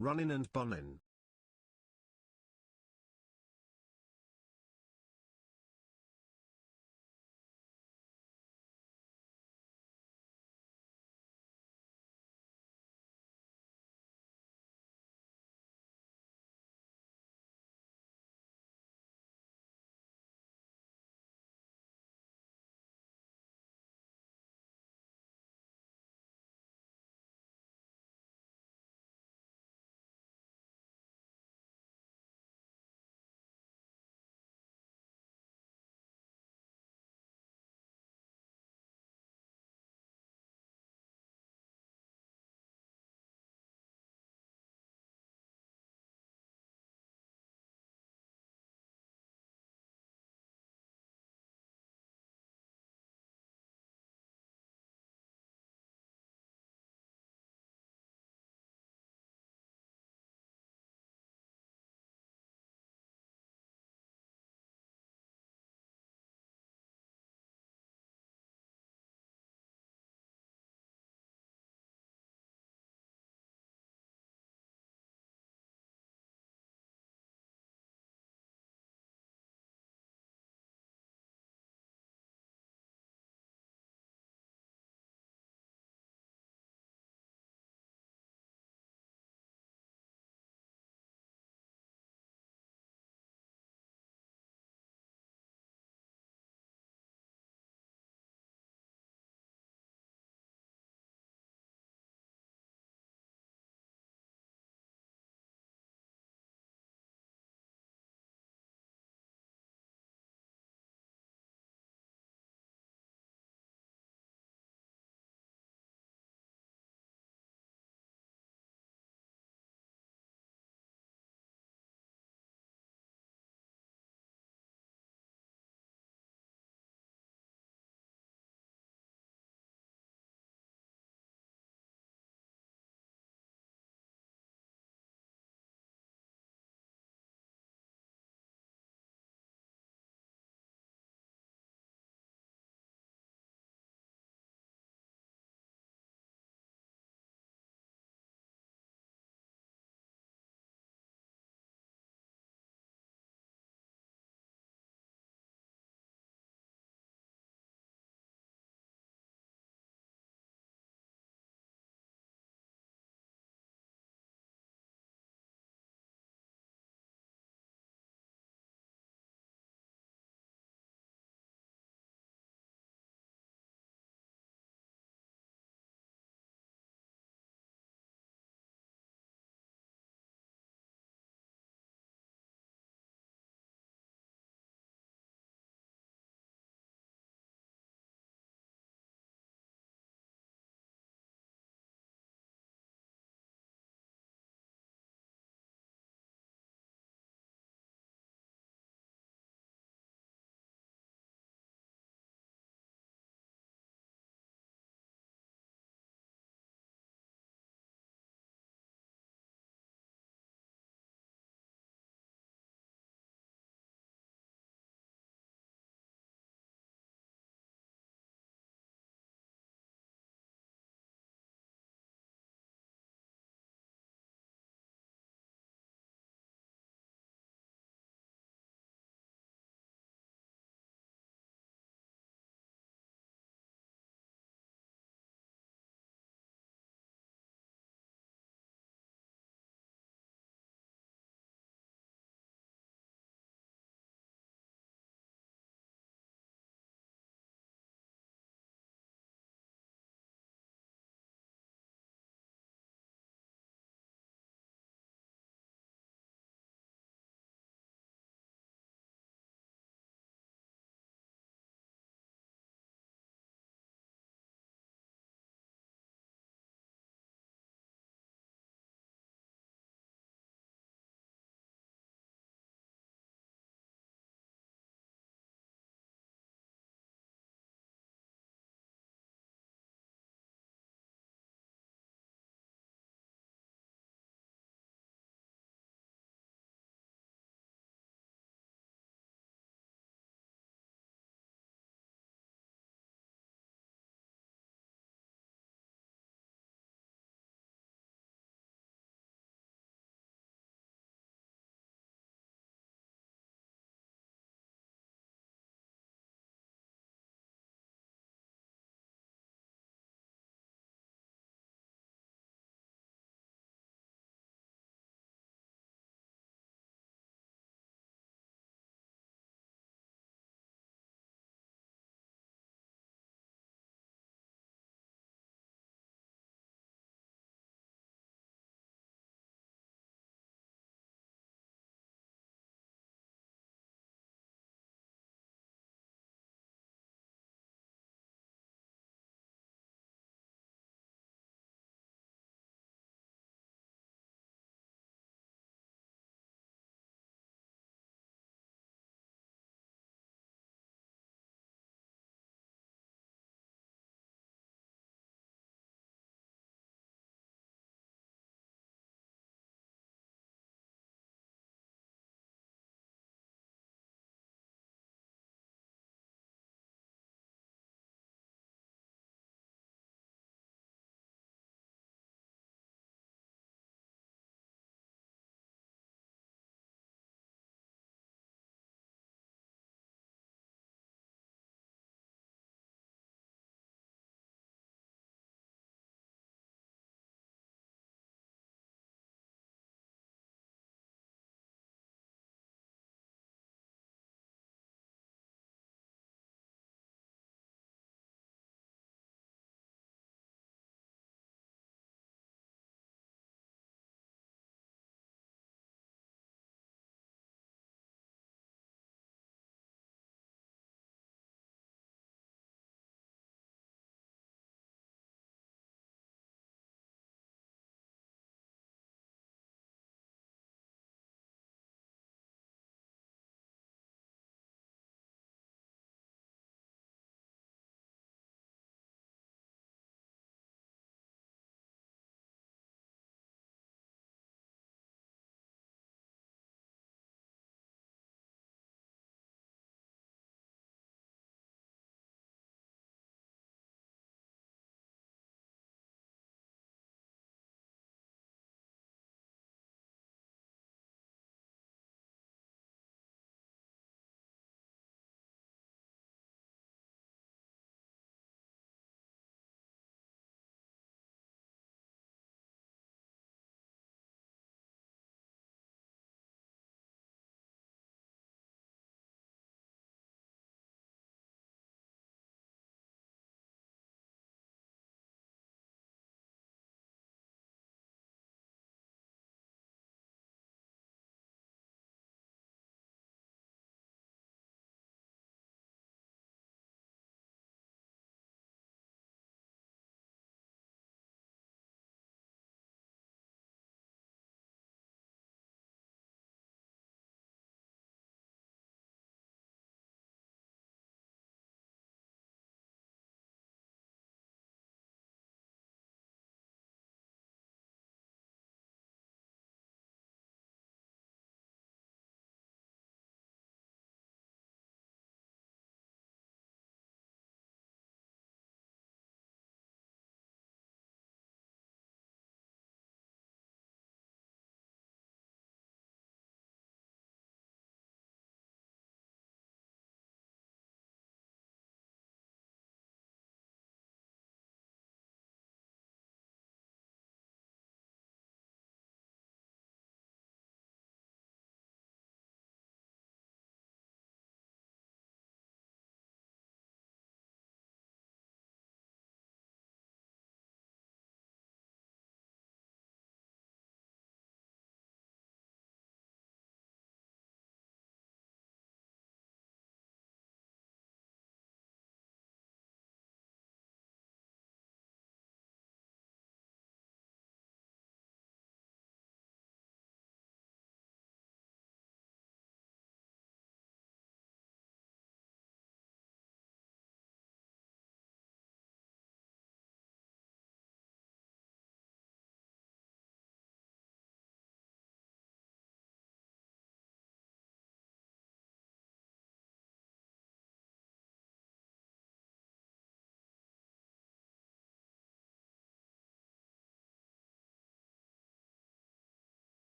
Running and bunning.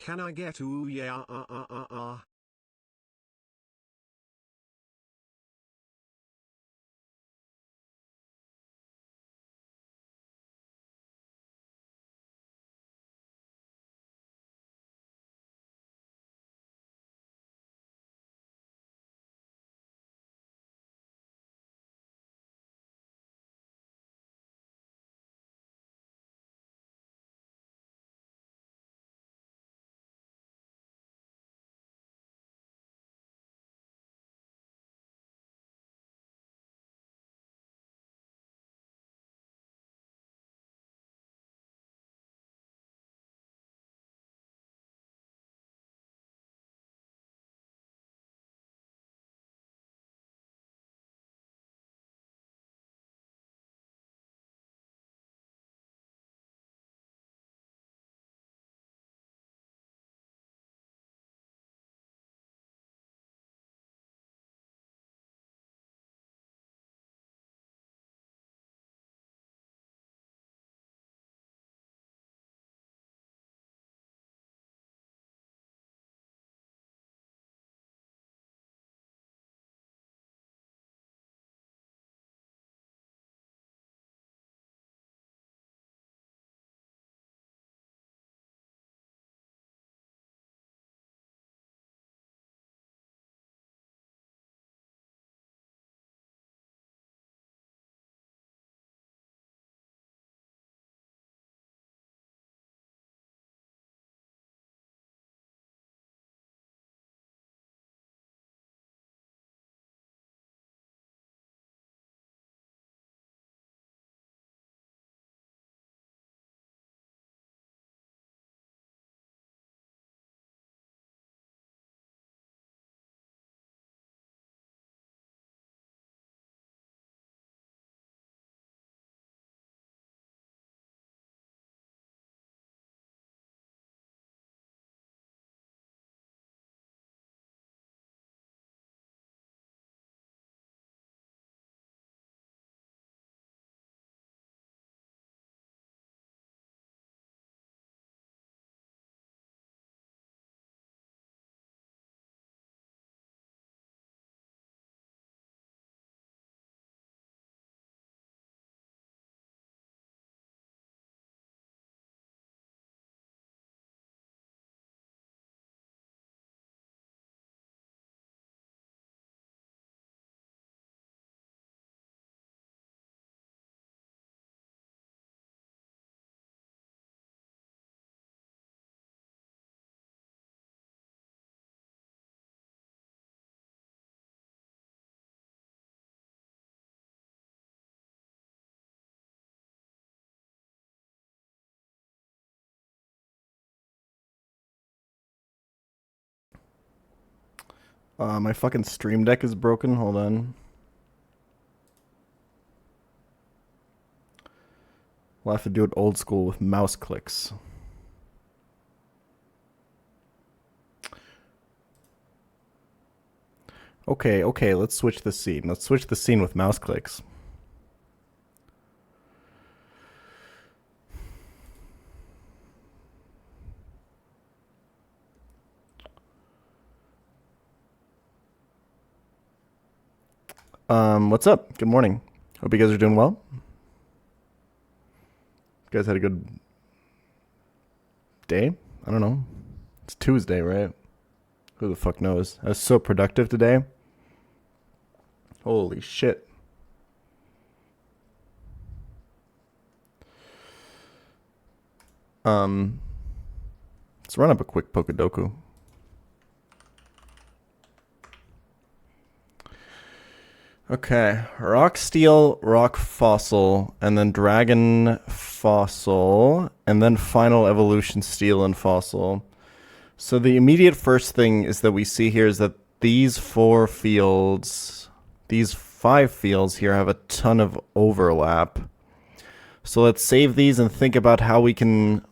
Can I get ooh yeah My fucking stream deck is broken. Hold on. We'll have to do it old school with mouse clicks. Okay, let's switch the scene. Let's switch the scene with mouse clicks. What's up? Good morning. Hope you guys are doing well. You guys had a good day? I don't know. It's Tuesday, right? Who the fuck knows? I was so productive today. Holy shit. Let's run up a quick Pokedoku. Okay, rock steel, rock fossil, and then dragon fossil, and then final evolution steel and fossil. So the immediate first thing is that we see here is that these 4 fields, these 5 fields here have a ton of overlap. So let's save these and think about how we can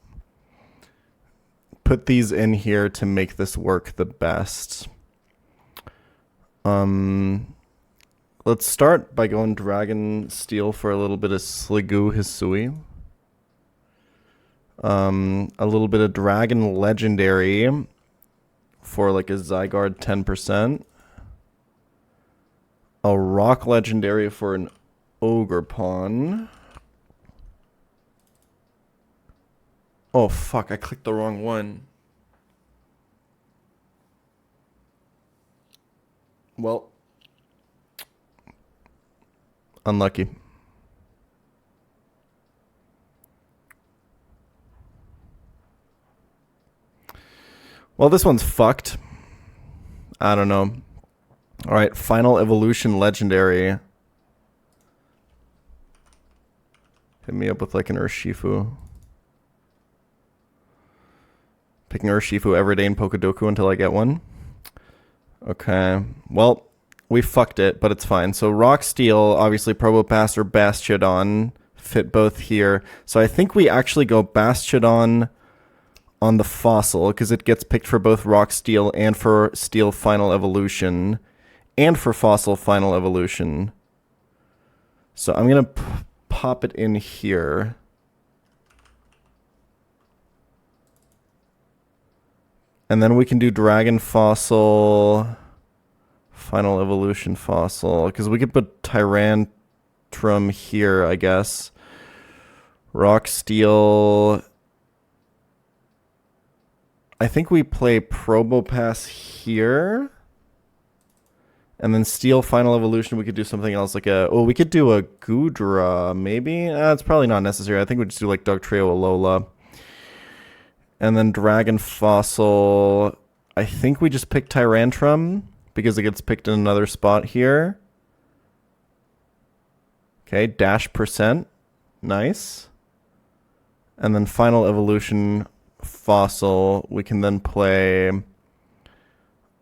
put these in here to make this work the best. Let's start by going Dragon Steel for a little bit of Sliggoo Hisui. A little bit of Dragon Legendary for like a Zygarde 10%. A Rock Legendary for an Ogre Pawn. Oh, fuck, I clicked the wrong one. Well, unlucky. Well, this one's fucked. I don't know. All right, Final Evolution Legendary. Hit me up with like an Urshifu. Picking Urshifu every day in Pokedoku until I get one. Okay, well, we fucked it, but it's fine. So Rock Steel, obviously Probopass or Bastiodon fit both here. So I think we actually go Bastiodon on the Fossil, because it gets picked for both Rock Steel and for Steel Final Evolution, and for Fossil Final Evolution. So I'm going to pop it in here. And then we can do Dragon Fossil, Final Evolution Fossil, because we could put Tyrantrum here, I guess. Rock Steel. I think we play Probopass here. And then Steel Final Evolution, we could do something else like we could do a Goodra, maybe? It's probably not necessary. I think we just do like Dugtrio Alola. And then Dragon Fossil, I think we just pick Tyrantrum because it gets picked in another spot here. Okay, dash %. Nice. And then Final Evolution Fossil, we can then play...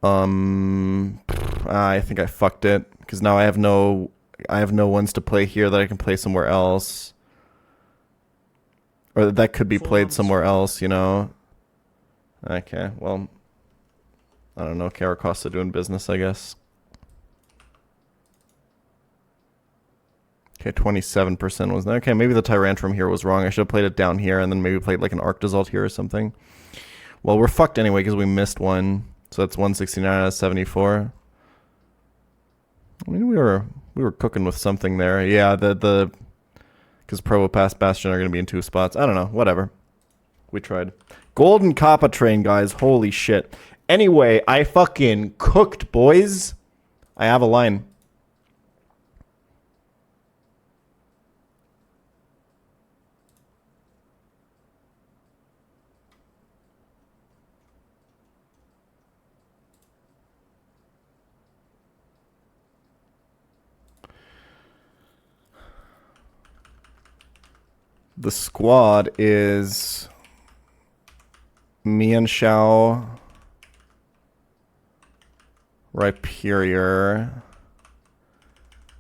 I think I fucked it because now I have no ones to play here that I can play somewhere else. Or that could be played somewhere else, you know? Okay, well, I don't know. Caracosta doing business, I guess. Okay, 27% was there. Okay, maybe the Tyrantrum here was wrong. I should have played it down here and then maybe played like an Arctozolt here or something. Well, we're fucked anyway because we missed one. So that's 169 out of 74. I mean, we were cooking with something there. Yeah, because Probopass, Bastion are going to be in 2 spots. I don't know. Whatever. We tried. Golden Kappa Train, guys. Holy shit. Anyway, I fucking cooked, boys. I have a line. The squad is Mienshao, Rhyperior,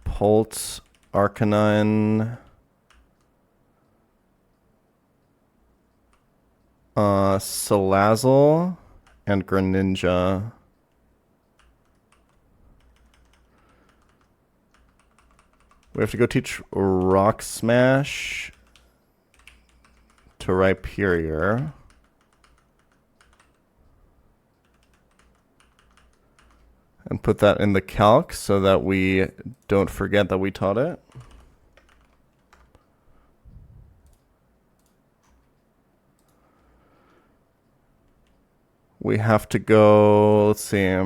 Pult, Arcanine, Salazzle, and Greninja. We have to go teach Rock Smash to Rhyperior. And put that in the calc so that we don't forget that we taught it. We have to go, let's see.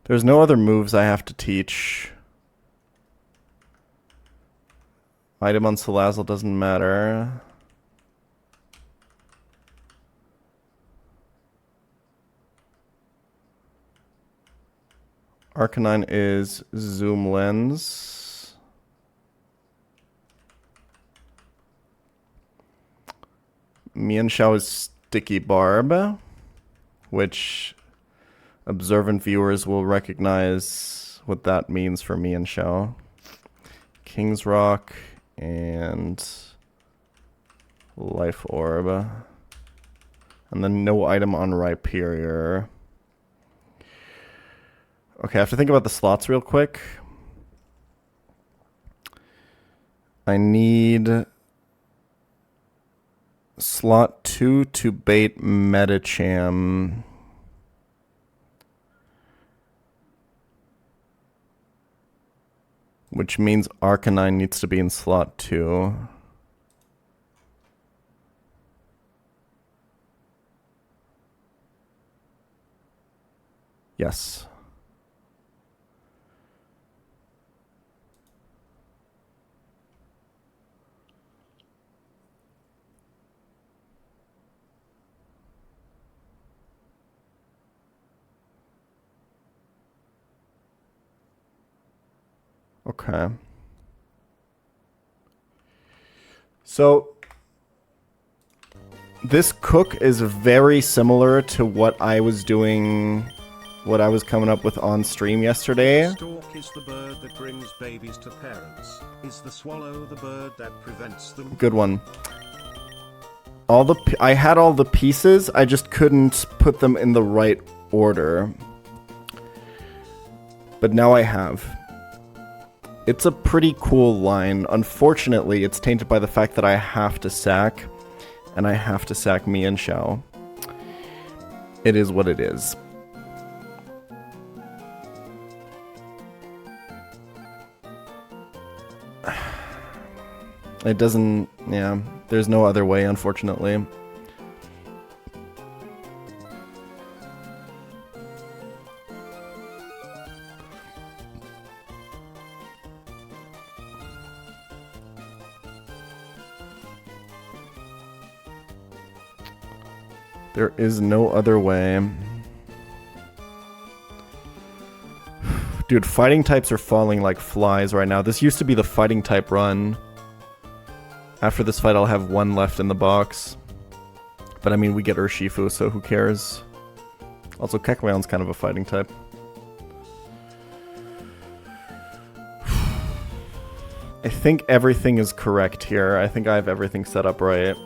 There's no other moves I have to teach. Item on Salazzle doesn't matter. Arcanine is Zoom Lens. Mienshao is Sticky Barb, which observant viewers will recognize what that means for Mienshao. King's Rock and Life Orb. And then no item on Rhyperior. Okay, I have to think about the slots real quick. I need Slot 2 to bait Medicham. Which means Arcanine needs to be in slot 2. Yes. Okay. So this cook is very similar to what I was doing, what I was coming up with on stream yesterday. Stork is the bird that brings babies to parents. Is the swallow the bird that prevents them? Good one. I had all the pieces, I just couldn't put them in the right order. But now I have. It's a pretty cool line. Unfortunately, it's tainted by the fact that I have to sack, and I have to sack me and Xiao. It is what it is. It doesn't, yeah, there's no other way, unfortunately. There is no other way. Dude, fighting types are falling like flies right now. This used to be the fighting type run. After this fight, I'll have one left in the box. But I mean, we get Urshifu, so who cares? Also, Kecleon's kind of a fighting type. I think everything is correct here. I think I have everything set up right.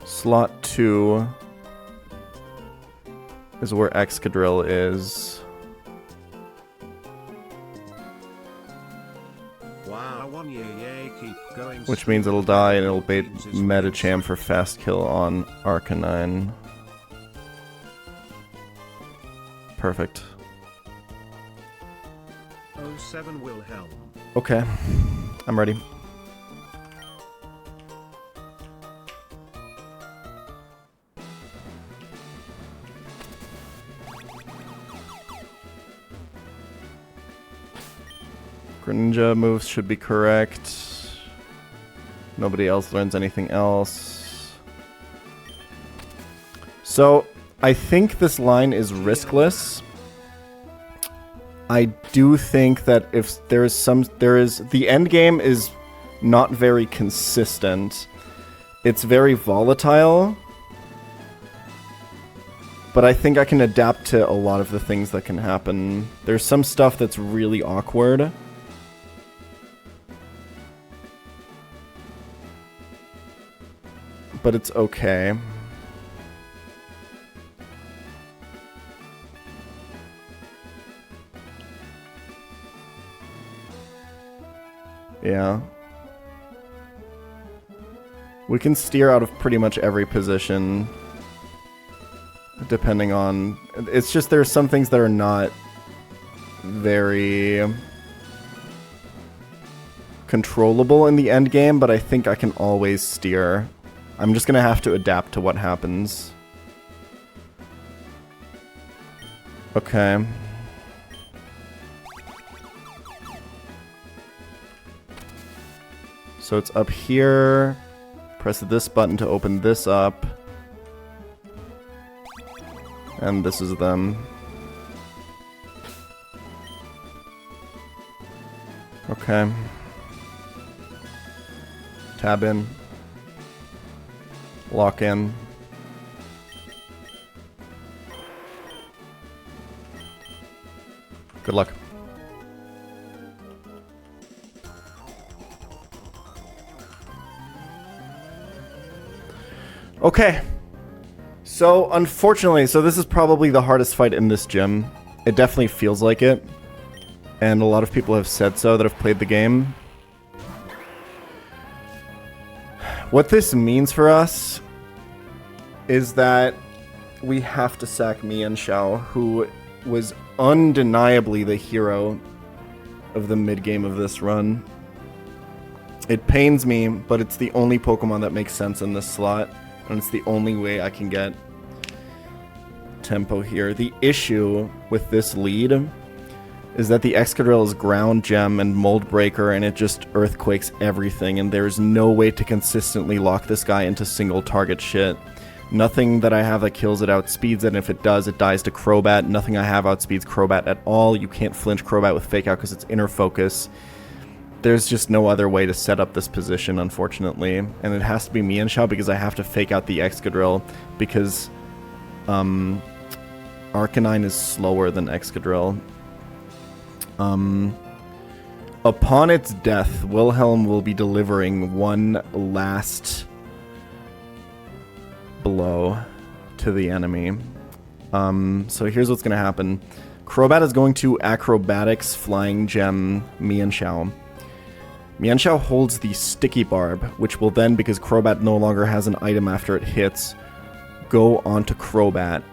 Slot 2 is where Excadrill is. Wow, 1 year, yay, keep going. Which means it'll die and it'll bait Medicham for fast kill on Arcanine. Perfect. 07 Wilhelm. Okay, I'm ready. Greninja moves should be correct. Nobody else learns anything else. So, I think this line is riskless. I do think that if the end game is not very consistent. It's very volatile. But I think I can adapt to a lot of the things that can happen. There's some stuff that's really awkward. But it's okay. Yeah. We can steer out of pretty much every position. Depending on... It's just there's some things that are not very controllable in the end game, but I think I can always steer. I'm just gonna have to adapt to what happens. Okay. So it's up here. Press this button to open this up. And this is them. Okay. Tab in. Lock in. Good luck. Okay. So, unfortunately, this is probably the hardest fight in this gym. It definitely feels like it. And a lot of people have said so that have played the game. What this means for us is that we have to sack pChal, who was undeniably the hero of the mid-game of this run. It pains me, but it's the only Pokemon that makes sense in this slot, and it's the only way I can get tempo here. The issue with this lead is that the Excadrill is Ground Gem and Mold Breaker, and it just earthquakes everything, and there's no way to consistently lock this guy into single target shit. Nothing that I have that kills it outspeeds it, and if it does, it dies to Crobat. Nothing I have outspeeds Crobat at all. You can't flinch Crobat with Fake Out because it's Inner Focus. There's just no other way to set up this position, unfortunately. And it has to be pChal because I have to Fake Out the Excadrill because Arcanine is slower than Excadrill. Upon its death, Wilhelm will be delivering one last blow to the enemy. So here's what's going to happen. Crobat is going to Acrobatics Flying Gem pChal. pChal holds the Sticky Barb, which will then, because Crobat no longer has an item after it hits, go onto Crobat,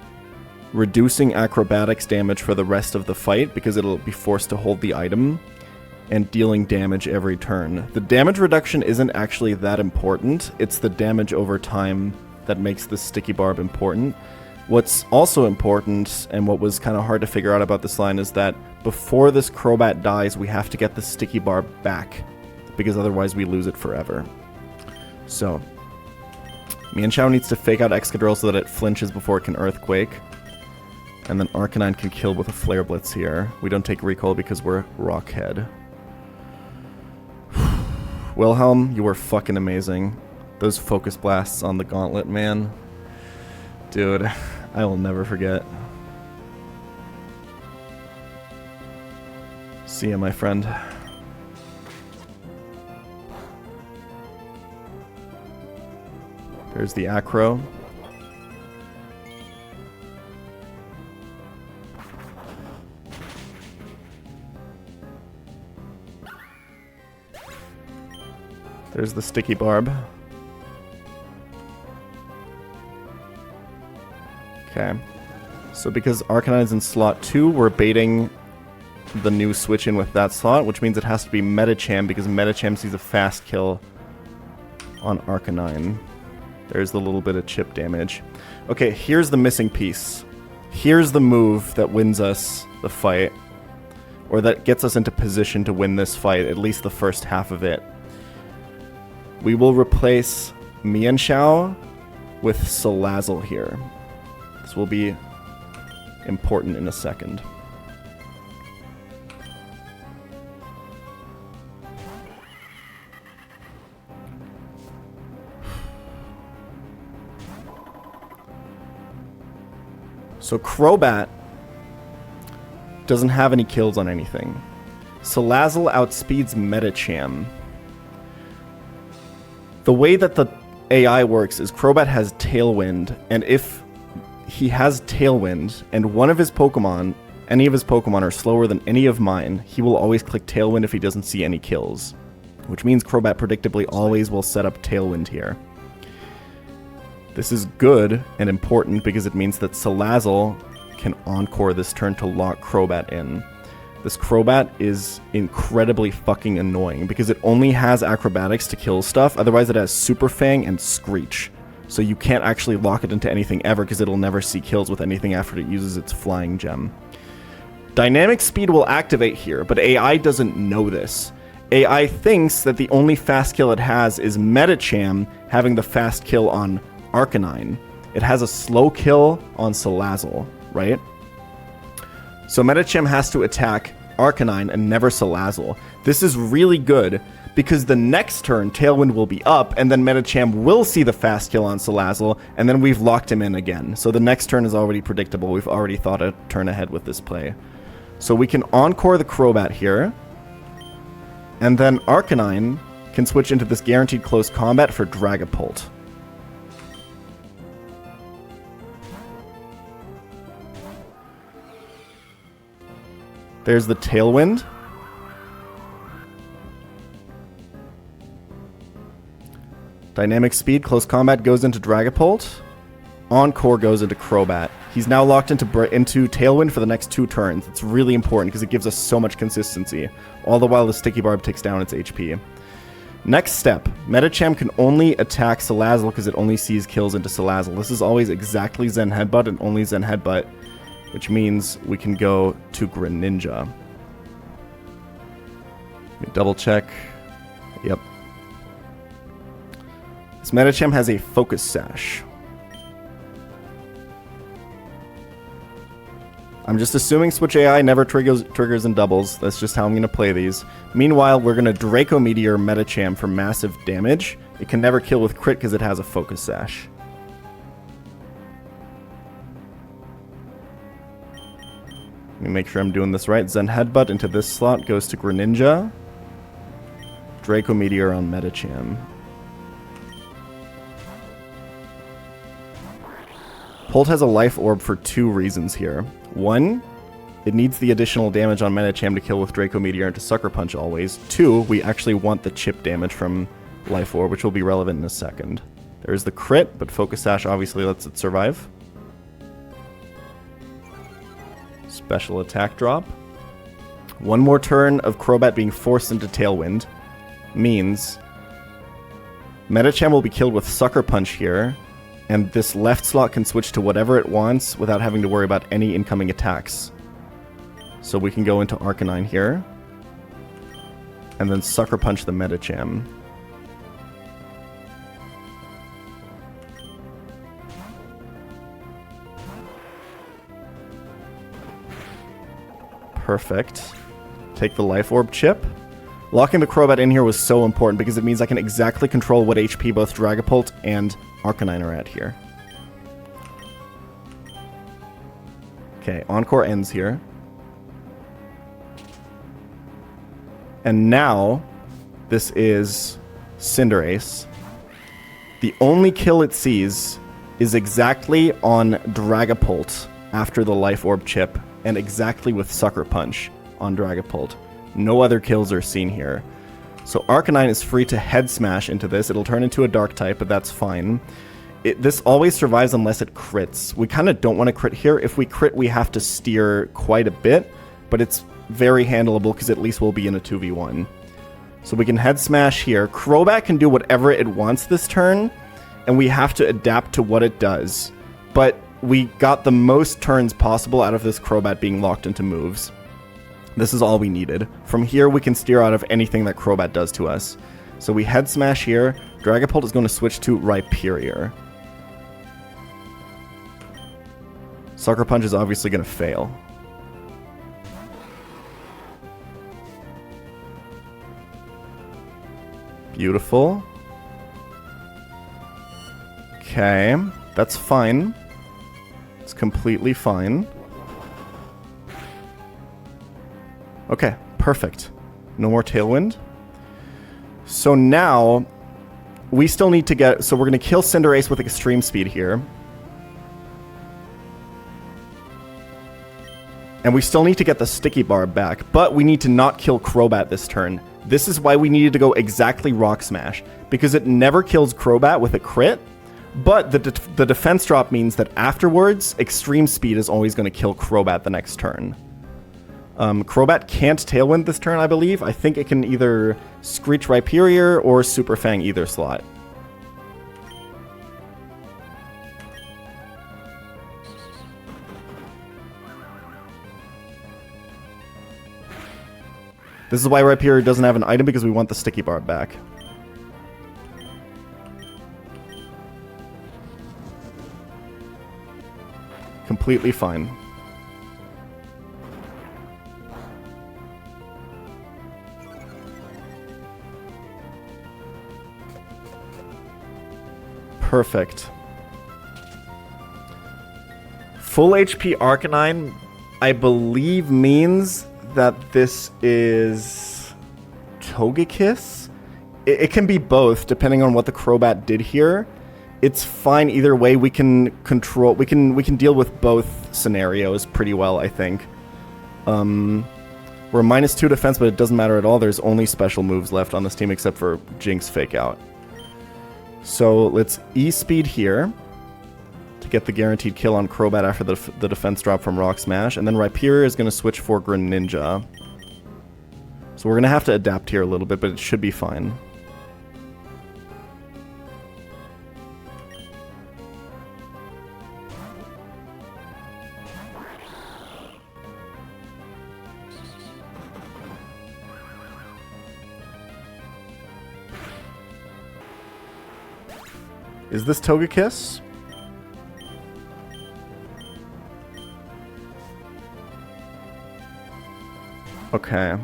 reducing Acrobatics damage for the rest of the fight because it'll be forced to hold the item, and dealing damage every turn. The damage reduction isn't actually that important. It's the damage over time that makes the Sticky Barb important. What's also important, and what was kind of hard to figure out about this line, is that before this Crobat dies, we have to get the Sticky Barb back, because otherwise we lose it forever. So, pChal needs to Fake Out Excadrill so that it flinches before it can Earthquake, and then Arcanine can kill with a Flare Blitz here. We don't take Recoil because we're Rockhead. Wilhelm, you were fucking amazing. Those Focus Blasts on the Gauntlet, man. Dude, I will never forget. See ya, my friend. There's the Acro. There's the Sticky Barb. Okay. So because Arcanine's in slot 2, we're baiting the new switch in with that slot, which means it has to be Medicham because Medicham sees a fast kill on Arcanine. There's the little bit of chip damage. Okay, here's the missing piece. Here's the move that wins us the fight, or that gets us into position to win this fight, at least the first half of it. We will replace pChal with Salazzle here. This will be important in a second. So Crobat doesn't have any kills on anything. Salazzle outspeeds Medicham. The way that the AI works is Crobat has Tailwind, and if he has Tailwind and one of his Pokemon, any of his Pokemon are slower than any of mine, he will always click Tailwind if he doesn't see any kills. Which means Crobat predictably always will set up Tailwind here. This is good and important because it means that Salazzle can Encore this turn to lock Crobat in. This Crobat is incredibly fucking annoying because it only has Acrobatics to kill stuff, otherwise it has Super Fang and Screech. So you can't actually lock it into anything ever because it'll never see kills with anything after it uses its Flying Gem. Dynamic Speed will activate here, but AI doesn't know this. AI thinks that the only fast kill it has is Medicham having the fast kill on Arcanine. It has a slow kill on Salazzle, right? So Medicham has to attack Arcanine and never Salazzle. This is really good because the next turn Tailwind will be up and then Medicham will see the fast kill on Salazzle and then we've locked him in again. So the next turn is already predictable. We've already thought a turn ahead with this play. So we can Encore the Crobat here, and then Arcanine can switch into this guaranteed close combat for Dragapult. There's the Tailwind. Dynamic Speed, Close Combat goes into Dragapult. Encore goes into Crobat. He's now locked into Tailwind for the next 2 turns. It's really important because it gives us so much consistency. All the while the Sticky Barb takes down its HP. Next step. Medicham can only attack Salazzle because it only sees kills into Salazzle. This is always exactly Zen Headbutt and only Zen Headbutt, which means we can go to Greninja. Let me double check. Yep. This Medicham has a Focus Sash. I'm just assuming Switch AI never triggers in doubles. That's just how I'm going to play these. Meanwhile, we're going to Draco Meteor Medicham for massive damage. It can never kill with crit because it has a Focus Sash. Let me make sure I'm doing this right. Zen Headbutt into this slot goes to Greninja. Draco Meteor on Medicham. Pult has a Life Orb for 2 reasons here. 1, it needs the additional damage on Medicham to kill with Draco Meteor into Sucker Punch always. 2, we actually want the chip damage from Life Orb, which will be relevant in a second. There's the crit, but Focus Sash obviously lets it survive. Special attack drop. 1 more turn of Crobat being forced into Tailwind means Medicham will be killed with Sucker Punch here, and this left slot can switch to whatever it wants without having to worry about any incoming attacks. So we can go into Arcanine here, and then Sucker Punch the Medicham. Perfect. Take the Life Orb chip. Locking the Crobat in here was so important because it means I can exactly control what HP both Dragapult and Arcanine are at here. Okay, Encore ends here. And now, this is Cinderace. The only kill it sees is exactly on Dragapult after the Life Orb chip, and exactly with Sucker Punch on Dragapult. No other kills are seen here. So Arcanine is free to Head Smash into this. It'll turn into a Dark type, but that's fine. This always survives unless it crits. We kind of don't want to crit here. If we crit, we have to steer quite a bit, but it's very handleable because at least we'll be in a 2v1. So we can Head Smash here. Crobat can do whatever it wants this turn, and we have to adapt to what it does. But we got the most turns possible out of this Crobat being locked into moves. This is all we needed. From here, we can steer out of anything that Crobat does to us. So we Head Smash here. Dragapult is going to switch to Rhyperior. Sucker Punch is obviously going to fail. Beautiful. Okay, that's fine. It's completely fine. Okay, perfect. No more Tailwind. So now, we still need to get... So we're going to kill Cinderace with Extreme Speed here. And we still need to get the Sticky Barb back, but we need to not kill Crobat this turn. This is why we needed to go exactly Rock Smash, because it never kills Crobat with a crit, but the defense drop means that afterwards, Extreme Speed is always going to kill Crobat the next turn. Crobat can't Tailwind this turn, I believe. I think it can either Screech Rhyperior or Super Fang either slot. This is why Rhyperior doesn't have an item, because we want the Sticky Barb back. Completely fine. Perfect. Full HP Arcanine, I believe, means that this is Togekiss? It can be both, depending on what the Crobat did here. It's fine either way. We can control... We can deal with both scenarios pretty well, I think. We're -2 defense, but it doesn't matter at all. There's only special moves left on this team except for Jinx Fake Out. So let's E-speed here to get the guaranteed kill on Crobat after the defense drop from Rock Smash. And then Rhyperior is going to switch for Greninja. So we're going to have to adapt here a little bit, but it should be fine. Is this Togekiss? Okay.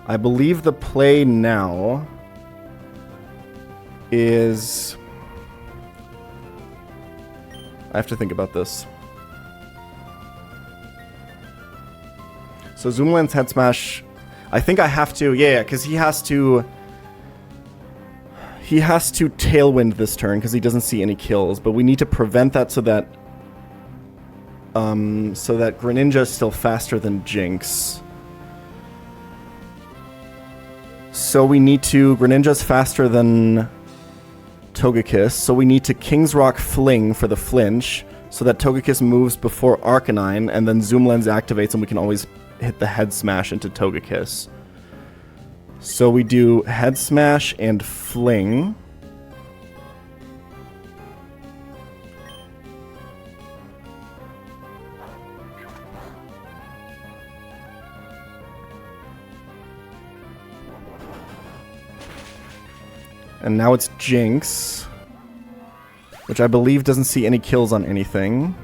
I believe the play now is... I have to think about this. So Zoomland's Head Smash... I think I have to... Yeah, because he has to... He has to Tailwind this turn because he doesn't see any kills, but we need to prevent that so that Greninja is still faster than Jinx. So we need to... Greninja's faster than Togekiss, so we need to King's Rock Fling for the flinch so that Togekiss moves before Arcanine, and then Zoom Lens activates and we can always hit the Head Smash into Togekiss. So we do Head Smash and Fling. And now it's Jinx, which I believe doesn't see any kills on anything,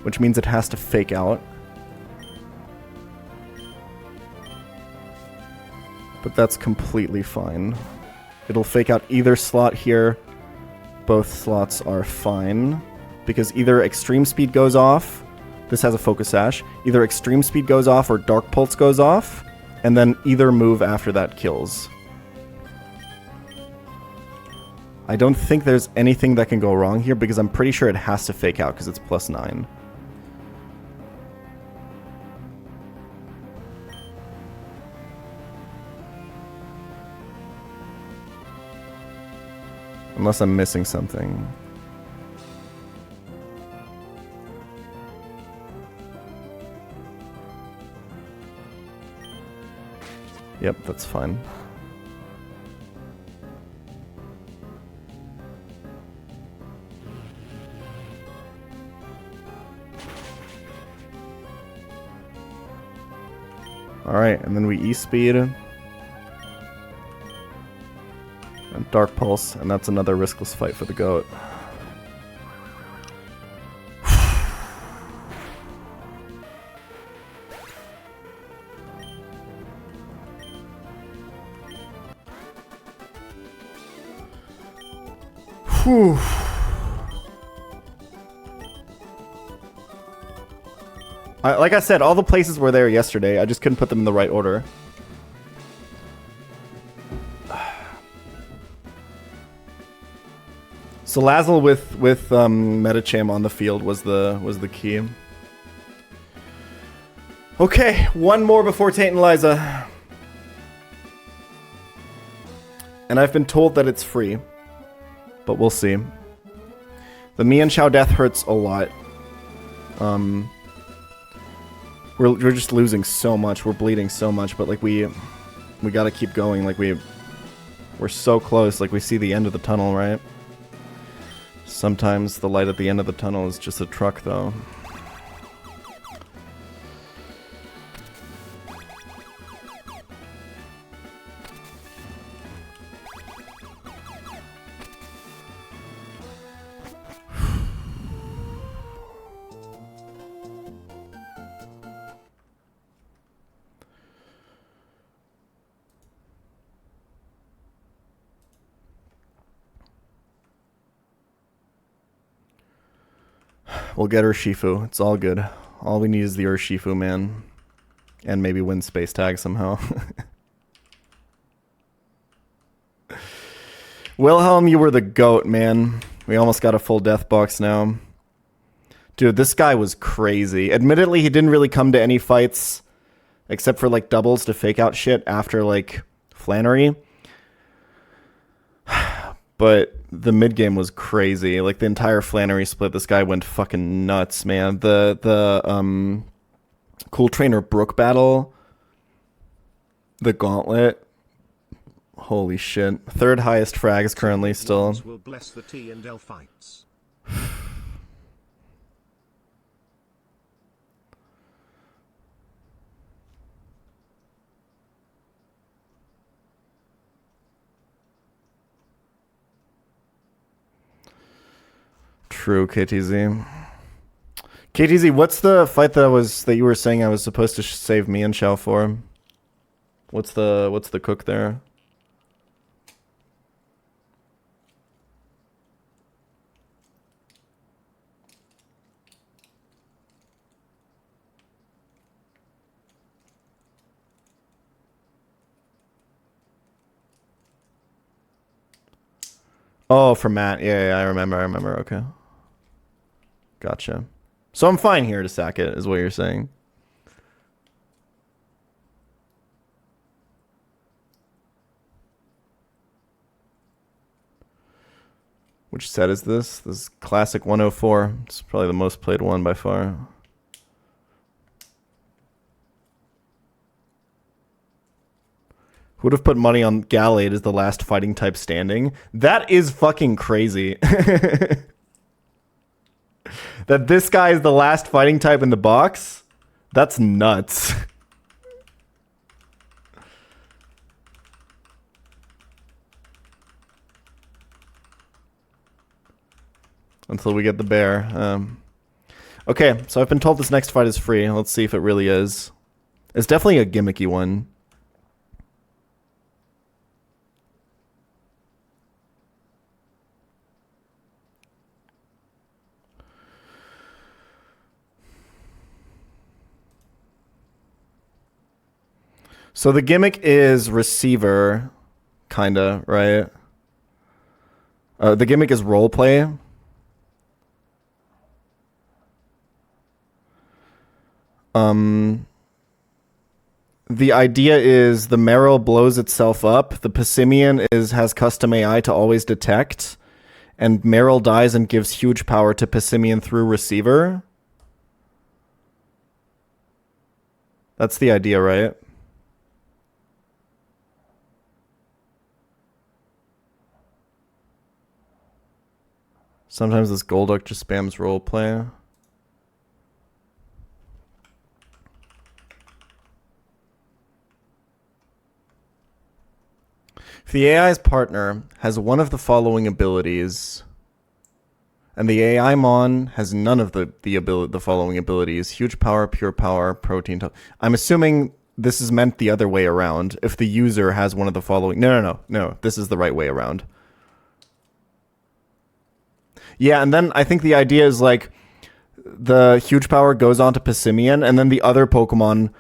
which means it has to Fake Out. But that's completely fine. It'll Fake Out either slot here. Both slots are fine. Because either Extreme Speed goes off. This has a Focus Sash. Either Extreme Speed goes off or Dark Pulse goes off. And then either move after that kills. I don't think there's anything that can go wrong here because I'm pretty sure it has to Fake Out because it's +9. Unless I'm missing something. Yep, that's fine. Alright, and then we E-speed. And Dark Pulse, and that's another riskless fight for the GOAT. Whew. Like I said, all the places were there yesterday. I just couldn't put them in the right order. So Lazzle with Metacham on the field was the key. Okay, one more before Tate and Liza. And I've been told that it's free. But we'll see. The Mian Xiao death hurts a lot. We're just losing so much. We're bleeding so much, but like we gotta keep going. Like we're so close. Like we see the end of the tunnel, right? Sometimes the light at the end of the tunnel is just a truck, though. We'll get Urshifu. It's all good. All we need is the Urshifu, man. And maybe win Space Tag somehow. Wilhelm, you were the GOAT, man. We almost got a full death box now. Dude, this guy was crazy. Admittedly, he didn't really come to any fights except for like doubles to fake out shit after like Flannery. But the mid game was crazy. Like the entire Flannery split, this guy went fucking nuts, man. The Cool Trainer Brook battle, the Gauntlet. Holy shit. Third highest frags currently still. Will bless the T and L fights. True, KTZ. KTZ, what's the fight that you were saying I was supposed to save me and Xiao for? What's the cook there? Oh, for Matt. Yeah, I remember. Okay. Gotcha. So I'm fine here to sack it, is what you're saying. Which set is this? This is Classic 104. It's probably the most played one by far. Who would have put money on Gallade as the last fighting type standing? That is fucking crazy. That this guy is the last fighting type in the box? That's nuts. Until we get the bear. Okay, so I've been told this next fight is free. Let's see if it really is. It's definitely a gimmicky one. So the gimmick is receiver, kinda, right? The gimmick is roleplay. The idea is the Meryl blows itself up. The Pissimian has custom AI to always detect, and Meryl dies and gives huge power to Pissimian through receiver. That's the idea, right? Sometimes this Golduck just spams roleplay. If the AI's partner has one of the following abilities, and the AI Mon has none of the following abilities: huge power, pure power, protein. I'm assuming this is meant the other way around. If the user has one of the following, no, this is the right way around. Yeah, and then I think the idea is like the huge power goes on to Pissimian, and then the other Pokemon,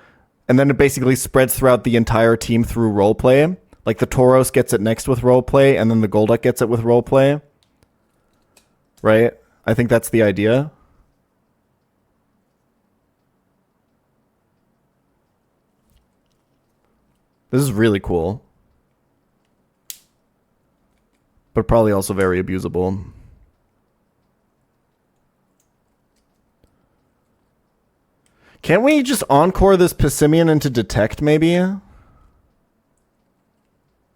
and then it basically spreads throughout the entire team through roleplay. Like the Tauros gets it next with roleplay, and then the Golduck gets it with roleplay. Right? I think that's the idea. This is really cool. But probably also very abusable. Can't we just encore this Pissimian into Detect, maybe? And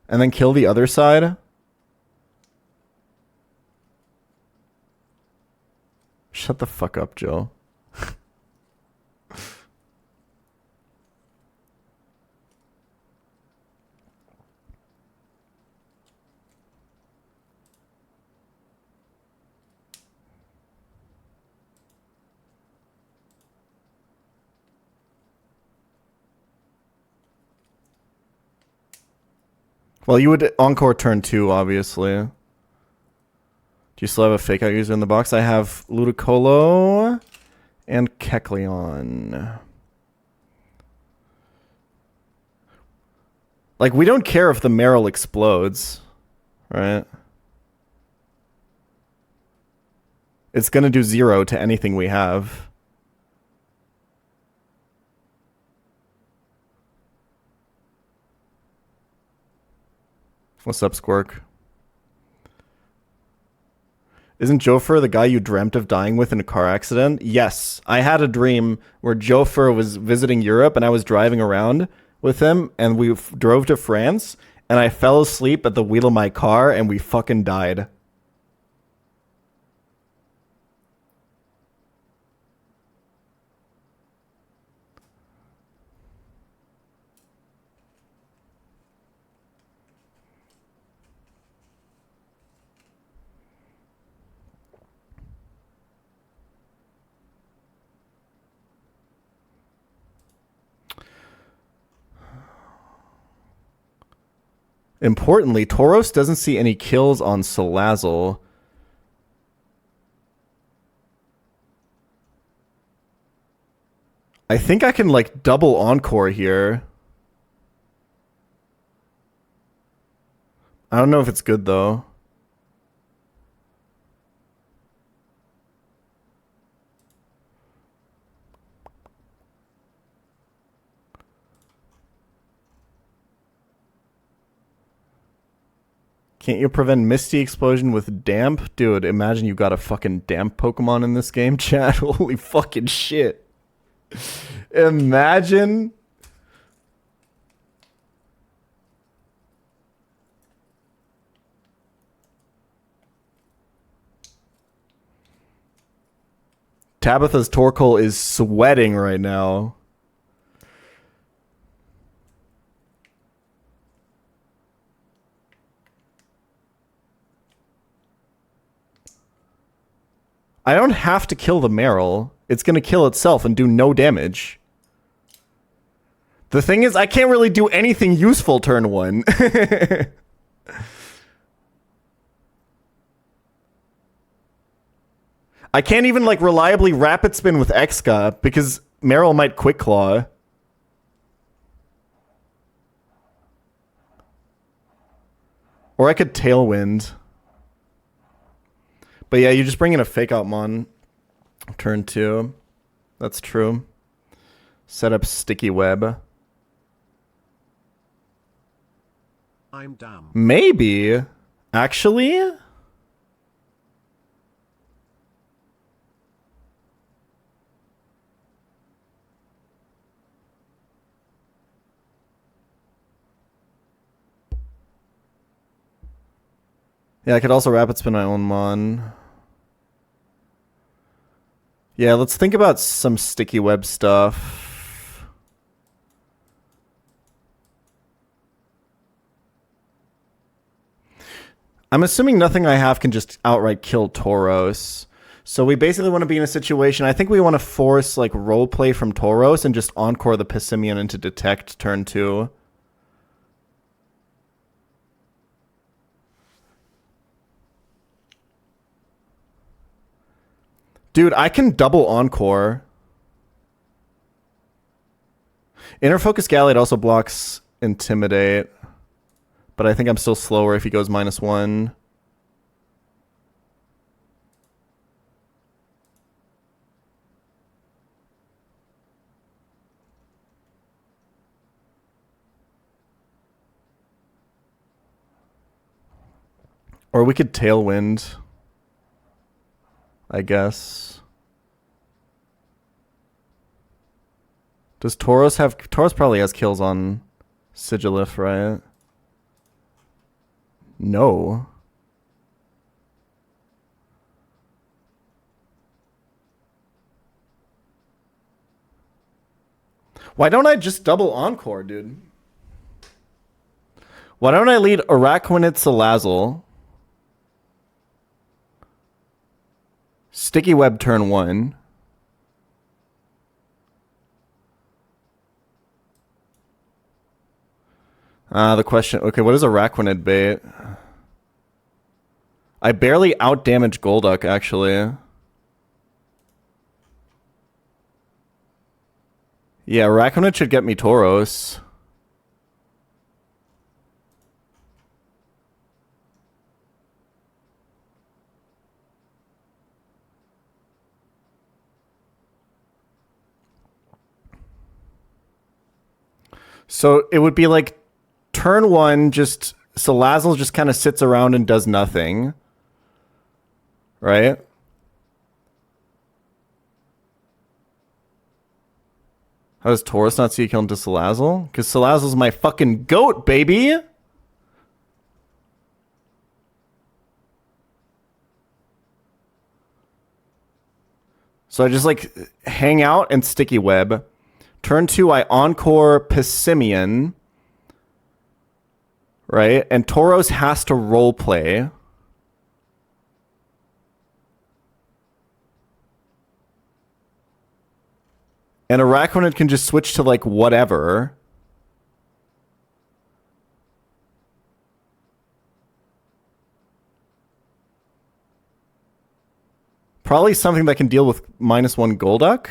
then kill the other side? Shut the fuck up, Joe. Well, you would encore turn 2, obviously. Do you still have a fake out user in the box? I have Ludicolo and Kecleon. Like, we don't care if the Meryl explodes, right? It's gonna do 0 to anything we have. What's up, Squirk? Isn't Jofer the guy you dreamt of dying with in a car accident? Yes. I had a dream where Jofer was visiting Europe and I was driving around with him and we drove to France and I fell asleep at the wheel of my car and we fucking died. Importantly, Tauros doesn't see any kills on Salazzle. I think I can, like, double Encore here. I don't know if it's good, though. Can't you prevent Misty Explosion with Damp? Dude, imagine you got a fucking Damp Pokemon in this game, chat. Holy fucking shit. Imagine. Tabitha's Torkoal is sweating right now. I don't have to kill the Meryl. It's going to kill itself and do no damage. The thing is, I can't really do anything useful turn 1. I can't even, like, reliably Rapid Spin with Exca because Meryl might Quick Claw. Or I could Tailwind. But yeah, you just bring in a Fake Out Mon. Turn 2. That's true. Set up Sticky Web. I'm dumb. Maybe. Actually? Yeah, I could also Rapid Spin my own Mon. Yeah, let's think about some Sticky Web stuff. I'm assuming nothing I have can just outright kill Tauros. So we basically want to be in a situation, I think we want to force, like, roleplay from Tauros and just Encore the Pissimian into Detect turn 2. Dude, I can double Encore. Inner Focus Gallade also blocks Intimidate. But I think I'm still slower if he goes -1. Or we could Tailwind, I guess. Does Tauros have... Tauros probably has kills on Sigilif, right? No. Why don't I just double Encore, dude? Why don't I lead Araquanid Salazzle? Sticky Web turn 1. The question... Okay, what is Araquanid bait? I barely outdamage Golduck, actually. Yeah, Araquanid should get me Tauros. So it would be like turn 1, just Salazzle just kind of sits around and does nothing. Right? How does Tauros not see a kill into Salazzle? Because Salazzle's my fucking goat, baby! So I just like hang out and sticky web. Turn 2, I encore Pissimian. Right? And Tauros has to roleplay. And Araquanid can just switch to like whatever. Probably something that can deal with -1 Golduck.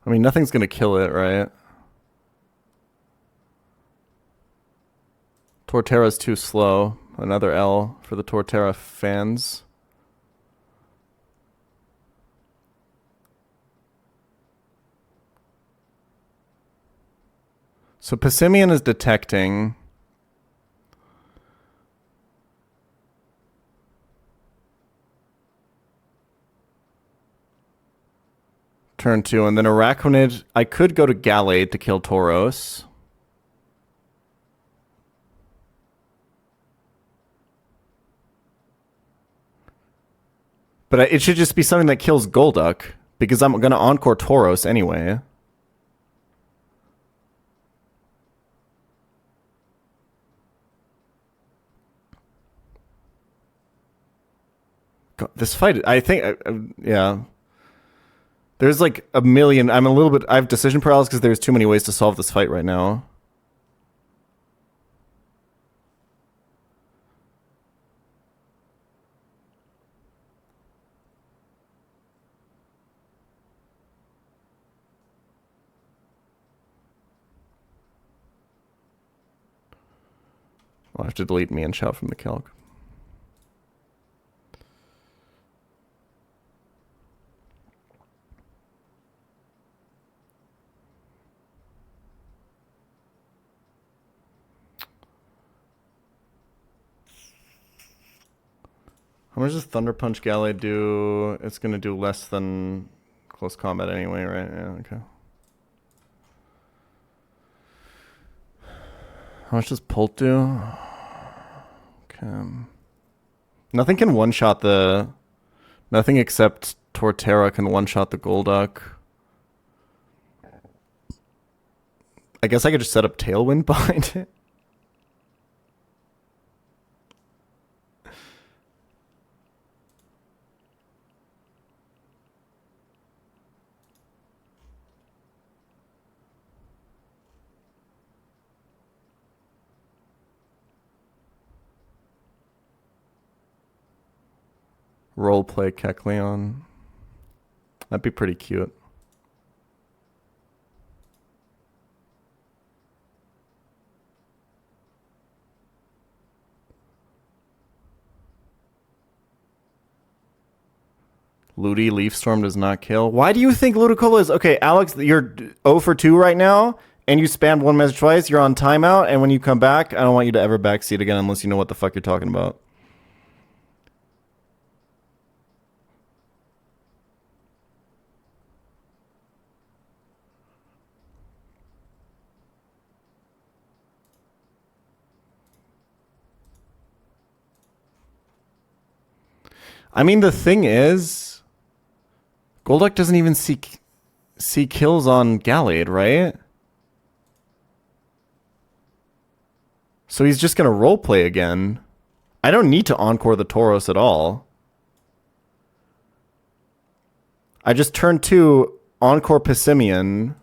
I mean, nothing's going to kill it, right? Torterra's too slow. Another L for the Torterra fans. So Pissimian is detecting. Turn 2, and then Araquanid. I could go to Gallade to kill Tauros. But it should just be something that kills Golduck, because I'm going to encore Tauros anyway. God, this fight, I think, yeah. There's like a million. I have decision paralysis because there's too many ways to solve this fight right now. I'll have to delete me and shout from the calc. How much does Thunder Punch Gallade do? It's going to do less than close combat anyway, right? Yeah, okay. How much does Pult do? Okay. Nothing can one-shot the... Nothing except Torterra can one-shot the Golduck. I guess I could just set up Tailwind behind it. Roleplay Kecleon. That'd be pretty cute. Ludi Leaf Storm does not kill. Why do you think Ludicolo is... Okay, Alex, you're 0 for 2 right now, and you spammed one message twice. You're on timeout, and when you come back, I don't want you to ever backseat again unless you know what the fuck you're talking about. I mean, the thing is, Golduck doesn't even see kills on Gallade, right? So he's just going to roleplay again. I don't need to encore the Tauros at all. I just turn 2, encore Pissimian,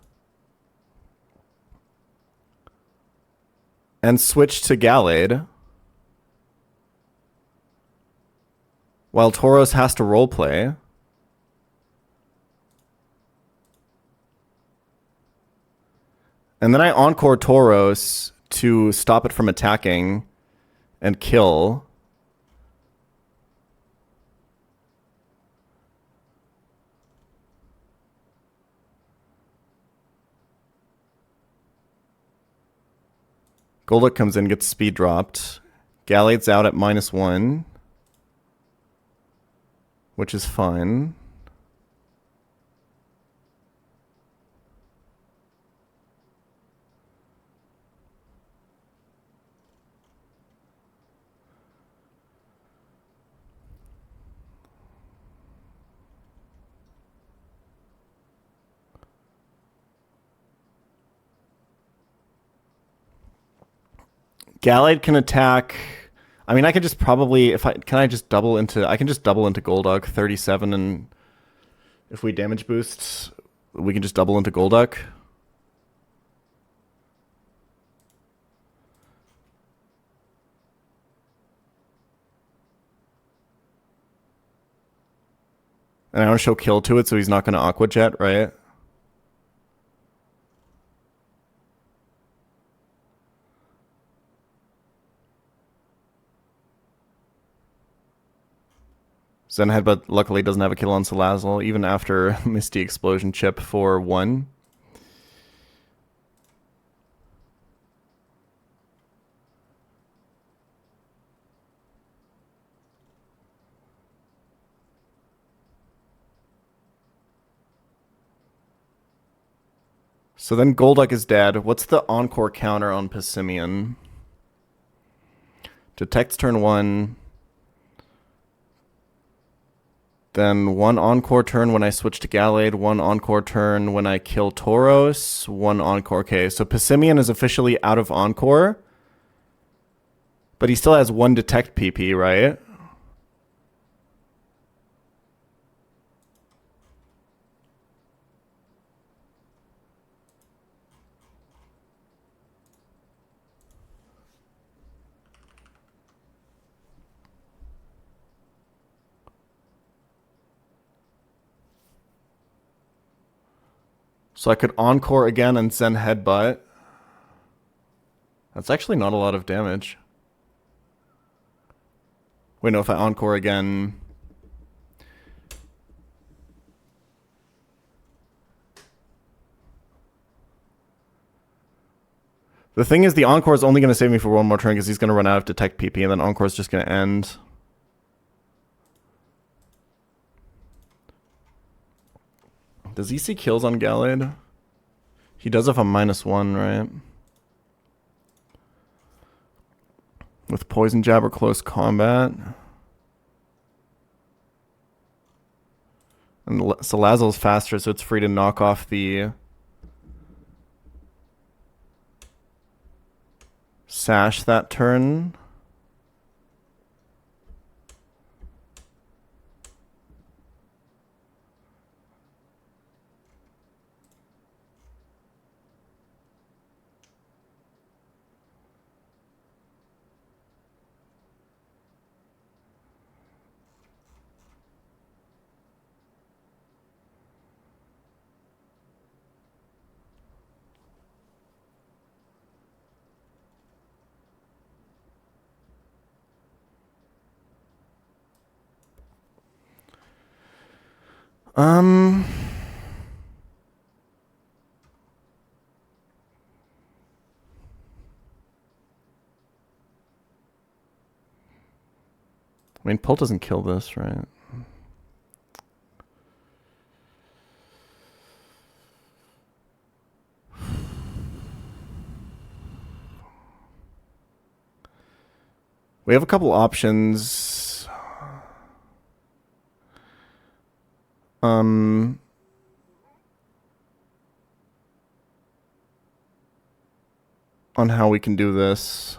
and switch to Gallade. while Tauros has to roleplay. And then I encore Tauros to stop it from attacking and kill. Golduck comes in, gets speed dropped. Gallade's out at -1, which is fine. Gallade can attack. I mean, I could just probably, can I just double into, I can just double into Golduck, 37, and if we damage boost, we can just double into Golduck. And I want to show kill to it, so he's not going to Aqua Jet, right? Zen Headbutt luckily doesn't have a kill on Salazzle, even after Misty Explosion chip for 1. So then Golduck is dead. What's the Encore counter on Pissimian? Detects turn 1. Then 1 Encore turn when I switch to Gallade, 1 Encore turn when I kill Tauros, 1 Encore. Okay, so Pissimian is officially out of Encore. But he still has 1 Detect PP, right? So I could Encore again and Zen Headbutt. That's actually not a lot of damage. Wait, no, if I Encore again... The thing is, the Encore is only going to save me for 1 more turn because he's going to run out of Detect PP, and then Encore is just going to end. Does he see kills on Gallade? He does if I'm -1, right? With Poison Jab or Close Combat. And Salazzle's faster, so it's free to knock off the Sash that turn. I mean, Pult doesn't kill this, right? We have a couple options. On how we can do this.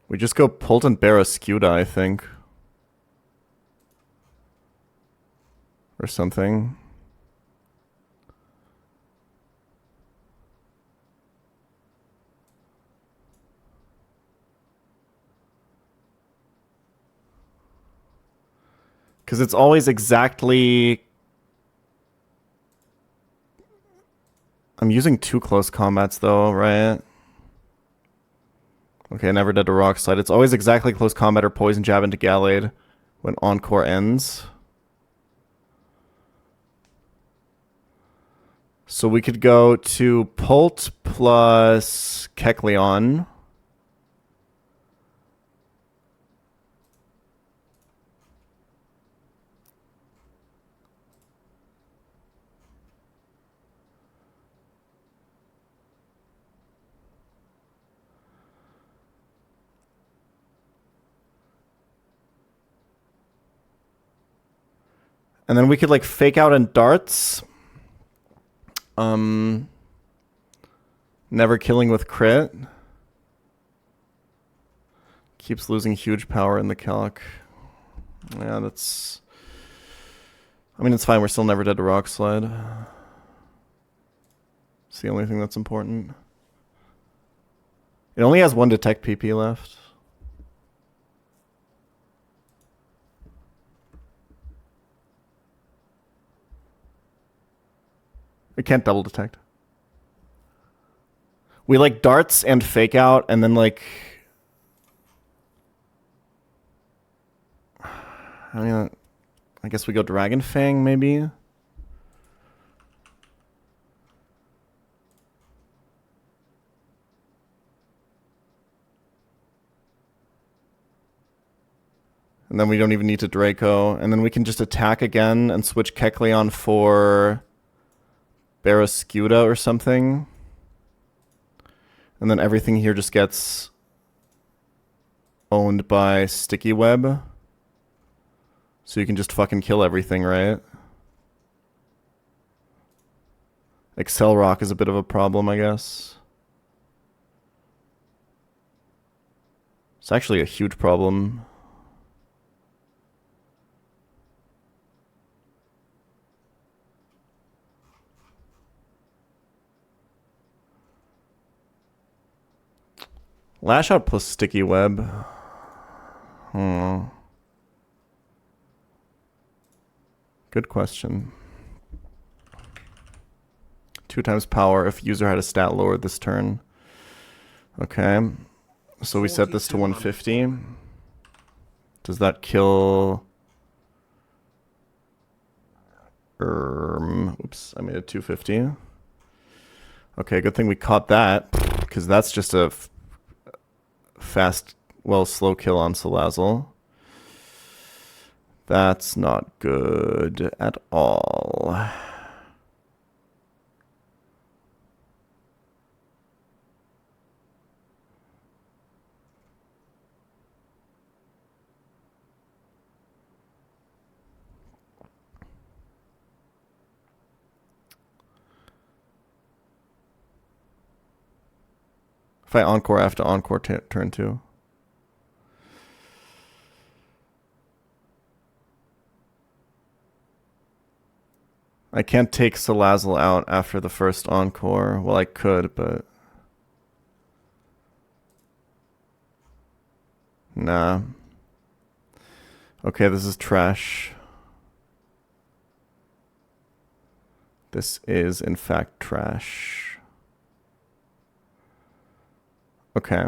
We just go Pult and Barrascuda, I think. Or something. Because it's always exactly... I'm using 2 close combats though, right? Okay, never dead to Rock Slide. It's always exactly close combat or Poison Jab into Gallade when Encore ends. So we could go to Pult plus Kecleon. And then we could like fake out in darts. Never killing with crit. Keeps losing huge power in the calc. Yeah, that's... I mean, it's fine. We're still never dead to Rock Slide. It's the only thing that's important. It only has 1 Detect PP left. It can't double detect. We like darts and fake out, and then like... I mean, I guess we go Dragon Fang, maybe? And then we don't even need to Draco. And then we can just attack again and switch Kecleon for Barrascuda or something. And then everything here just gets owned by Sticky Web. So you can just fucking kill everything, right? Excel Rock is a bit of a problem, I guess. It's actually a huge problem. Lash Out plus Sticky Web. Good question. 2 times power if user had a stat lower this turn. Okay. So we set this to 150. Does that kill... Oops, I made it 250. Okay, good thing we caught that, because that's just a fast, well, slow kill on Salazzle. That's not good at all. If I Encore, I have to Encore turn 2. I can't take Salazzle out after the first Encore. Well, I could, but... Nah. Okay, this is trash. This is, in fact, trash. Okay.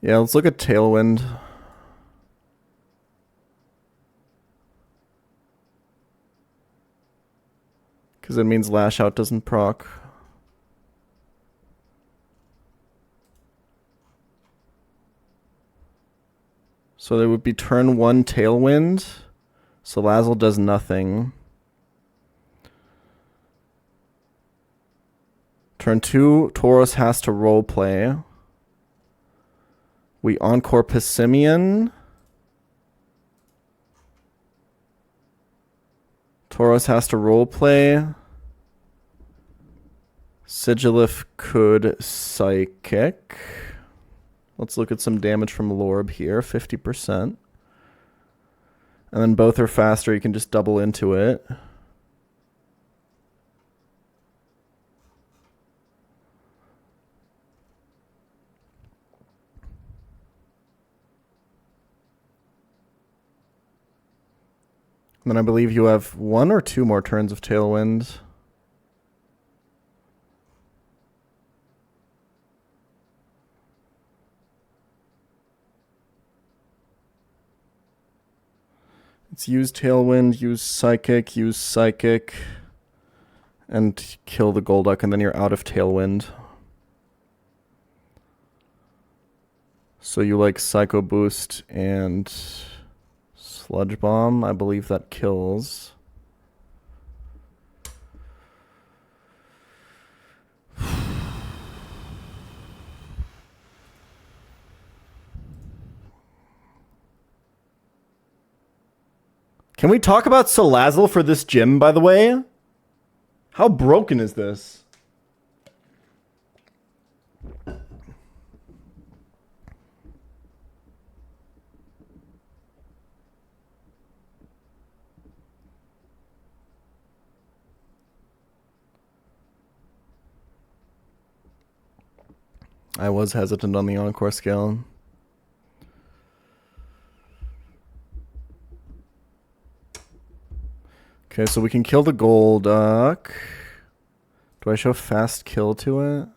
Yeah, let's look at Tailwind. Because it means Lash Out doesn't proc. So there would be turn 1 Tailwind. Salazzle does nothing. Turn 2, Tauros has to roleplay. We encore Pissimian. Tauros has to roleplay. Sigilif could Psychic. Let's look at some damage from Lorb here, 50%. And then both are faster, you can just double into it. And then I believe you have 1 or 2 more turns of Tailwind. It's use Tailwind, use Psychic, and kill the Golduck, and then you're out of Tailwind. So you like Psycho Boost and Sludge Bomb. I believe that kills. Can we talk about Salazzle for this gym, by the way? How broken is this? I was hesitant on the Encore scale. Okay, so we can kill the Golduck. Do I show fast kill to it?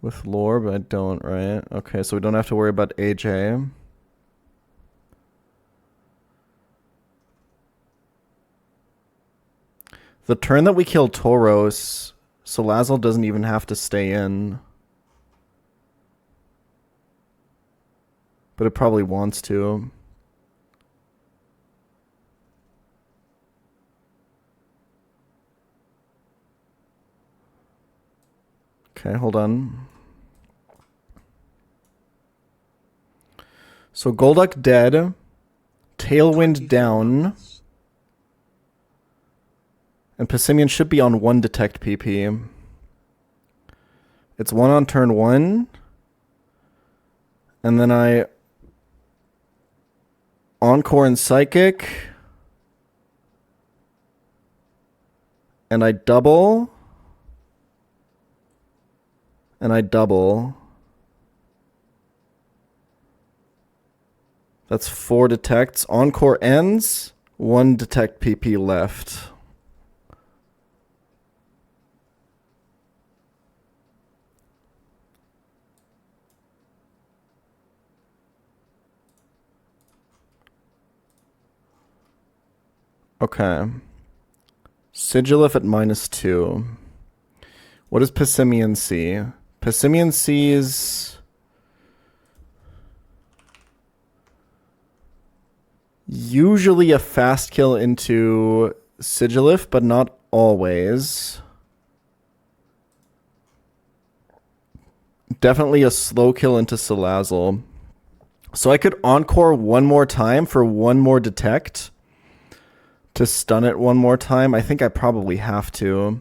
With Lorb, I don't, right? Okay, so we don't have to worry about AJ. The turn that we kill Tauros, Salazzle doesn't even have to stay in. But it probably wants to. Okay, hold on. So Golduck dead. Tailwind down. And Pissimian should be on 1 detect PP. It's 1 on turn 1. And then I Encore and Psychic. And I double. And I double. That's 4 detects. Encore ends. 1 detect PP left. Okay. Sigilif at -2. What does Pissimian see? Pissimian sees usually a fast kill into Sigilif, but not always. Definitely a slow kill into Salazzle. So I could Encore 1 more time for 1 more detect to stun it 1 more time. I think I probably have to.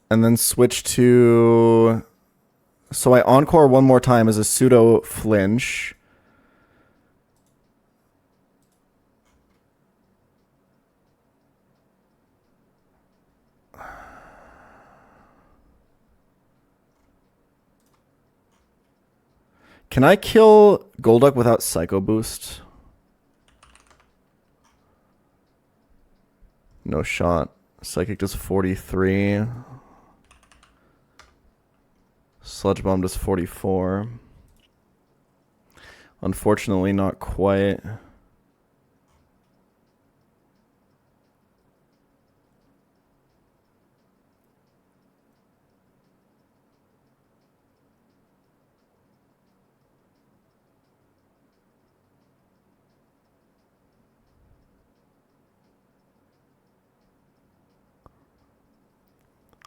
And then switch to... So I Encore 1 more time as a pseudo flinch. Can I kill Golduck without Psycho Boost? No shot. Psychic does 43. Sludge Bomb does 44. Unfortunately, not quite.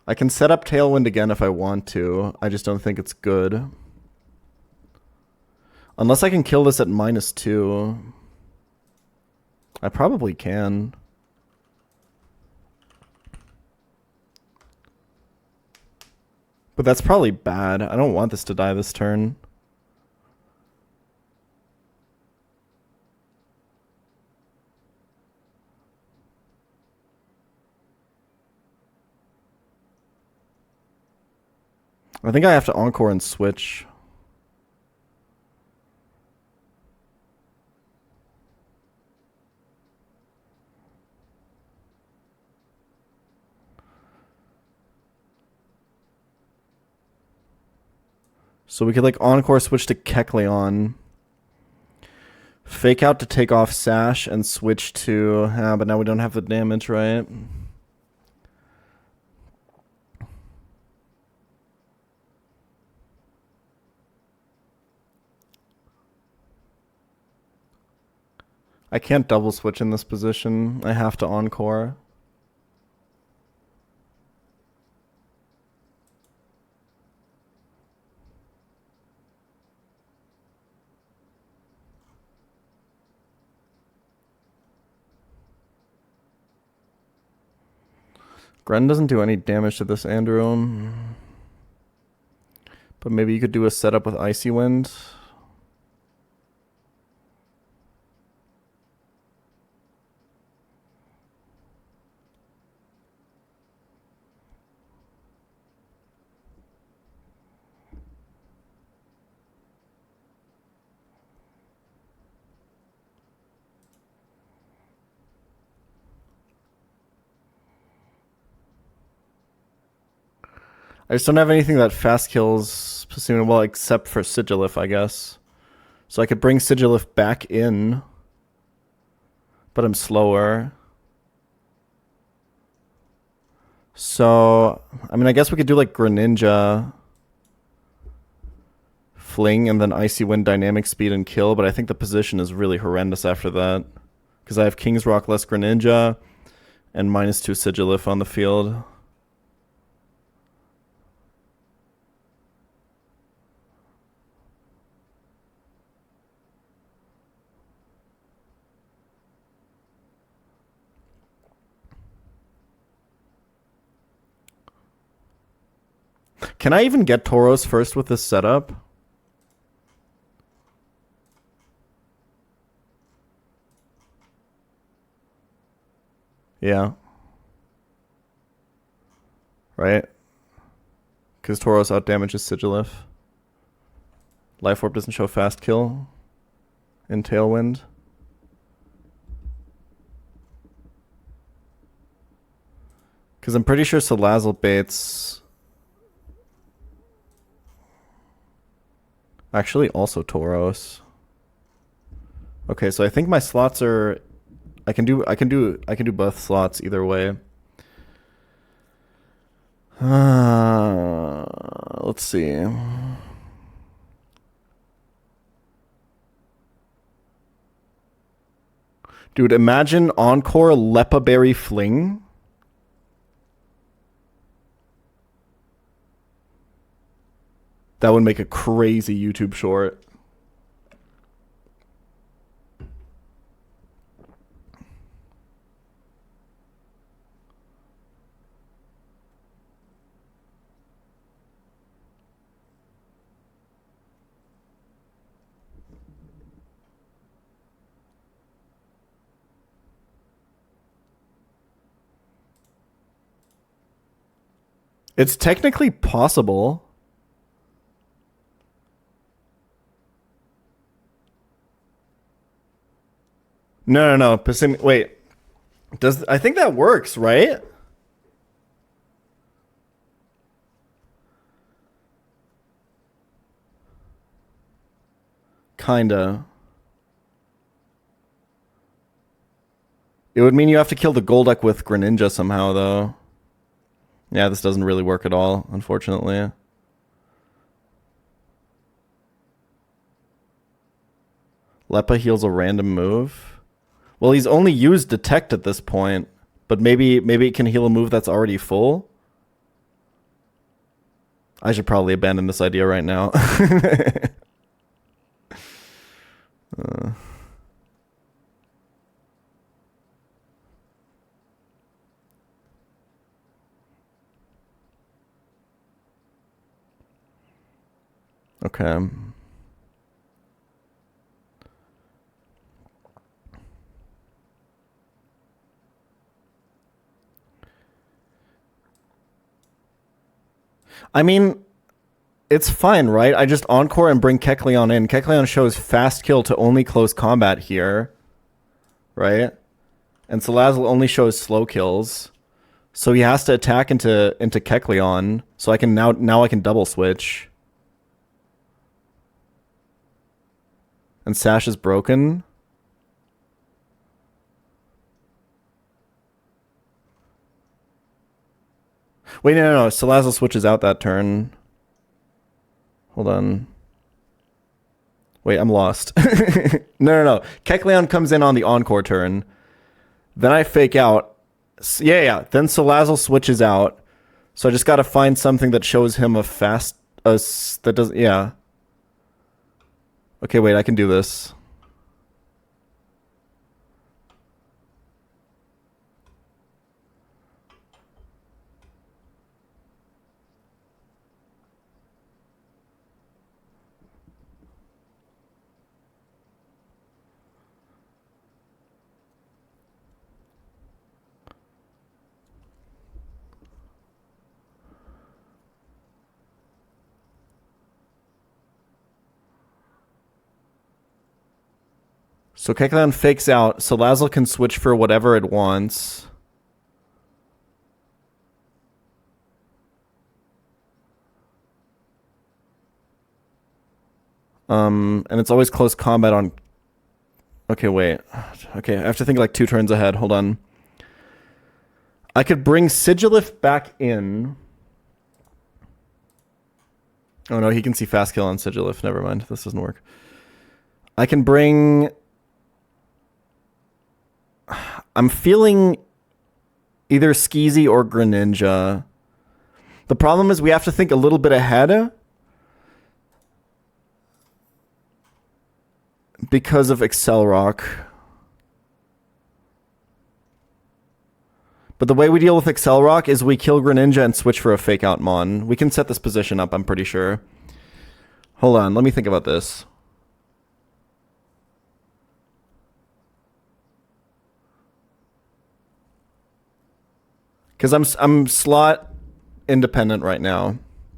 I can set up Tailwind again if I want to. I just don't think it's good. Unless I can kill this at -2. I probably can. But that's probably bad. I don't want this to die this turn. I think I have to encore and switch. So we could like encore switch to Kecleon. Fake out to take off Sash and switch to... but now we don't have the damage, right? I can't double switch in this position. I have to encore. Gren doesn't do any damage to this Andrew. But maybe you could do a setup with Icy Wind. I just don't have anything that fast kills Pursuit, well, except for Sigilif, I guess. So I could bring Sigilif back in, but I'm slower. So, I mean, I guess we could do like Greninja, Fling, and then Icy Wind, Dynamic Speed, and Kill, but I think the position is really horrendous after that. Because I have King's Rock less Greninja, and -2 Sigilif on the field. Can I even get Tauros first with this setup? Yeah. Right? Because Tauros outdamages Sigilif. Life Orb doesn't show fast kill in Tailwind. Because I'm pretty sure Salazzle baits... Actually, also Tauros. Okay, so I think my slots are... I can do both slots either way. Let's see. Dude, imagine Encore Lepa Berry Fling. That would make a crazy YouTube short. It's technically possible. No. Wait. I think that works, right? Kinda. It would mean you have to kill the Golduck with Greninja somehow, though. Yeah, this doesn't really work at all, unfortunately. Lepa heals a random move. Well, he's only used Detect at this point, but maybe it can heal a move that's already full. I should probably abandon this idea right now. Okay. I mean, it's fine, right? I just encore and bring Kecleon in. Kecleon shows fast kill to only close combat here, right? And Salazzle only shows slow kills. So he has to attack into Kecleon. So I can now I can double switch. And Sash is broken. Wait, no. Salazzle switches out that turn. Hold on. Wait, I'm lost. No. Kecleon comes in on the encore turn. Then I fake out. Yeah. Then Salazzle switches out. So I just got to find something that shows him a fast... that does... Yeah. Okay, wait, I can do this. So Kecleon fakes out. Salazzle can switch for whatever it wants. And it's always close combat on... Okay, wait. Okay, I have to think like 2 turns ahead. Hold on. I could bring Sigilif back in. Oh no, he can see fast kill on Sigilif. Never mind. This doesn't work. I can bring... I'm feeling either Skeezy or Greninja. The problem is we have to think a little bit ahead because of Accelerock. But the way we deal with Accelerock is we kill Greninja and switch for a fake out Mon. We can set this position up, I'm pretty sure. Hold on, let me think about this. Because I'm slot independent right now,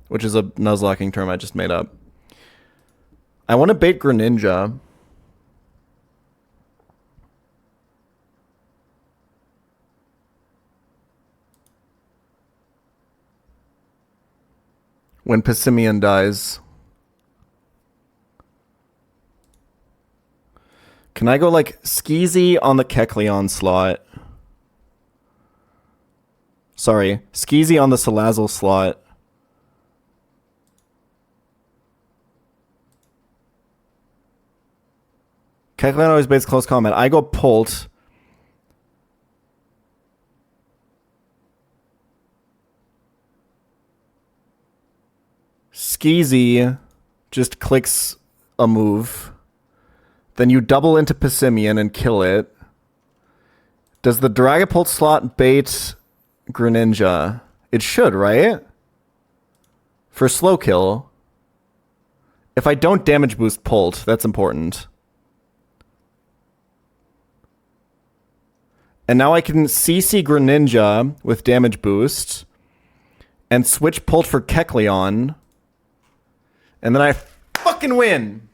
which is a Nuzlocking term I just made up. I want to bait Greninja. When Pissimian dies. Can I go like Skeezy on the Kecleon slot? Sorry, Skeezy on the Salazzle slot. Kecleon always baits close combat. I go Pult. Skeezy just clicks a move. Then you double into Pissimian and kill it. Does the Dragapult slot bait Greninja? It should, right? For slow kill. If I don't damage boost Pult, that's important. And now I can CC Greninja with damage boost and switch Pult for Kecleon. And then I fucking win!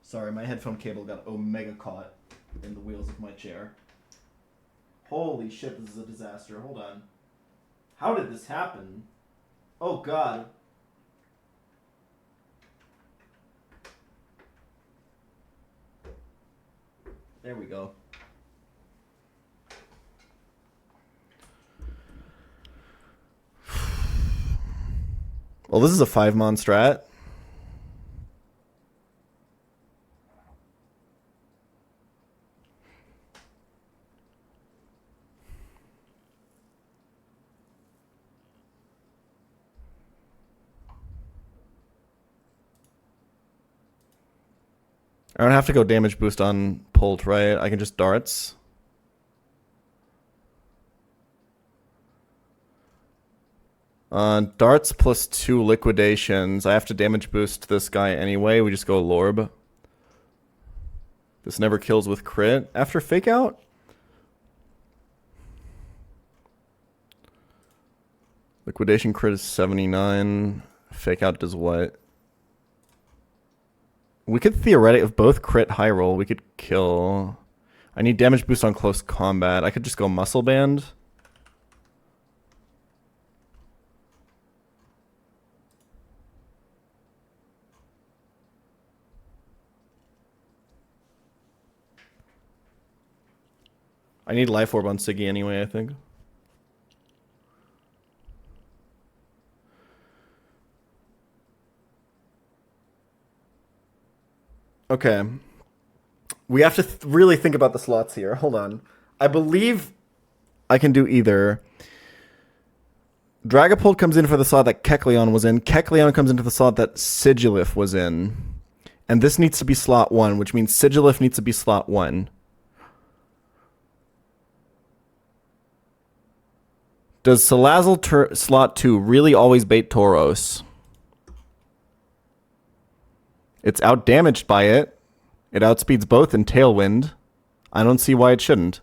Sorry, my headphone cable got omega caught in the wheels of my chair. Holy shit, this is a disaster. Hold on. How did this happen? Oh god. There we go. Well, this is a 5-mon strat. I don't have to go damage boost on Pult, right? I can just darts. Darts plus 2 liquidations. I have to damage boost this guy anyway. We just go Lorb. This never kills with crit. After fake out? Liquidation crit is 79. Fake out does what? We could theoretically, if both crit high roll, we could kill. I need damage boost on close combat. I could just go muscle band. I need life orb on Siggy anyway, I think. Okay. We have to really think about the slots here. Hold on. I believe I can do either. Dragapult comes in for the slot that Kecleon was in. Kecleon comes into the slot that Sigilif was in. And this needs to be slot 1, which means Sigilif needs to be slot 1. Does Salazzle slot 2 really always bait Tauros? It's outdamaged by it. It outspeeds both in Tailwind. I don't see why it shouldn't.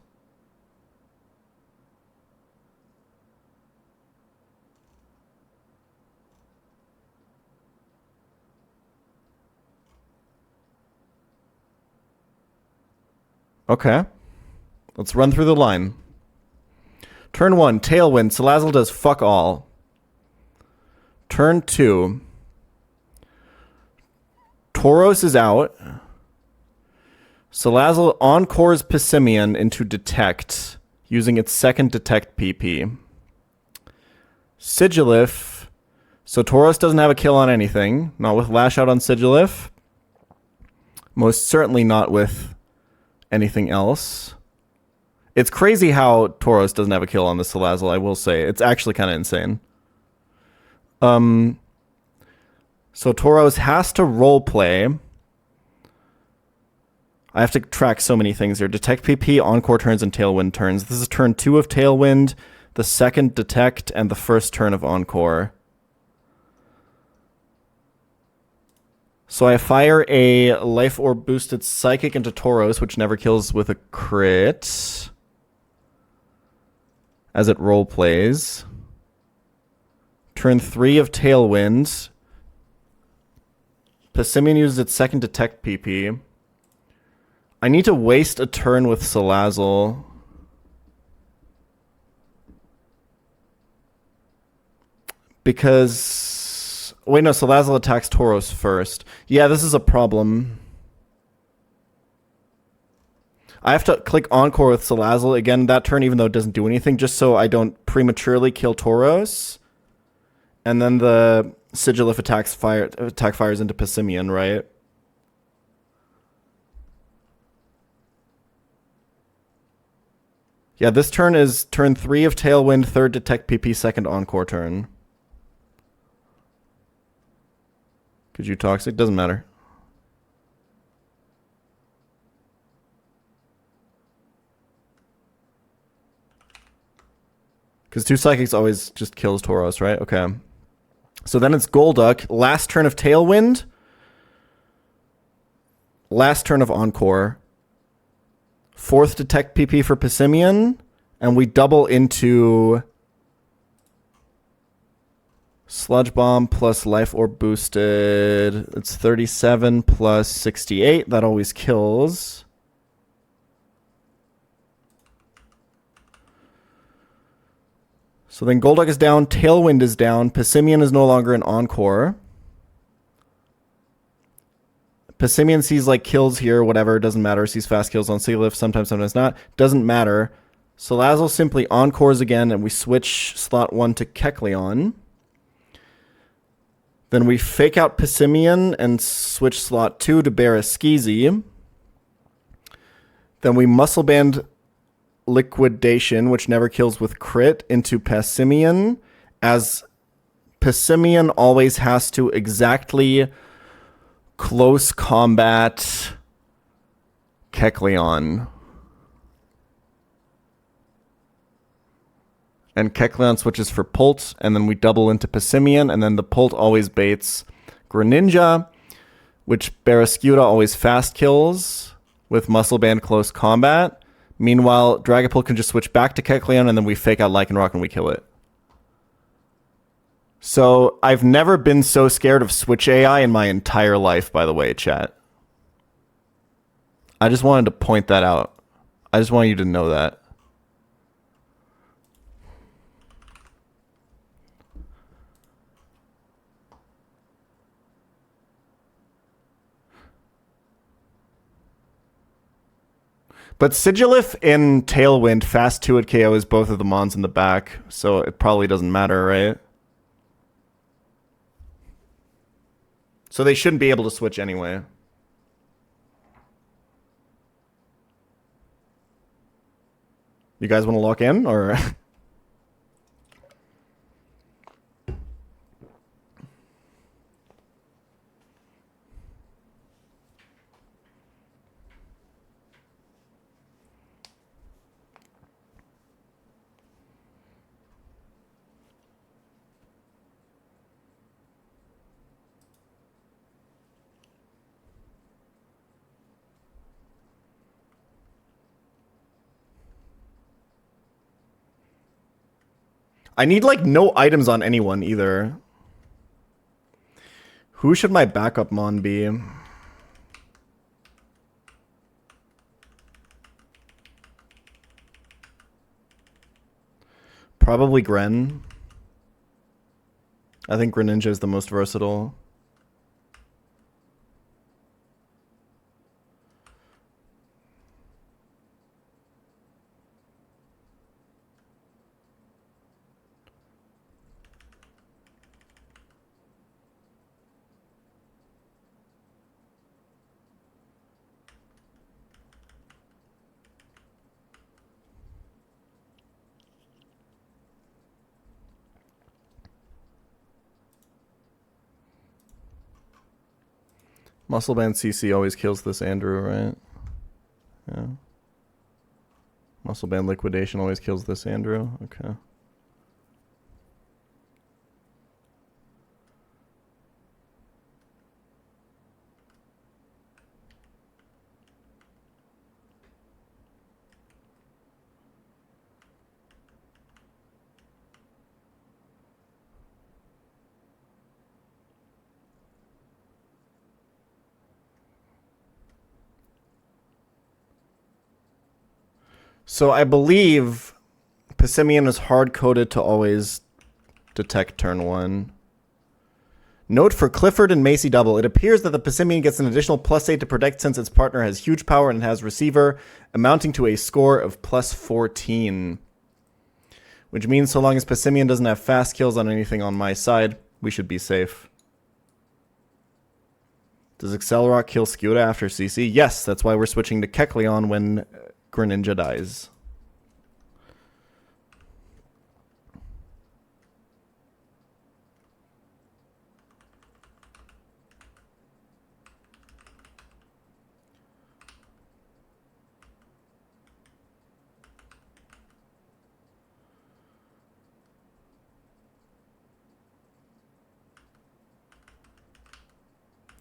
Okay. Let's run through the line. Turn 1, Tailwind. Salazzle does fuck all. Turn 2. Tauros is out. Salazzle encores Pissimian into Detect, using its second Detect PP. Sigilif. So Tauros doesn't have a kill on anything. Not with Lash Out on Sigilif. Most certainly not with anything else. It's crazy how Tauros doesn't have a kill on the Salazzle, I will say. It's actually kind of insane. So Tauros has to roleplay. I have to track so many things here. Detect PP, Encore turns, and Tailwind turns. This is turn 2 of Tailwind, the second Detect, and the first turn of Encore. So I fire a Life Orb boosted Psychic into Tauros, which never kills with a crit. As it roleplays. Turn 3 of Tailwind. Pissimian uses its second Detect PP. I need to waste a turn with Salazzle. Because... Wait, no, Salazzle attacks Tauros first. Yeah, this is a problem. I have to click Encore with Salazzle again that turn, even though it doesn't do anything, just so I don't prematurely kill Tauros. And then the Sigilif attack fires into Pissimian, right? Yeah, this turn is turn 3 of Tailwind, third Detect PP, second Encore turn. Could you Toxic? Doesn't matter. Because 2 Psychics always just kills Tauros, right? Okay. So then it's Golduck. Last turn of Tailwind. Last turn of Encore. Fourth Detect PP for Pissimian. And we double into Sludge Bomb plus Life Orb boosted. It's 37 plus 68. That always kills. So then Golduck is down, Tailwind is down, Pissimian is no longer an Encore. Pissimian sees like kills here, whatever, doesn't matter. Sees fast kills on Sigilif, sometimes not. Doesn't matter. Salazzle simply Encores again, and we switch slot 1 to Kecleon. Then we fake out Pissimian and switch slot 2 to Barraskewzy. Then we muscle band Liquidation, which never kills with crit, into Pissimian, as Pissimian always has to exactly close combat Kecleon. And Kecleon switches for Pult, and then we double into Passimian, and then the Pult always baits Greninja, which Barraskewda always fast kills with Muscle Band close combat. Meanwhile, Dragapult can just switch back to Kecleon, and then we fake out Lycanroc and we kill it. So, I've never been so scared of Switch AI in my entire life, by the way, chat. I just wanted to point that out. I just want you to know that. But Sigilif in Tailwind, fast 2 at KO is both of the Mons in the back, so it probably doesn't matter, right? So they shouldn't be able to switch anyway. You guys want to lock in, or? I need, like, no items on anyone, either. Who should my backup Mon be? Probably Gren. I think Greninja is the most versatile. Muscle Band CC always kills this Andrew, right? Yeah. Muscle Band Liquidation always kills this Andrew. Okay. So I believe Passimian is hard-coded to always detect turn 1. Note for Clifford and Macy double. It appears that the Passimian gets an additional +8 to protect since its partner has huge power and has receiver, amounting to a score of +14. Which means so long as Passimian doesn't have fast kills on anything on my side, we should be safe. Does Accelerock kill Skewda after CC? Yes, that's why we're switching to Kecleon when Greninja dies.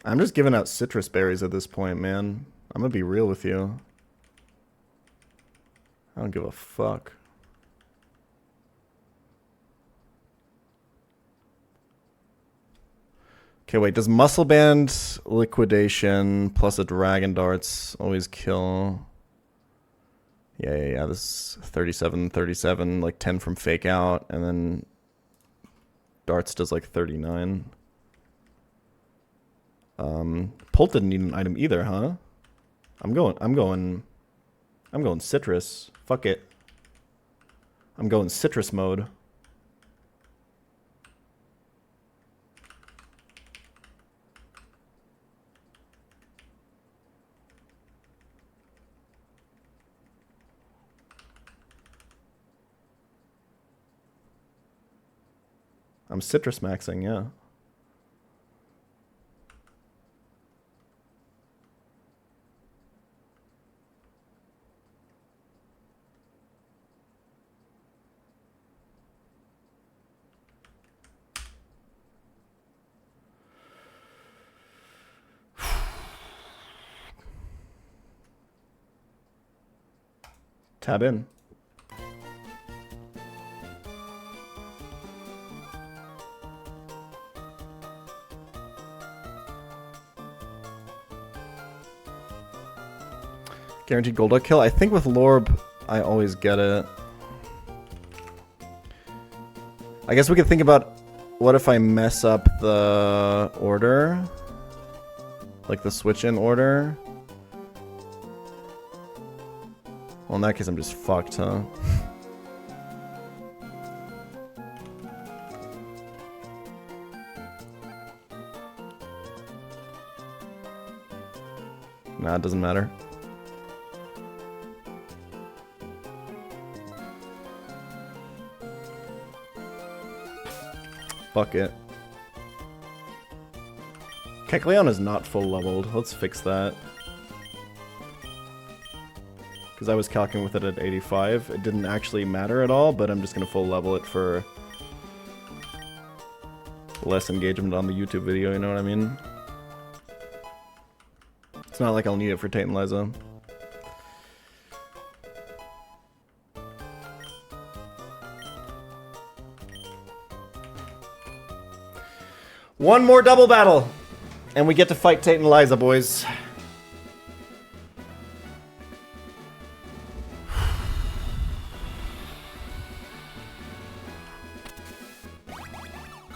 I'm just giving out citrus berries at this point, man. I'm gonna be real with you. I don't give a fuck. Okay, wait. Does Muscle Band Liquidation plus a Dragon Darts always kill? Yeah. This is 37, 37, like 10 from Fake Out, and then Darts does like 39. Pult didn't need an item either, huh? I'm going citrus. Fuck it. I'm going citrus mode. I'm citrus maxing, yeah. Tab in. Guaranteed Golduck kill. I think with Lorb, I always get it. I guess we could think about what if I mess up the order? Like the switch in order? Well, in that case, I'm just fucked, huh? Nah, it doesn't matter. Fuck it. Kecleon is not full leveled. Let's fix that. Because I was calculating with it at 85. It didn't actually matter at all, but I'm just going to full level it for less engagement on the YouTube video, you know what I mean? It's not like I'll need it for Tate and Liza. One more double battle, and we get to fight Tate and Liza, boys.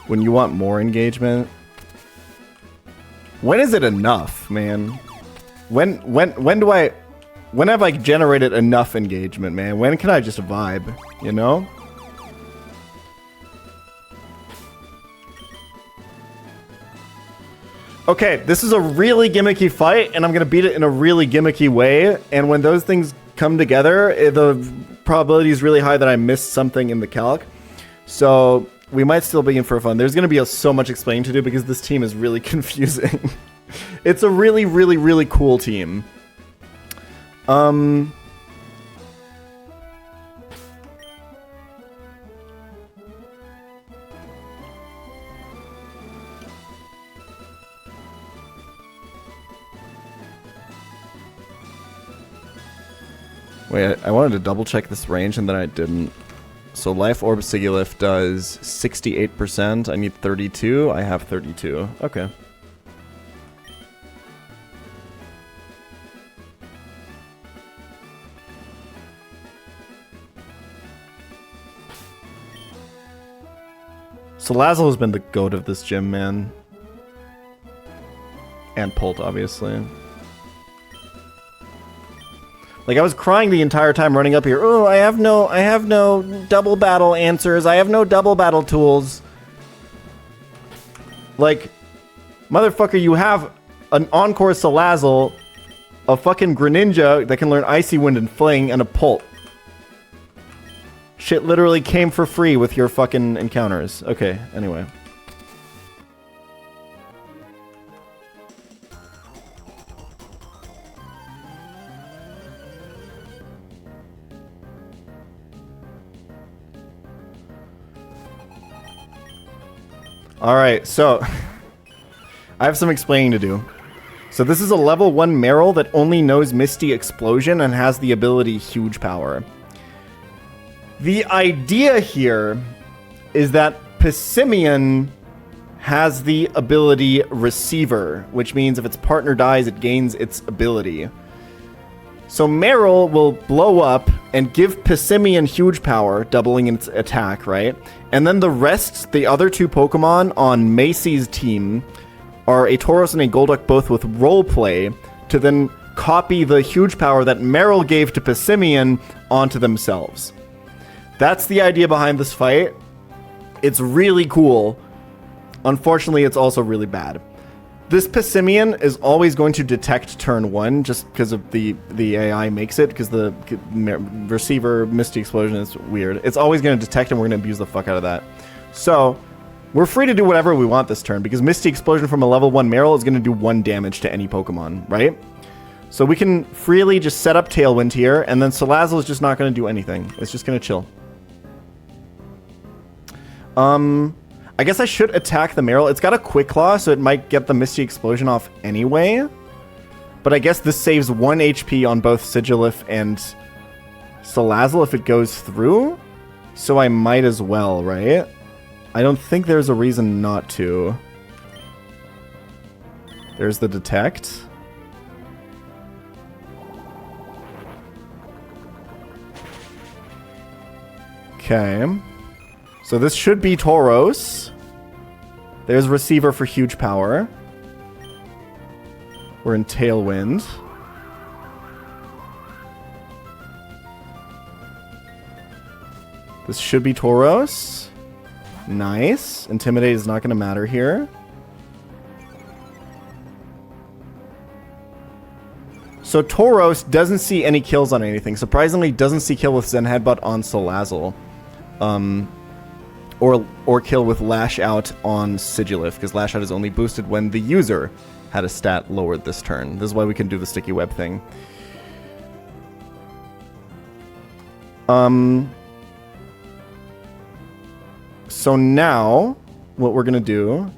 When you want more engagement, when is it enough, man? When have I generated enough engagement, man? When can I just vibe, you know? Okay, this is a really gimmicky fight, and I'm gonna beat it in a really gimmicky way, and when those things come together, the probability is really high that I missed something in the calc. So we might still be in for fun. There's gonna be so much explaining to do because this team is really confusing. It's a really, really, really cool team. Wait, I wanted to double check this range and then I didn't. So Life Orb Sigilif does 68%. I need 32. I have 32. Okay. So Lazo has been the goat of this gym, man. And Pult, obviously. Like, I was crying the entire time running up here. Oh, I have no double battle answers. I have no double battle tools. Like, motherfucker, you have an Encore Salazzle, a fucking Greninja that can learn Icy Wind and Fling, and a Pult. Shit literally came for free with your fucking encounters. Okay, anyway. Alright, so I have some explaining to do. So this is a level 1 Marill that only knows Misty Explosion and has the ability Huge Power. The idea here is that Pissimian has the ability Receiver, which means if its partner dies, it gains its ability. So Marill will blow up and give Pissimian Huge Power, doubling its attack, right? And then the rest, the other two Pokemon on Macy's team, are a Tauros and a Golduck, both with Roleplay, to then copy the Huge Power that Marill gave to Pissimian onto themselves. That's the idea behind this fight. It's really cool. Unfortunately, it's also really bad. This Pissimian is always going to detect turn 1 just because of the AI makes it, because the Receiver Misty Explosion is weird. It's always going to detect and we're going to abuse the fuck out of that. So, we're free to do whatever we want this turn because Misty Explosion from a level 1 Marill is going to do 1 damage to any Pokemon, right? So we can freely just set up Tailwind here, and then Salazzle is just not going to do anything. It's just going to chill. I guess I should attack the Marill. It's got a Quick Claw, so it might get the Misty Explosion off anyway. But I guess this saves 1 HP on both Sigilif and Salazzle if it goes through, so I might as well, right? I don't think there's a reason not to. There's the detect. Okay. So this should be Tauros. There's receiver for huge power. We're in Tailwind. This should be Tauros. Nice. Intimidate is not going to matter here. So Tauros doesn't see any kills on anything. Surprisingly, doesn't see kill with Zen Headbutt on Salazzle. Or kill with Lash Out on Sigilif, because Lash Out is only boosted when the user had a stat lowered this turn. This is why we can do the sticky web thing. So now, what we're going to do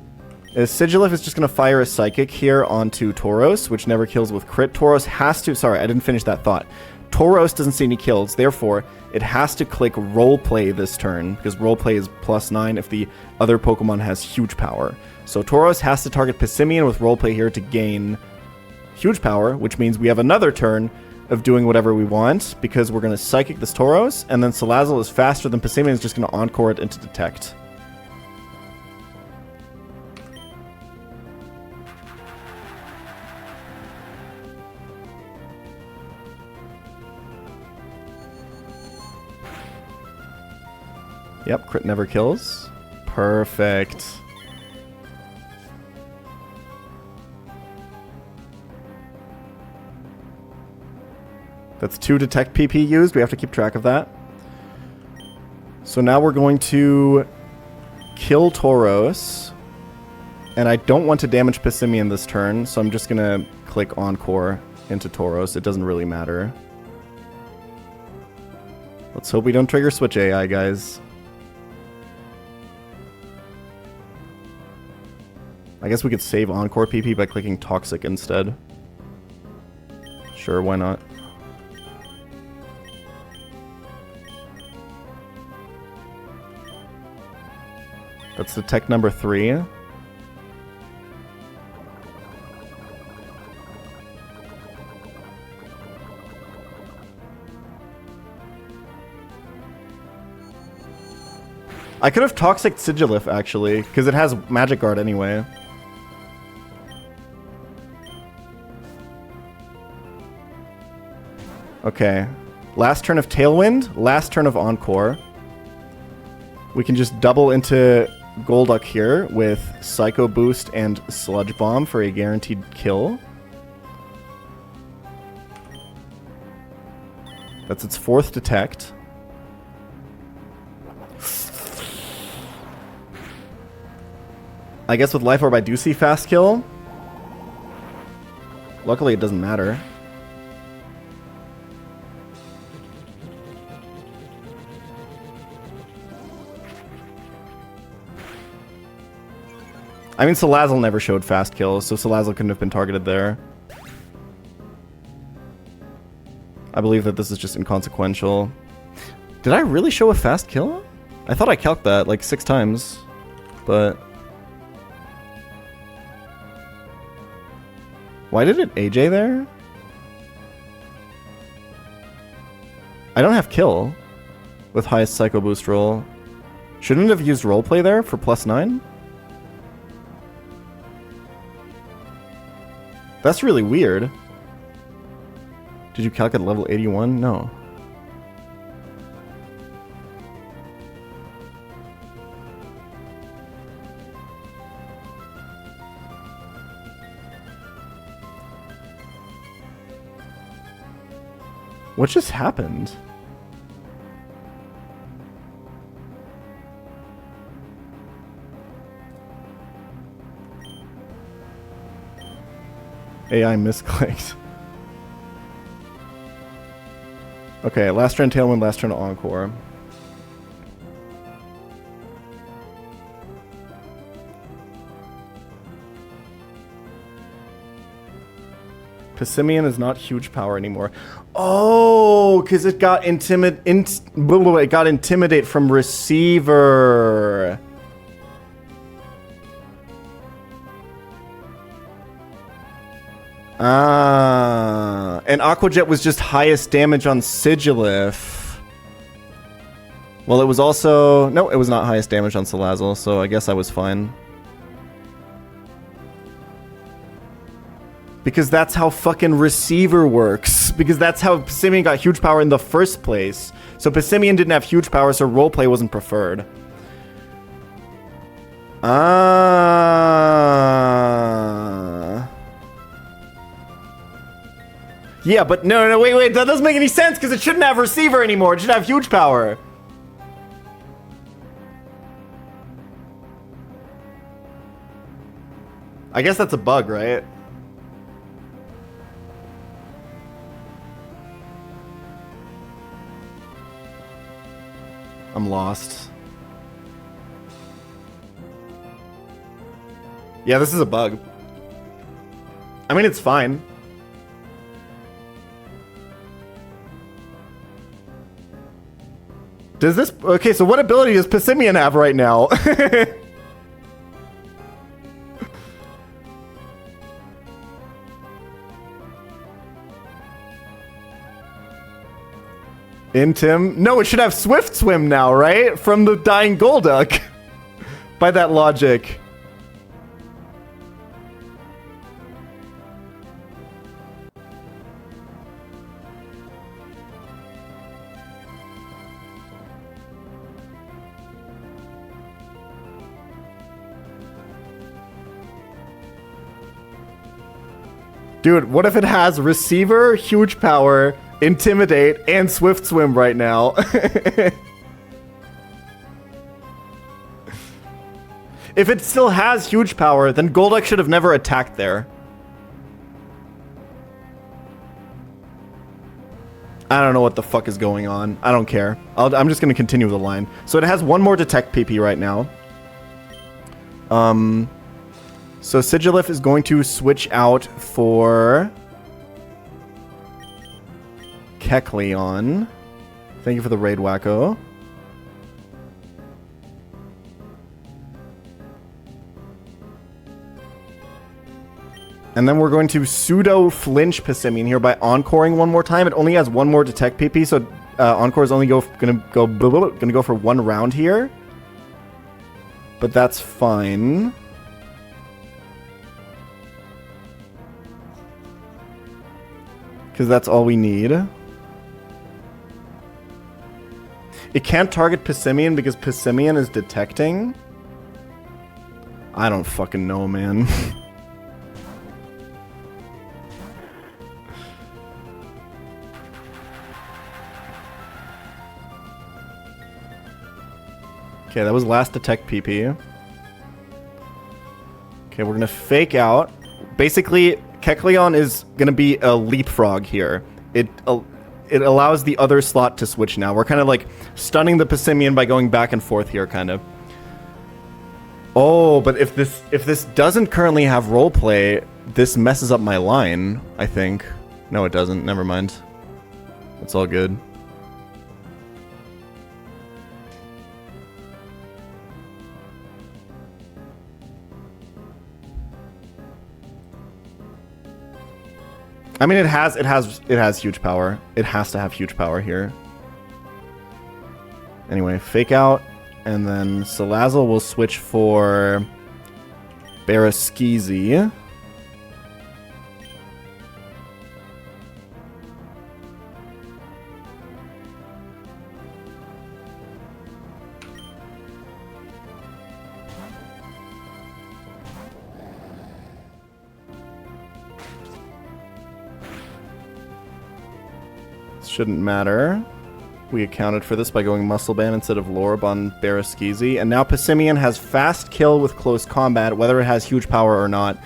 is Sigilif is just going to fire a Psychic here onto Tauros, which never kills with crit. Tauros has to... Sorry, I didn't finish that thought. Tauros doesn't see any kills, therefore, it has to click Roleplay this turn, because Roleplay is +9 if the other Pokemon has huge power. So Tauros has to target Pissimian with Roleplay here to gain huge power, which means we have another turn of doing whatever we want, because we're going to Psychic this Tauros, and then Salazzle is faster than Pissimian, is just going to Encore it into Detect. Yep, crit never kills. Perfect. That's 2 Detect PP used. We have to keep track of that. So now we're going to kill Tauros. And I don't want to damage Pissimian this turn, so I'm just going to click Encore into Tauros. It doesn't really matter. Let's hope we don't trigger Switch AI, guys. I guess we could save Encore PP by clicking Toxic instead. Sure, why not? That's Detect number 3. I could have Toxic Sigilif, actually, because it has Magic Guard anyway. Okay. Last turn of Tailwind, last turn of Encore. We can just double into Golduck here with Psycho Boost and Sludge Bomb for a guaranteed kill. That's its 4th Detect. I guess with Life Orb I do see Fast Kill. Luckily it doesn't matter. I mean, Salazzle never showed Fast Kill, so Salazzle couldn't have been targeted there. I believe that this is just inconsequential. Did I really show a Fast Kill? I thought I calced that like 6 times, but... Why did it AJ there? I don't have Kill with highest Psycho Boost roll. Shouldn't have used Roleplay there for +9? That's really weird. Did you calc at level 81? No. What just happened? AI misclicked. Okay, last turn Tailwind, last turn Encore. Pissimian is not huge power anymore. Oh, because it got it got intimidate from receiver. Ah, and Aqua Jet was just highest damage on Sigilif. Well, it was also... No, it was not highest damage on Salazzle, so I guess I was fine. Because that's how fucking receiver works. Because that's how Pissimian got huge power in the first place. So Pissimian didn't have huge power, so roleplay wasn't preferred. Ah. Yeah, but no, wait, that doesn't make any sense because it shouldn't have receiver anymore. It should have huge power. I guess that's a bug, right? I'm lost. Yeah, this is a bug. I mean, it's fine. Does this... Okay, so what ability does Pissimian have right now? Intim? No, it should have Swift Swim now, right? From the Dying Golduck. By that logic. Dude, what if it has receiver, huge power, intimidate, and swift swim right now? If it still has huge power, then Golduck should have never attacked there. I don't know what the fuck is going on. I don't care. I'm just going to continue the line. So it has one more Detect PP right now. So Sigilif is going to switch out for Kecleon. Thank you for the raid, Wacko. And then we're going to pseudo flinch Pissimian here by encoring one more time. It only has one more Detect PP, so encore is only gonna go for one round here. But that's fine. Because that's all we need. It can't target Pissimian because Pissimian is detecting. I don't fucking know, man. Okay, that was last Detect PP. Okay, we're gonna fake out. Basically, Kecleon is going to be a leapfrog here. It allows the other slot to switch now. We're kind of like stunning the Pissimian by going back and forth here, kind of. Oh, but if this doesn't currently have roleplay, this messes up my line, I think. No, it doesn't. Never mind. It's all good. I mean, it has huge power. It has to have huge power here. Anyway, fake out, and then Salazzle will switch for Barraskewzy. Shouldn't matter. We accounted for this by going Muscle Band instead of Lorb on Barraskewzy. And now Pissimian has fast kill with close combat, whether it has huge power or not,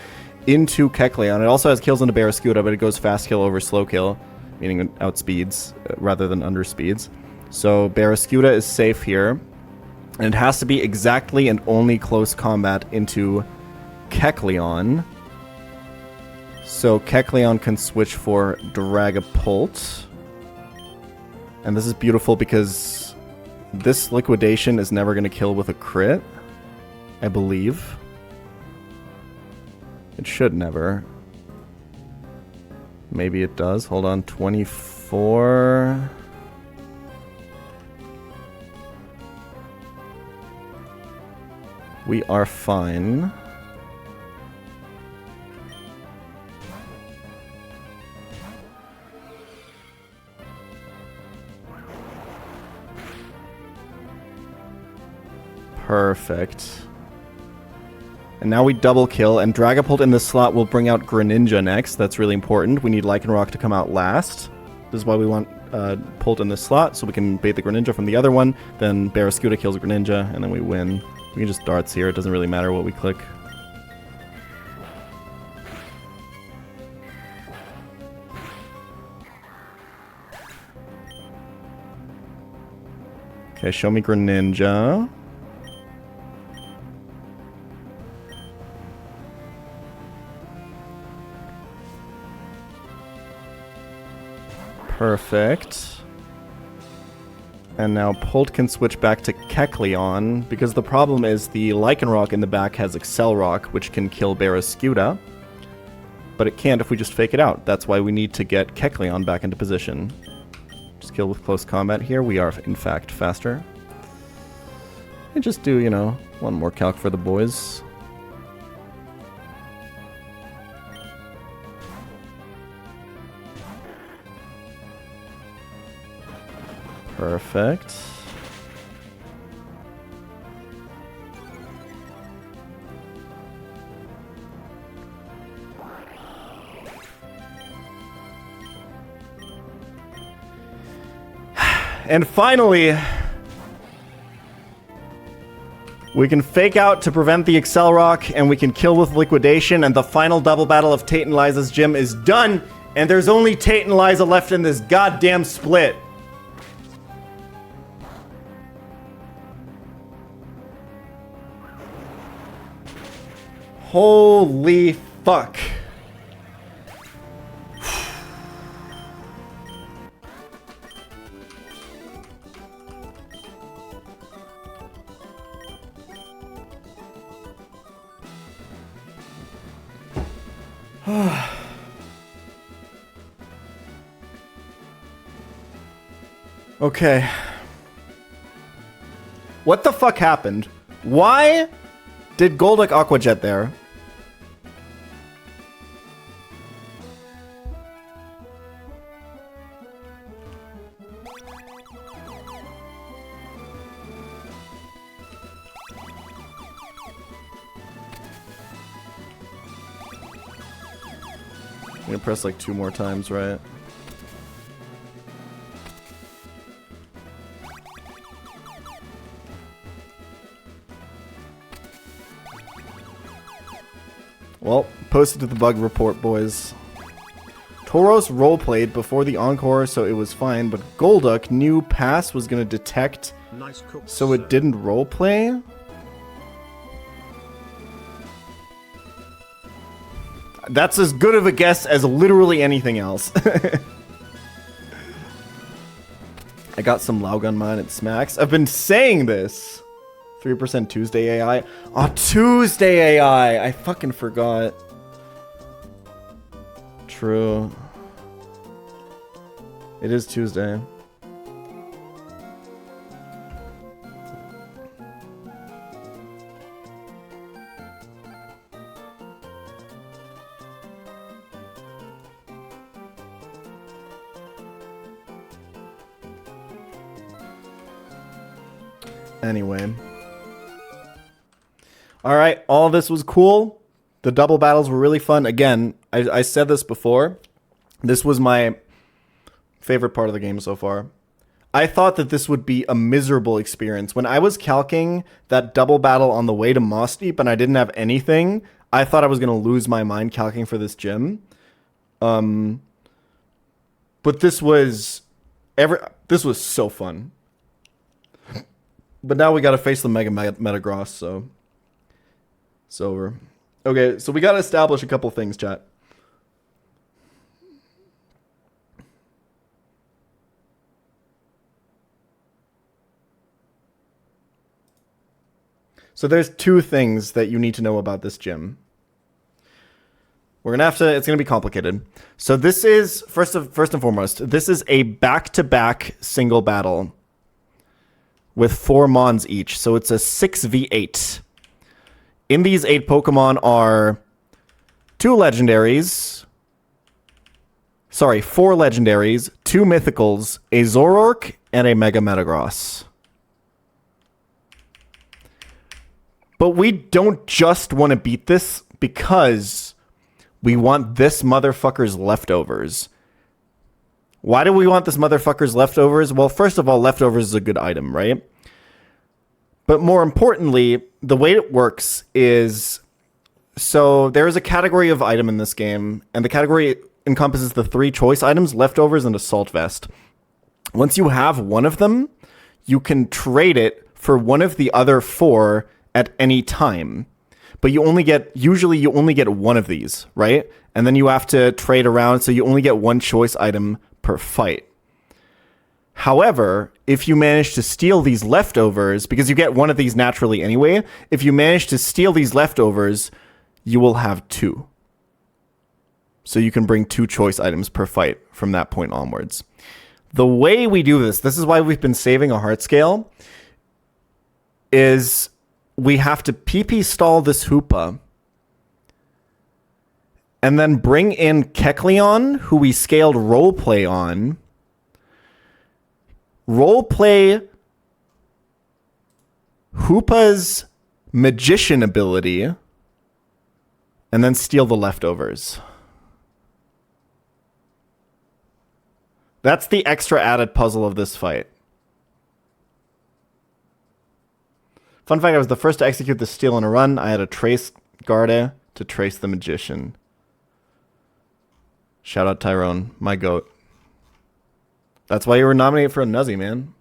into Kecleon. It also has kills into Barraskewda, but it goes fast kill over slow kill, meaning outspeeds rather than underspeeds. So Barraskewda is safe here. And it has to be exactly and only close combat into Kecleon. So Kecleon can switch for Dragapult. And this is beautiful because this liquidation is never going to kill with a crit, I believe. It should never. Maybe it does. Hold on, 24. We are fine. Perfect. And now we double kill, and Dragapult in this slot will bring out Greninja next. That's really important. We need Lycanroc to come out last. This is why we want Pult in this slot, so we can bait the Greninja from the other one. Then Barraskewda kills Greninja, and then we win. We can just darts here. It doesn't really matter what we click. Okay, show me Greninja. Perfect. And now Pult can switch back to Kecleon, because the problem is the Lycanroc in the back has Accelerock, which can kill Barraskewda. But it can't if we just fake it out. That's why we need to get Kecleon back into position. Just kill with close combat here. We are, in fact, faster. And just do, you know, one more calc for the boys. Perfect. And finally, we can fake out to prevent the Accelerock, and we can kill with Liquidation, and the final double battle of Tate and Liza's gym is done, and there's only Tate and Liza left in this goddamn split. Holy fuck. Okay. What the fuck happened? Why did Golduck Aqua Jet there? I'm gonna press like 2 more times, right? Well, posted to the bug report, boys. Tauros roleplayed before the encore, so it was fine, but Golduck knew pass was gonna detect, Nice cook, so it didn't roleplay? That's as good of a guess as literally anything else. I got some Laugun mine at Smacks. I've been saying this. 3% Tuesday AI. Oh, Tuesday AI! I fucking forgot. True. It is Tuesday. Anyway. Alright, all this was cool. The double battles were really fun. Again, I said this before. This was my favorite part of the game so far. I thought that this would be a miserable experience. When I was calcing that double battle on the way to Moss Deep and I didn't have anything, I thought I was going to lose my mind calcing for this gym. But this was so fun. But now we got to face the Mega Metagross, so it's over. Okay, so we got to establish a couple things, chat. So there's two things that you need to know about this gym. We're gonna have to. It's gonna be complicated. So this is first and foremost. This is a back-to-back single battle with 4 Mons each. So it's a 6v8. In these 8 Pokemon are 2 legendaries. Sorry, 4 legendaries, 2 mythicals, a Zoroark, and a Mega Metagross. But we don't just want to beat this because we want this motherfucker's leftovers. Why do we want this motherfucker's leftovers? Well, first of all, leftovers is a good item, right? But more importantly, the way it works is... So there is a category of item in this game, and the category encompasses the 3 choice items, leftovers, and assault vest. Once you have one of them, you can trade it for one of the other 4 at any time. But usually you only get one of these, right? And then you have to trade around, so you only get one choice item per fight. However, if you manage to steal these leftovers, because you get one of these naturally anyway, if you manage to steal these leftovers, you will have 2. So you can bring 2 choice items per fight from that point onwards. The way we do this is why we've been saving a heart scale, is we have to PP stall this Hoopa and then bring in Kecleon, who we scaled roleplay on. Roleplay Hoopa's magician ability and then steal the leftovers. That's the extra added puzzle of this fight. Fun fact, I was the first to execute the steal in a run. I had a trace Garde to trace the magician. Shout out Tyrone, my goat. That's why you were nominated for a Nuzzy, man.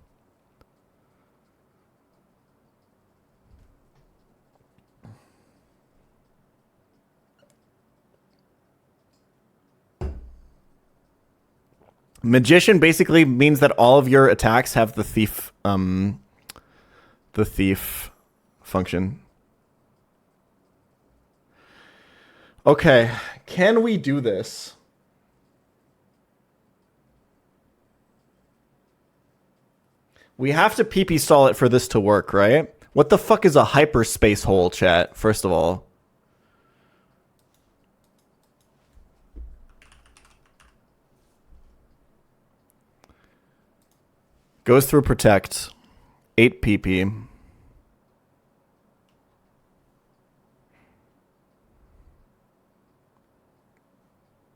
Magician basically means that all of your attacks have the thief function. Okay, can we do this? We have to PP stall it for this to work, right? What the fuck is a hyperspace hole, chat, first of all? Goes through protect. 8 PP.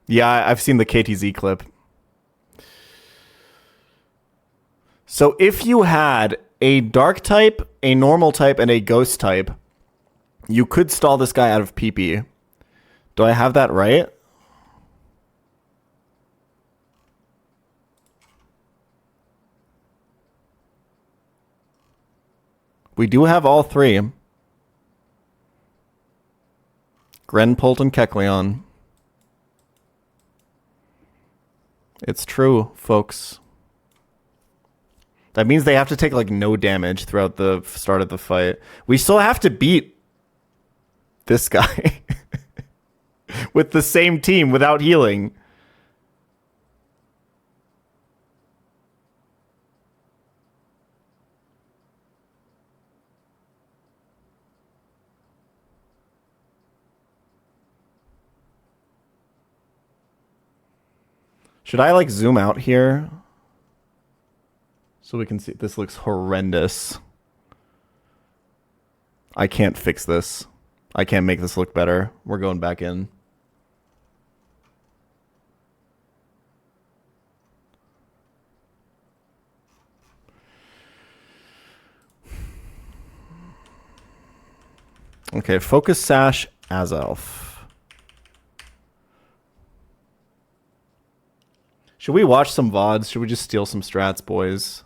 Yeah, I've seen the KTZ clip. So if you had a dark type, a normal type, and a ghost type, you could stall this guy out of PP. Do I have that right? We do have all 3. Grenpolt and Kecleon. It's true, folks. That means they have to take, like, no damage throughout the start of the fight. We still have to beat this guy with the same team without healing. Should I, like, zoom out here? So we can see, this looks horrendous. I can't fix this. I can't make this look better. We're going back in. Okay, focus sash Azelf. Should we watch some VODs? Should we just steal some strats, boys?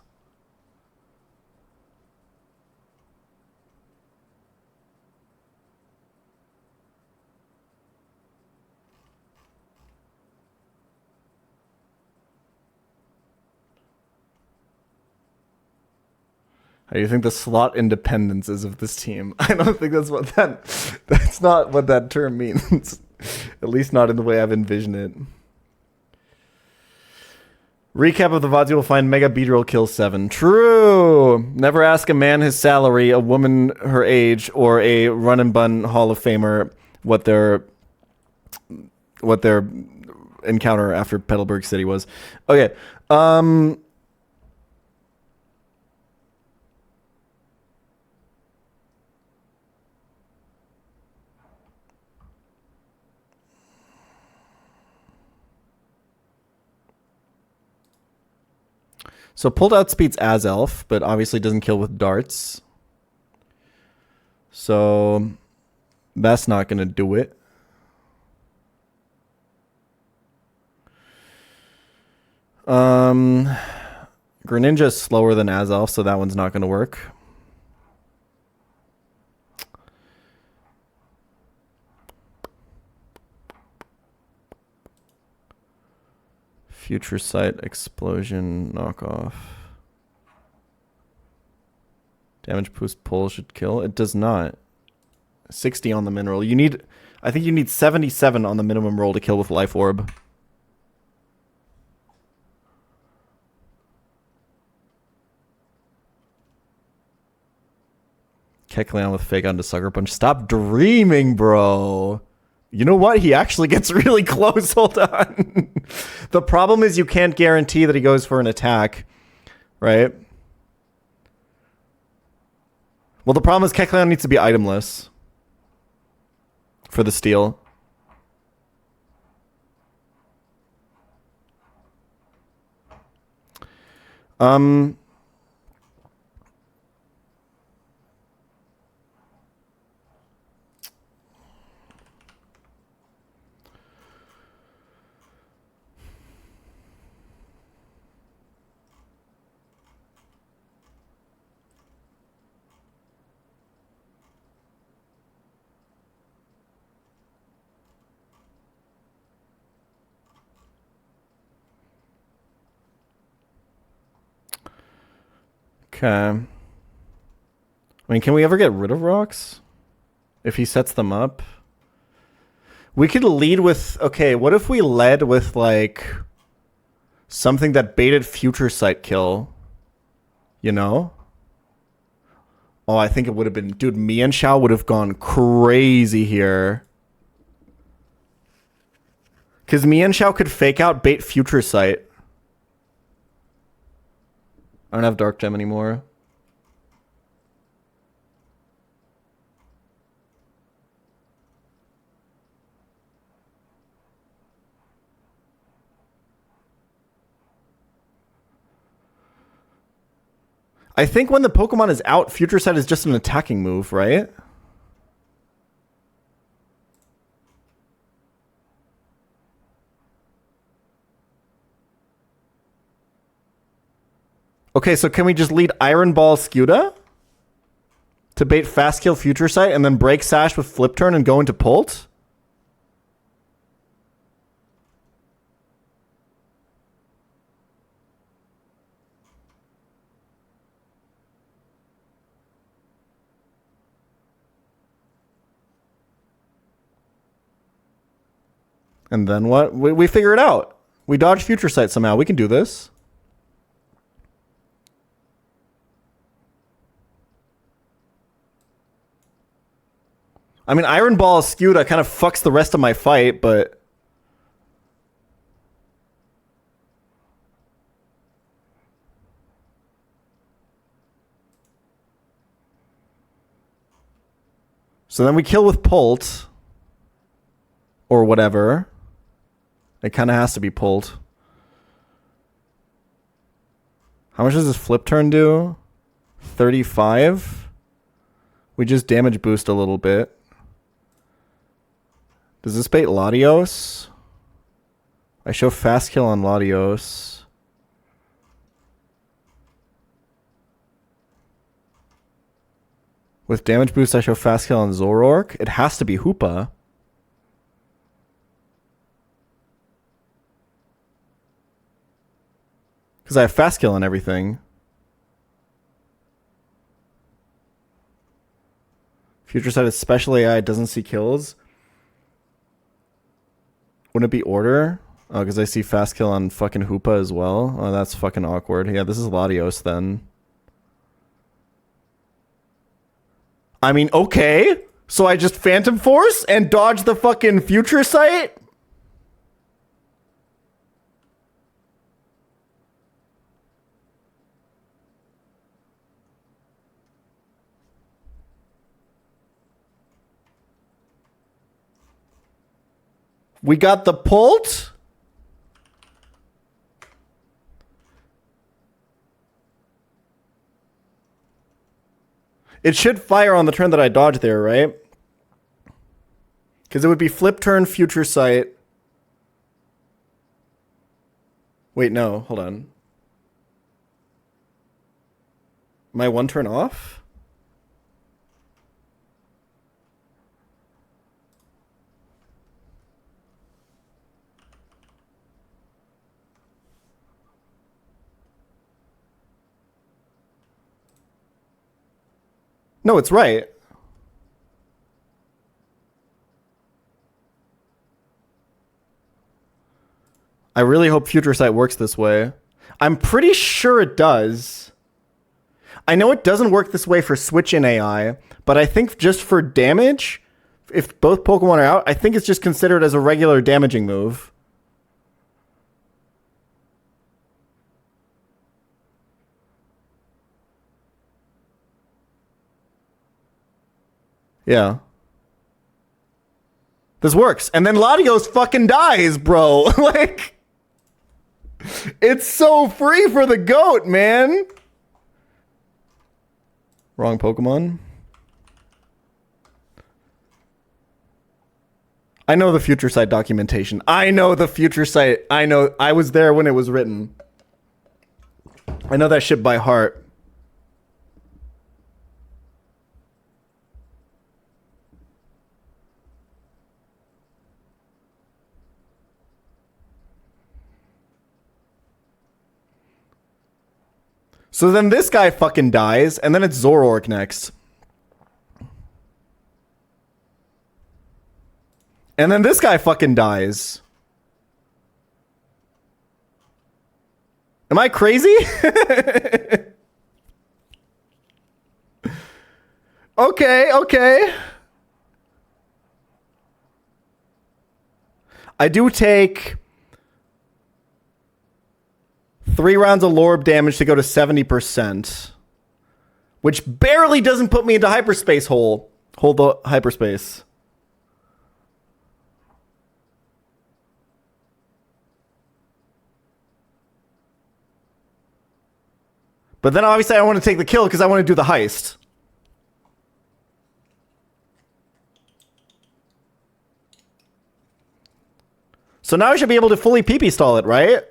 How do you think the slot independence is of this team? I don't think that's not what that term means. At least not in the way I've envisioned it. Recap of the VODs, you will find Mega Beedrill kills 7. True! Never ask a man his salary, a woman her age, or a Run&Bun Hall of Famer what their encounter after Petalburg City was. Okay. So pulled outspeeds as elf, but obviously doesn't kill with darts. So that's not going to do it. Greninja is slower than as elf, so that one's not going to work. Future Sight, Explosion, Knockoff. Damage boost pull should kill. It does not. 60 on the min roll. I think you need 77 on the minimum roll to kill with Life Orb. Kecleon with Fake onto Sucker Punch. Stop dreaming, bro. You know what? He actually gets really close. Hold on. The problem is you can't guarantee that he goes for an attack, right? Well, the problem is Kecleon needs to be itemless for the steal. Okay. I mean, can we ever get rid of rocks? If he sets them up? We could lead with... Okay, what if we led with, like... something that baited Future Sight kill? You know? Oh, I think it would have been... Dude, Mienshao would have gone crazy here. Because Mienshao could fake out bait Future Sight. I don't have Dark Gem anymore. I think when the Pokemon is out, Future Sight is just an attacking move, right? Okay, so can we just lead Iron Ball Scuda to bait Fast Kill Future Sight and then break Sash with Flip Turn and go into Pult? And then what? We figure it out. We dodge Future Sight somehow. We can do this. I mean, Iron Ball Scuda kind of fucks the rest of my fight, but... So then we kill with Pult. Or whatever. It kind of has to be Pult. How much does this Flip Turn do? 35? We just damage boost a little bit. Does this bait Latios? I show Fast Kill on Latios. With damage boost, I show Fast Kill on Zoroark. It has to be Hoopa. Because I have Fast Kill on everything. Future Sight is special AI, doesn't see kills. Wouldn't it be order? Oh, because I see fast kill on fucking Hoopa as well. Oh, that's fucking awkward. Yeah, this is Latios then. I mean, okay. So I just Phantom Force and dodge the fucking Future Sight? We got the Pult? It should fire on the turn that I dodge there, right? Because it would be flip turn, Future Sight. Wait, no, hold on. Am I one turn off? No, it's right. I really hope Future Sight works this way. I'm pretty sure it does. I know it doesn't work this way for Switch in AI, but I think just for damage, if both Pokemon are out, I think it's just considered as a regular damaging move. Yeah. This works. And then Latios fucking dies, bro. Like, it's so free for the GOAT, man. Wrong Pokemon. I know the Future Sight documentation. I know the Future Sight. I know. I was there when it was written. I know that shit by heart. So then this guy fucking dies, and then it's Zoroark next. And then this guy fucking dies. Am I crazy? Okay. I do take 3 rounds of Lorb damage to go to 70%. Which barely doesn't put me into hyperspace hole. Hold the hyperspace. But then obviously I want to take the kill because I want to do the heist. So now I should be able to fully PP stall it, right?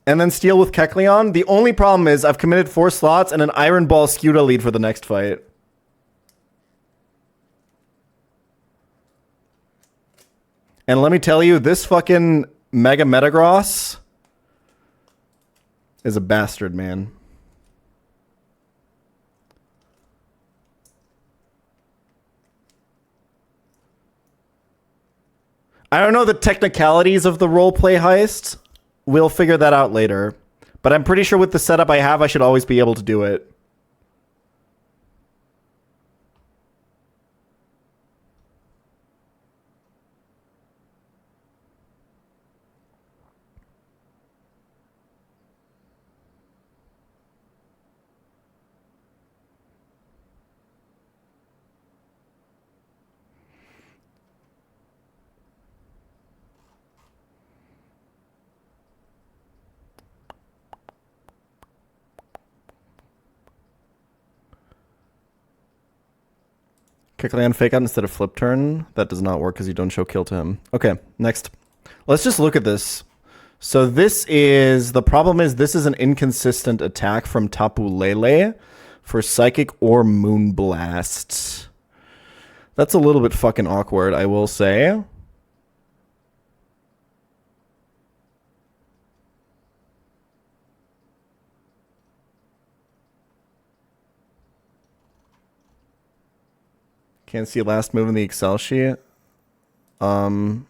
And then steal with Kecleon. The only problem is I've committed 4 slots and an Iron Ball Scuda lead for the next fight. And let me tell you, this fucking Mega Metagross is a bastard, man. I don't know the technicalities of the roleplay heist. We'll figure that out later. But I'm pretty sure with the setup I have, I should always be able to do it. Kecleon fake out instead of flip turn. That does not work because you don't show kill to him. Okay, next. Let's just look at this. So this is... The problem is this is an inconsistent attack from Tapu Lele for Psychic or Moonblast. That's a little bit fucking awkward, I will say. Can't see last move in the Excel sheet. I don't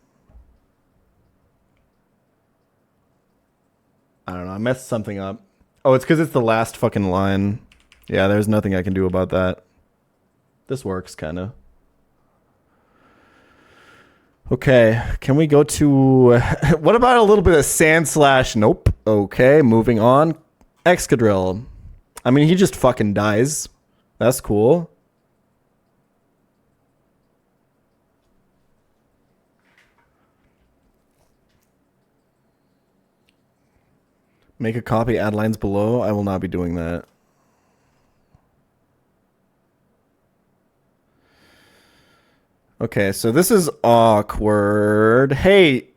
know. I messed something up. Oh, it's because it's the last fucking line. Yeah, there's nothing I can do about that. This works, kind of. Okay, can we go to... what about a little bit of sand slash? Nope. Okay, moving on. Excadrill. I mean, he just fucking dies. That's cool. Make a copy, add lines below. I will not be doing that. Okay, so this is awkward. Hey,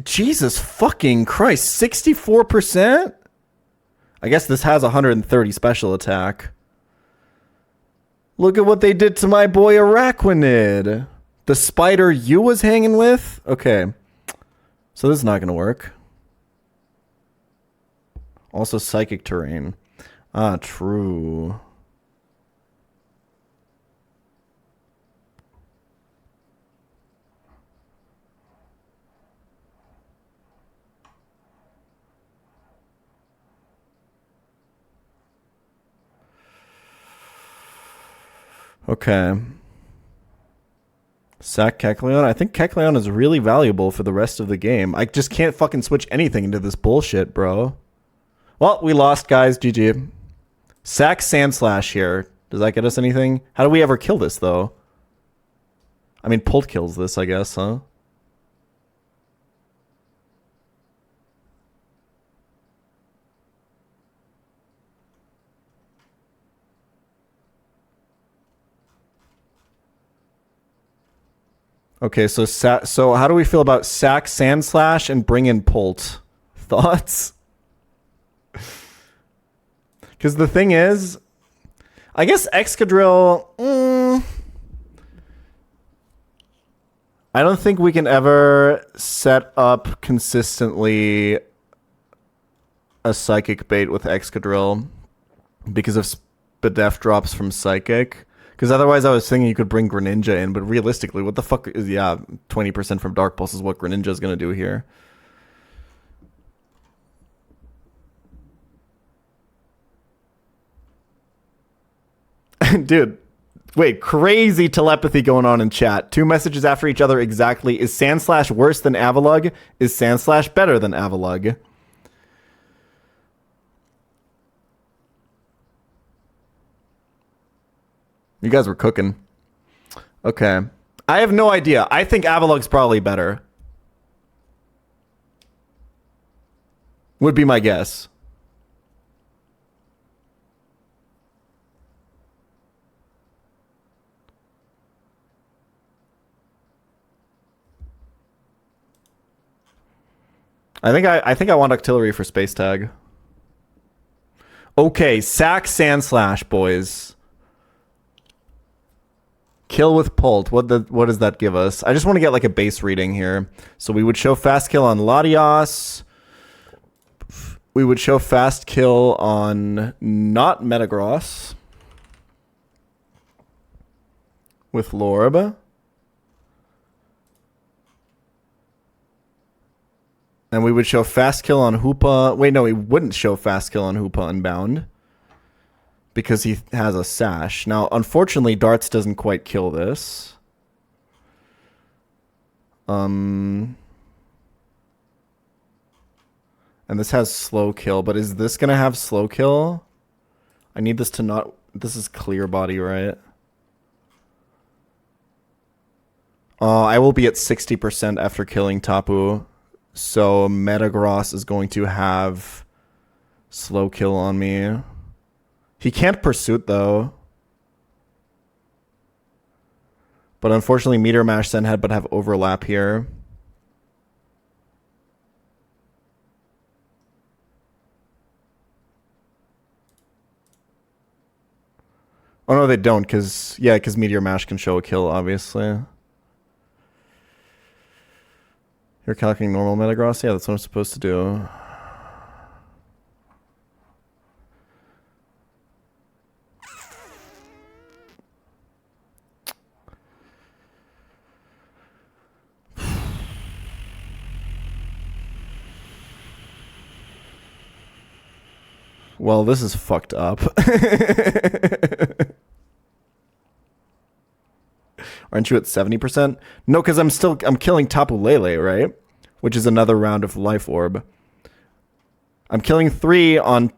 Jesus fucking Christ, 64%? I guess this has 130 special attack. Look at what they did to my boy Araquanid. The spider you was hanging with? Okay, so this is not going to work. Also psychic terrain. Ah, true. Okay. Sack Kecleon. I think Kecleon is really valuable for the rest of the game. I just can't fucking switch anything into this bullshit, bro. Well, we lost, guys. GG. Sack Sandslash here. Does that get us anything? How do we ever kill this, though? I mean, Pult kills this, I guess, huh? Okay, so how do we feel about Sack Sandslash and bring in Pult? Thoughts? Because the thing is, I guess Excadrill... I don't think we can ever set up consistently a Psychic bait with Excadrill because of Spadef drops from Psychic. Because otherwise I was thinking you could bring Greninja in, but realistically, what the fuck is... Yeah, 20% from Dark Pulse is what Greninja is going to do here. Dude, wait, crazy telepathy going on in chat. 2 messages after each other exactly. Is Sandslash worse than Avalugg? Is Sandslash better than Avalugg? You guys were cooking. Okay. I have no idea. I think Avalugg's probably better. Would be my guess. I think I want Octillery for Space Tag. Okay, Sack Sandslash, boys. Kill with Pult. What does that give us? I just want to get like a base reading here. So we would show fast kill on Latios. We would show fast kill on not Metagross. With Lorb. And we would show fast kill on Hoopa. Wait, no, we wouldn't show fast kill on Hoopa Unbound. Because he has a sash. Now, unfortunately, Darts doesn't quite kill this. And this has slow kill, but is this going to have slow kill? I need this to not... This is clear body, right? I will be at 60% after killing Tapu. So Metagross is going to have slow kill on me. He can't Pursuit, though. But unfortunately, Meteor Mash, Zen Headbutt have overlap here. Oh, no, they don't, because... Yeah, because Meteor Mash can show a kill, obviously. You're calculating normal Metagross? Yeah, that's what I'm supposed to do. Well, this is fucked up. Aren't you at 70%? No, because I'm killing Tapu Lele, right? Which is another round of Life Orb. I'm killing 3 on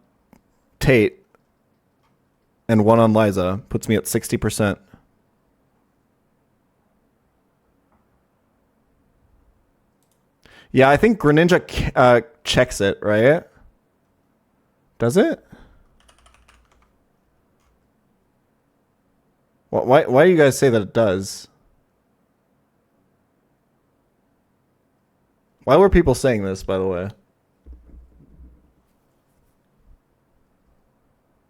Tate and 1 on Liza. Puts me at 60%. Yeah, I think Greninja checks it, right? Does it? Why do you guys say that it does? Why were people saying this, by the way?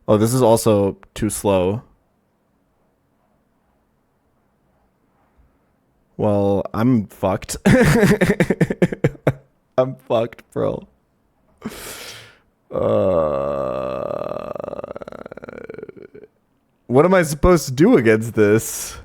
Oh, this is also too slow. Well, I'm fucked. I'm fucked, bro. What am I supposed to do against this?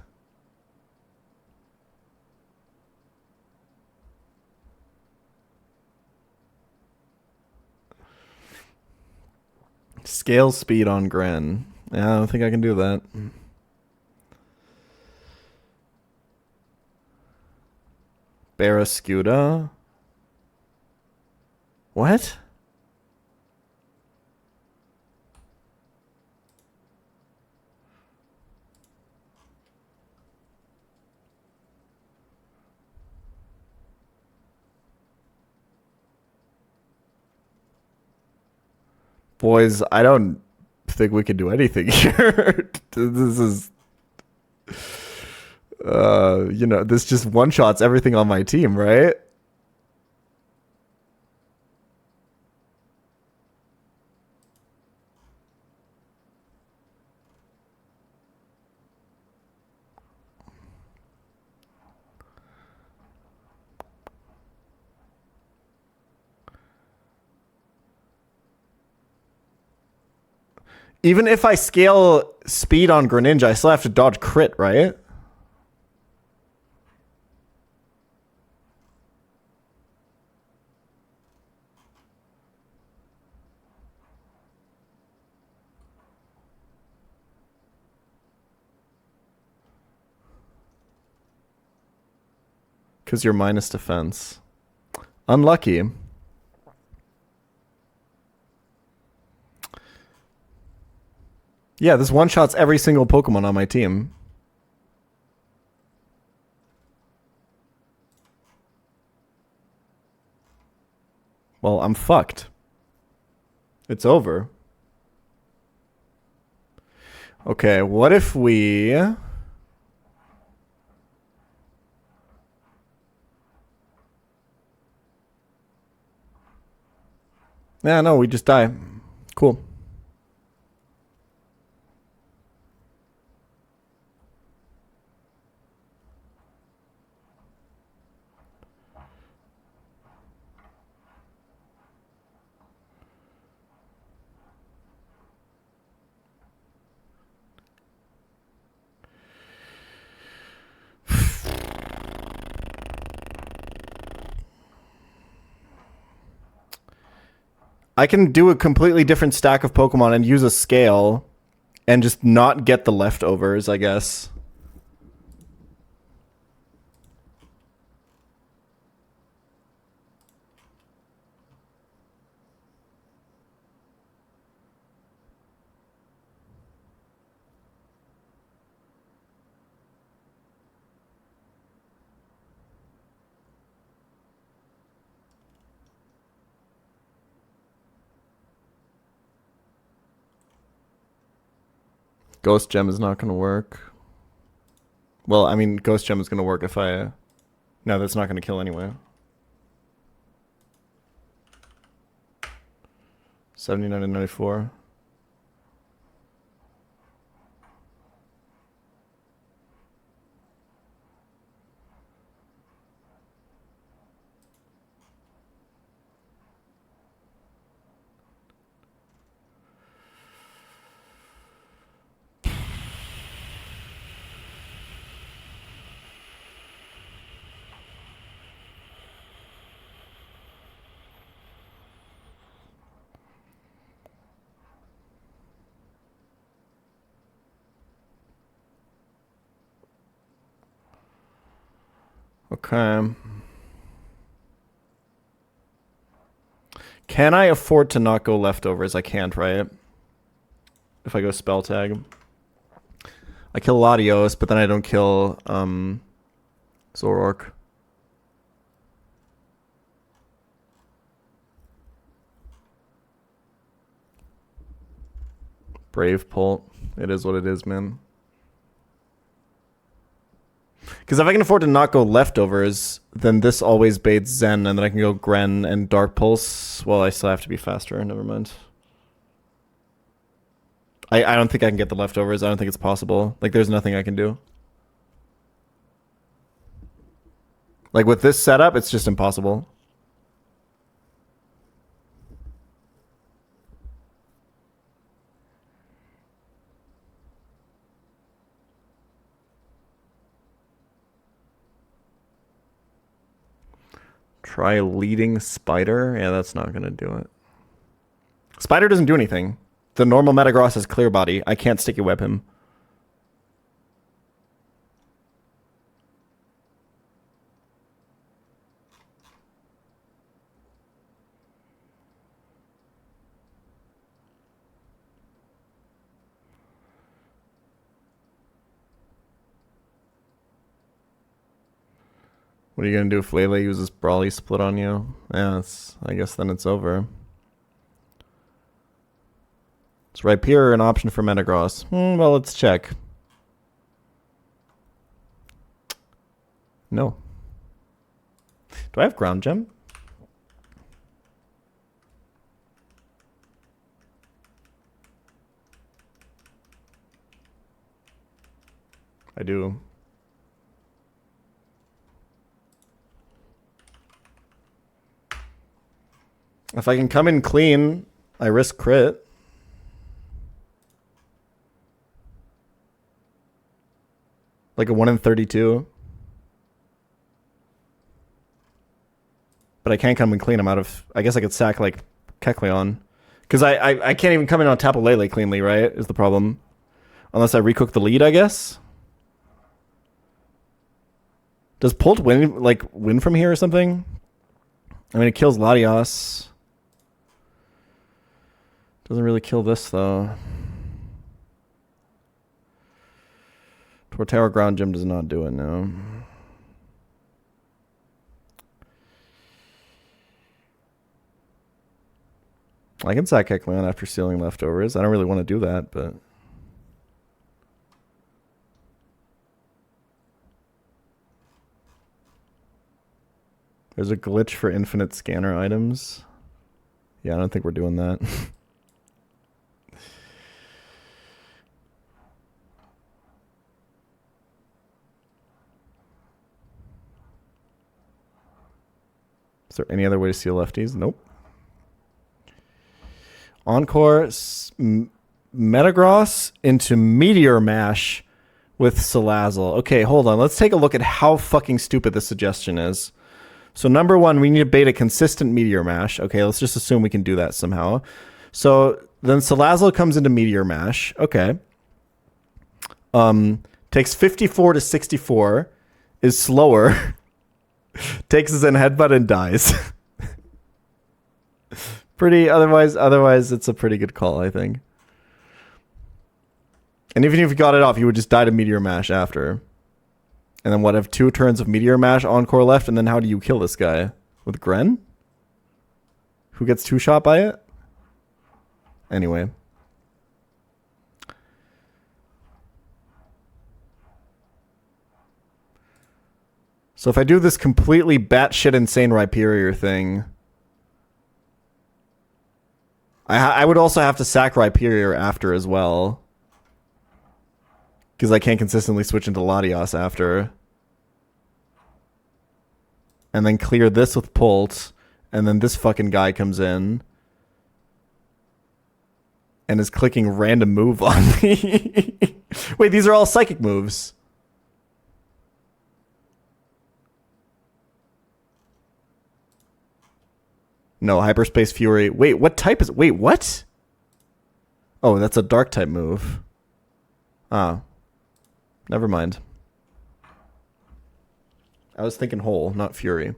Scale speed on Gren. Yeah, I don't think I can do that. Barraskewda? What? Boys, I don't think we can do anything here. This is... this just one-shots everything on my team, right? Even if I scale speed on Greninja, I still have to dodge crit, right? Because you're minus defense. Unlucky. Yeah, this one-shots every single Pokemon on my team. Well, I'm fucked. It's over. Okay, what if we... Yeah, no, we just die. Cool. I can do a completely different stack of Pokemon and use a scale and just not get the leftovers, I guess. Ghost Gem is not going to work. Well, I mean, Ghost Gem is going to work if I... No, that's not going to kill anyway. 79 and 94. Okay. Can I afford to not go leftovers? I can't, right? If I go spell tag. I kill Latios, but then I don't kill Zoroark. Brave Pult. It is what it is, man. Because if I can afford to not go leftovers, then this always baits Zen, and then I can go Gren and Dark Pulse. Well, I still have to be faster. Never mind. I don't think I can get the leftovers. I don't think it's possible. Like, there's nothing I can do. Like, with this setup, it's just impossible. Try leading Spider. Yeah, that's not going to do it. Spider doesn't do anything. The normal Metagross has Clear Body. I can't Sticky Web him. What are you going to do if Lele uses Brawly Split on you? Yeah, I guess then it's over. Is Rhyperior an option for Metagross? Well, let's check. No. Do I have Ground Gem? I do. If I can come in clean, I risk crit. Like a 1 in 32. But I can't come in clean. I'm out of... I guess I could sack, like, Kecleon. Because I can't even come in on Tapu Lele cleanly, right? Is the problem. Unless I recook the lead, I guess. Does Pult win from here or something? I mean, it kills Latios. Doesn't really kill this, though. Torterra Ground Gym does not do it now. I can sack Kecleon after stealing leftovers. I don't really want to do that, but... There's a glitch for infinite scanner items. Yeah, I don't think we're doing that. Is there any other way to steal lefties? Nope. Encore Metagross into Meteor Mash with Salazzle. Okay, hold on. Let's take a look at how fucking stupid this suggestion is. So number one, we need to bait a consistent Meteor Mash. Okay, let's just assume we can do that somehow. So then Salazzle comes into Meteor Mash. Okay. Takes 54 to 64. Is slower. Takes his in headbutt and dies. Otherwise it's a pretty good call, I think. And even if he got it off, he would just die to Meteor Mash after. And then what, have 2 turns of Meteor Mash Encore left, and then how do you kill this guy? With Gren? Who gets 2-shot by it? Anyway. So if I do this completely batshit insane Rhyperior thing, I would also have to sack Rhyperior after as well. Because I can't consistently switch into Latios after. And then clear this with Pult. And then this fucking guy comes in. And is clicking random move on me. Wait, these are all psychic moves. No, Hyperspace Fury. Wait, what type is... Wait, what? Oh, that's a dark type move. Ah. Never mind. I was thinking whole, not fury.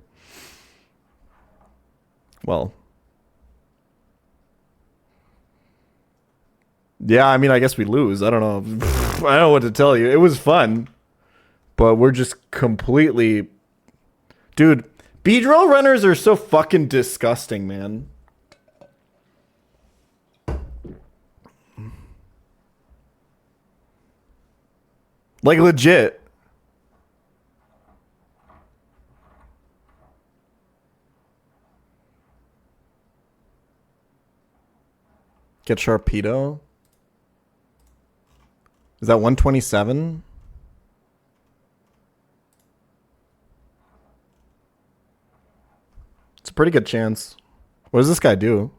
Well. Yeah, I mean, I guess we lose. I don't know. I don't know what to tell you. It was fun. But we're just completely... Dude, Beedrill runners are so fucking disgusting, man. Like, legit. Get Sharpedo. Is that 127? It's a pretty good chance. What does this guy do?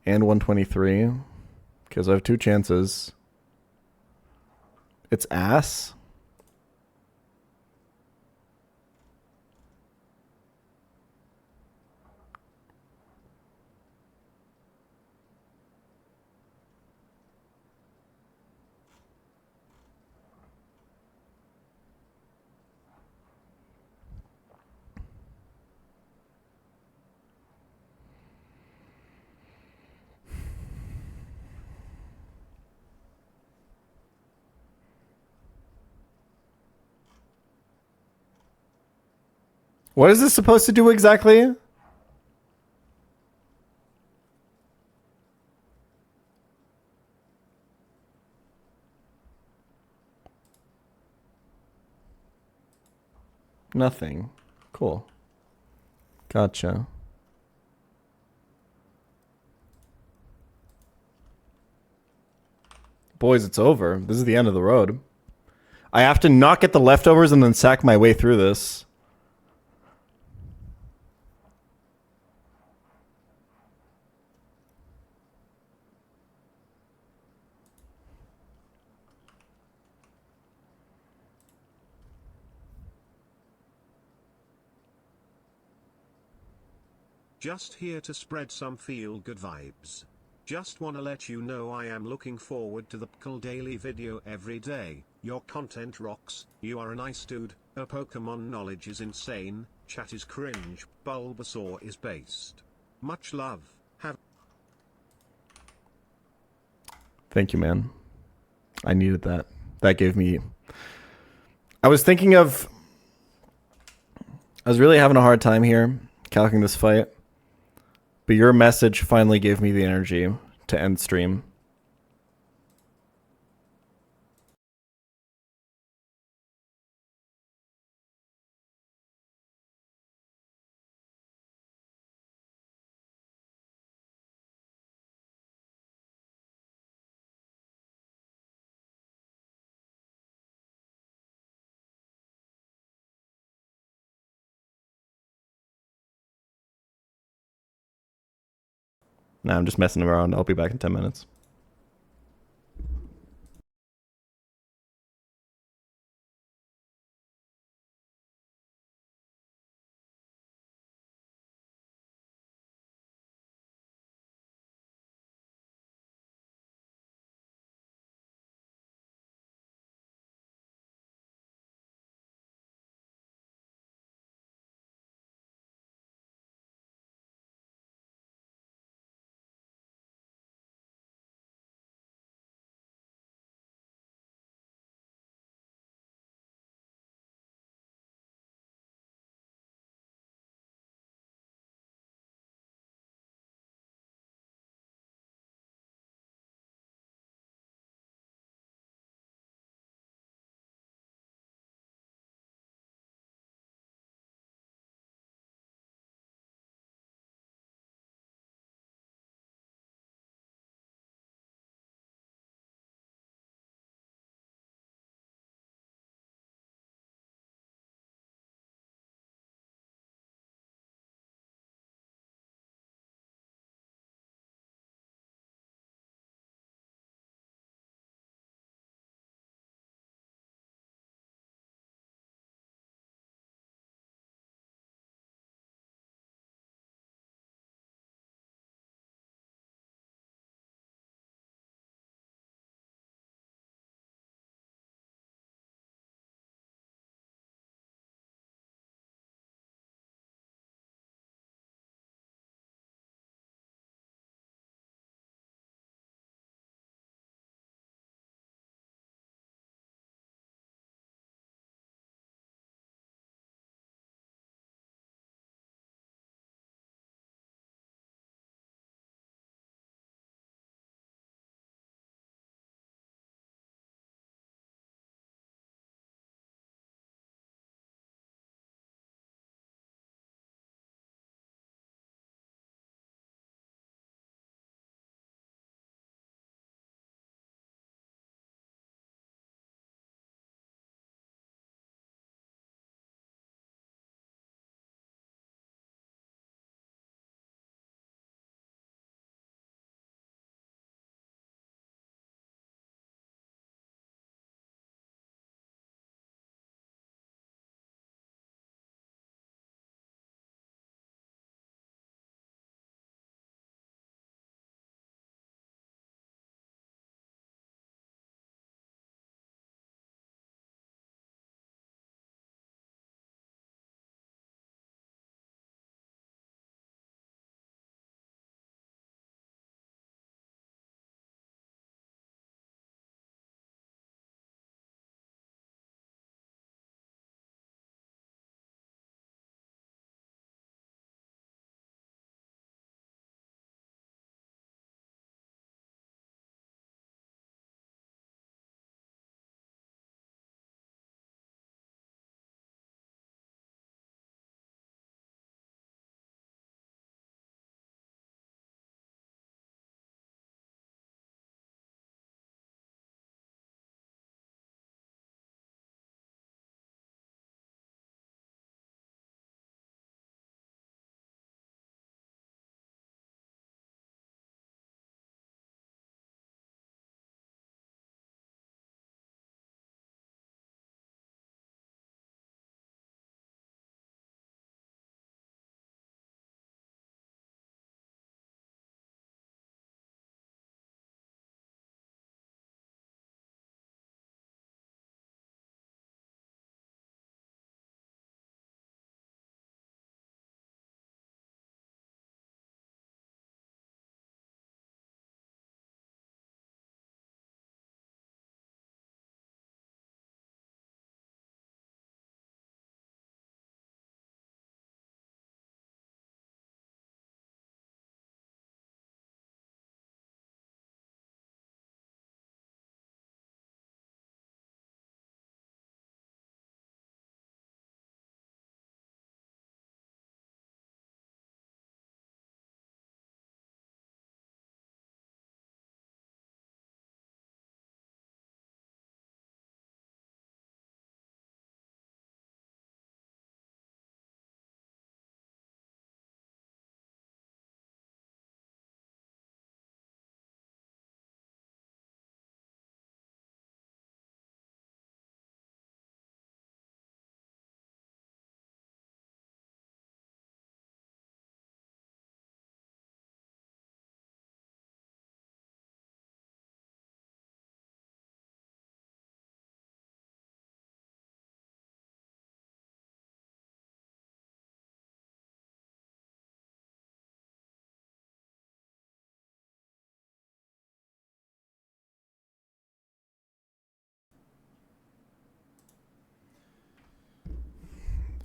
And 123. Because I have 2 chances. It's ass. What is this supposed to do exactly? Nothing. Cool. Gotcha. Boys, it's over. This is the end of the road. I have to not get the leftovers and then sack my way through this. Just here to spread some feel-good vibes. Just wanna let you know I am looking forward to the pChal daily video every day. Your content rocks, you are a nice dude, Pokemon knowledge is insane, chat is cringe, Bulbasaur is based. Much love, have... Thank you, man. I needed that. That gave me... I was thinking of... I was really having a hard time here, calculating this fight. But your message finally gave me the energy to end stream. Nah, I'm just messing around. I'll be back in 10 minutes.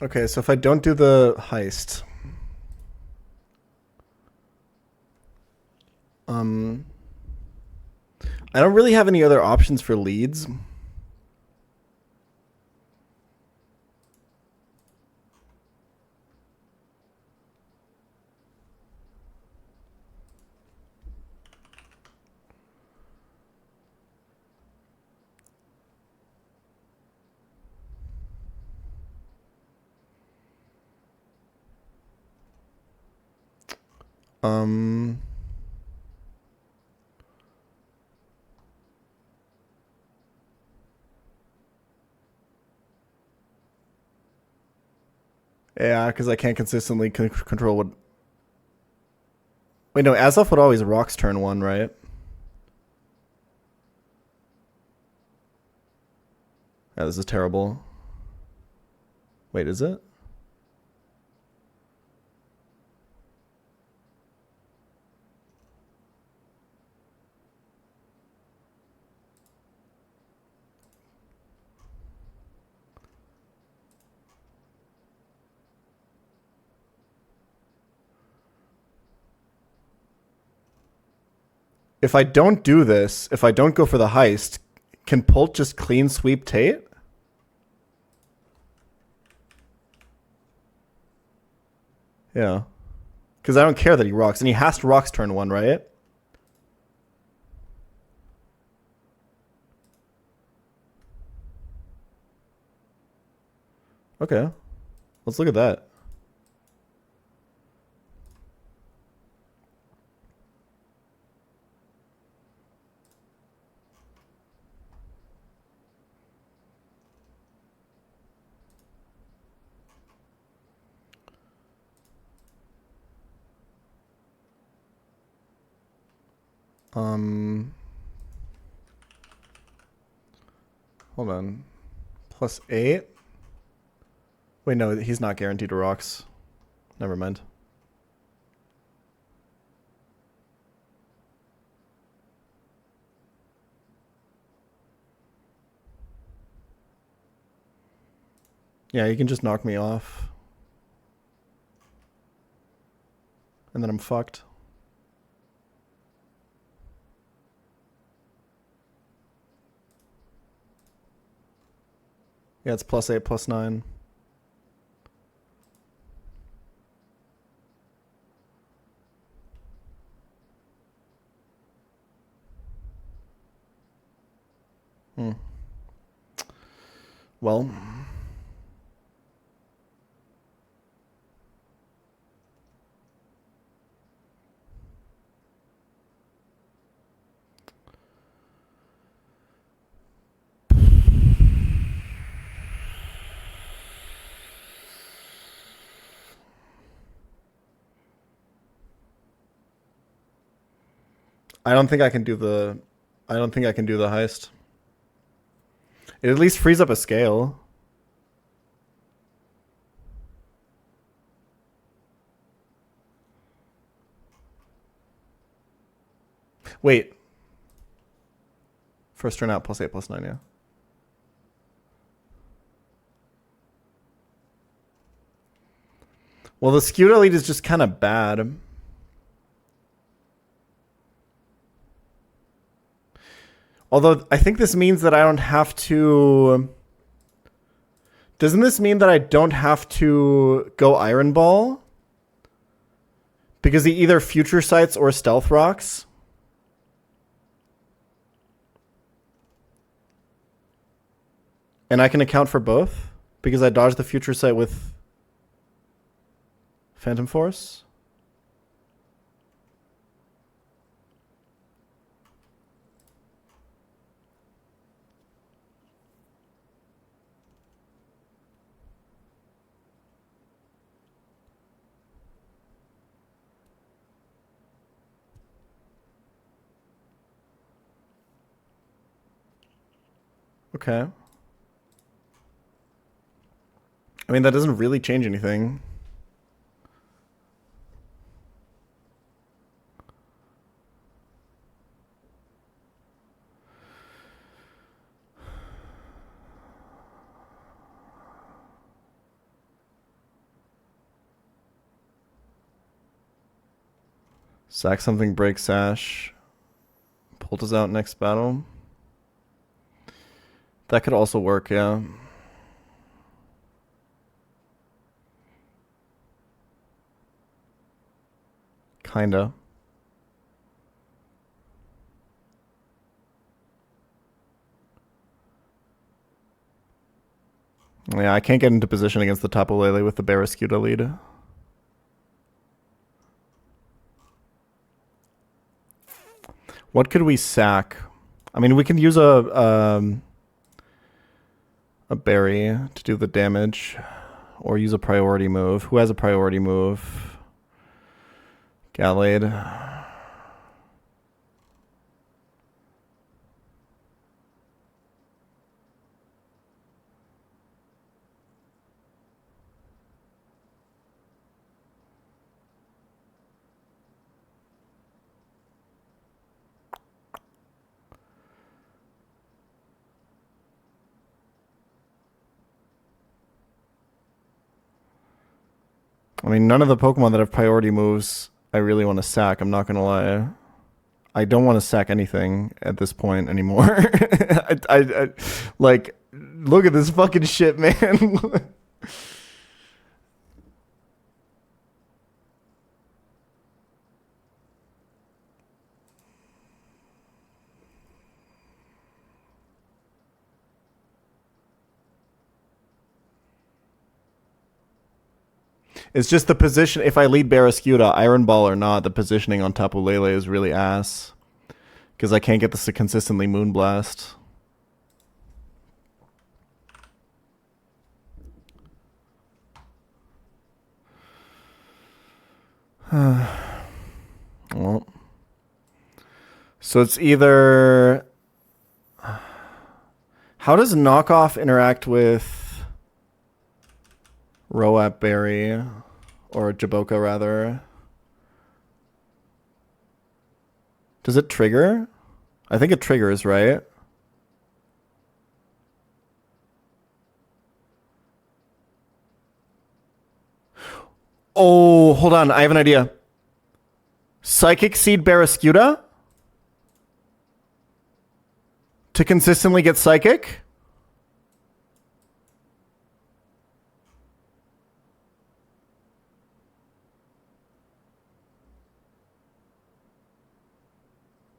Okay, so if I don't do the heist, I don't really have any other options for leads. Yeah, because I can't consistently control what... Wait, no, Azoth would always rocks turn 1, right? Yeah, this is terrible. Wait, is it? If I don't do this, if I don't go for the heist, can Pult just clean sweep Tate? Yeah. Because I don't care that he rocks. And he has to rocks turn 1, right? Okay. Let's look at that. Hold on. +8? Wait, no, he's not guaranteed to rocks. Never mind. Yeah, you can just knock me off. And then I'm fucked. Yeah, it's +8, +9. Well... I don't think I can do the heist. It at least frees up a scale. Wait. First turn out +8, +9, yeah. Well, the skewed elite is just kind of bad. Although, I think this means that I don't have to... Doesn't this mean that I don't have to go Iron Ball? Because he either Future Sights or Stealth Rocks? And I can account for both? Because I dodged the Future Sight with Phantom Force? Okay. I mean, that doesn't really change anything. Sack something, break Sash. Pult is out next battle. That could also work, yeah. Kinda. Yeah, I can't get into position against the Tapu Lele with the Barraskewda lead. What could we sack? I mean, we can use a berry to do the damage, or use a priority move. Who has a priority move? Gallade. I mean, none of the Pokemon that have priority moves I really want to sack, I'm not going to lie. I don't want to sack anything at this point anymore. I like, look at this fucking shit, man. It's just the position. If I lead Barraskewda, Iron Ball or not, the positioning on Tapu Lele is really ass. Because I can't get this to consistently Moonblast. Well. So it's either... How does Knockoff interact with Roap Berry? Or Jaboka, rather. Does it trigger? I think it triggers, right? Oh, hold on. I have an idea. Psychic Seed Barraskewda? To consistently get Psychic?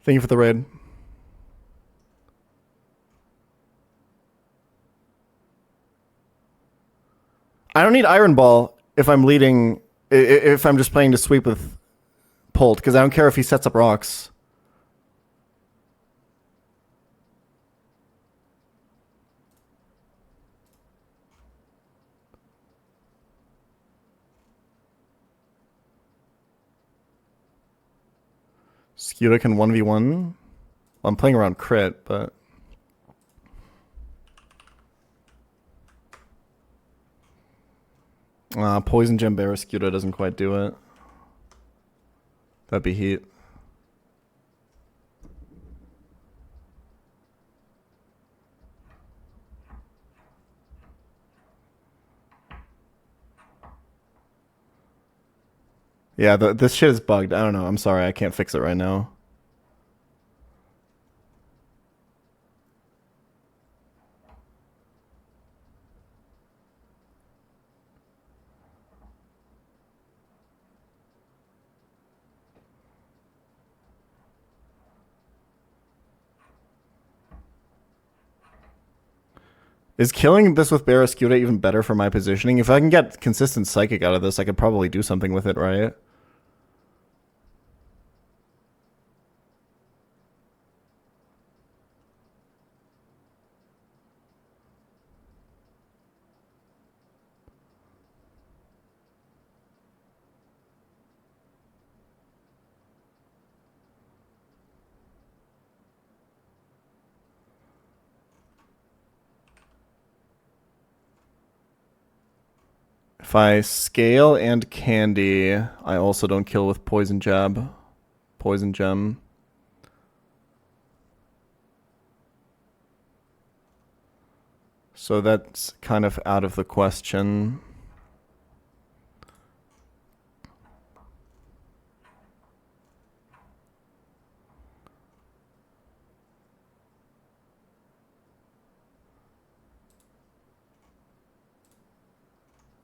Thank you for the raid. I don't need Iron Ball if I'm leading, if I'm just playing to sweep with Pult, because I don't care if he sets up rocks. Skewda can 1v1. Well, I'm playing around crit, but... Poison Gem Barraskewda doesn't quite do it. That'd be heat. Yeah, this shit is bugged. I don't know. I'm sorry. I can't fix it right now. Is killing this with Barraskewda even better for my positioning? If I can get consistent Psychic out of this, I could probably do something with it, right? If I scale and candy, I also don't kill with Poison Jab. Poison Gem. So that's kind of out of the question.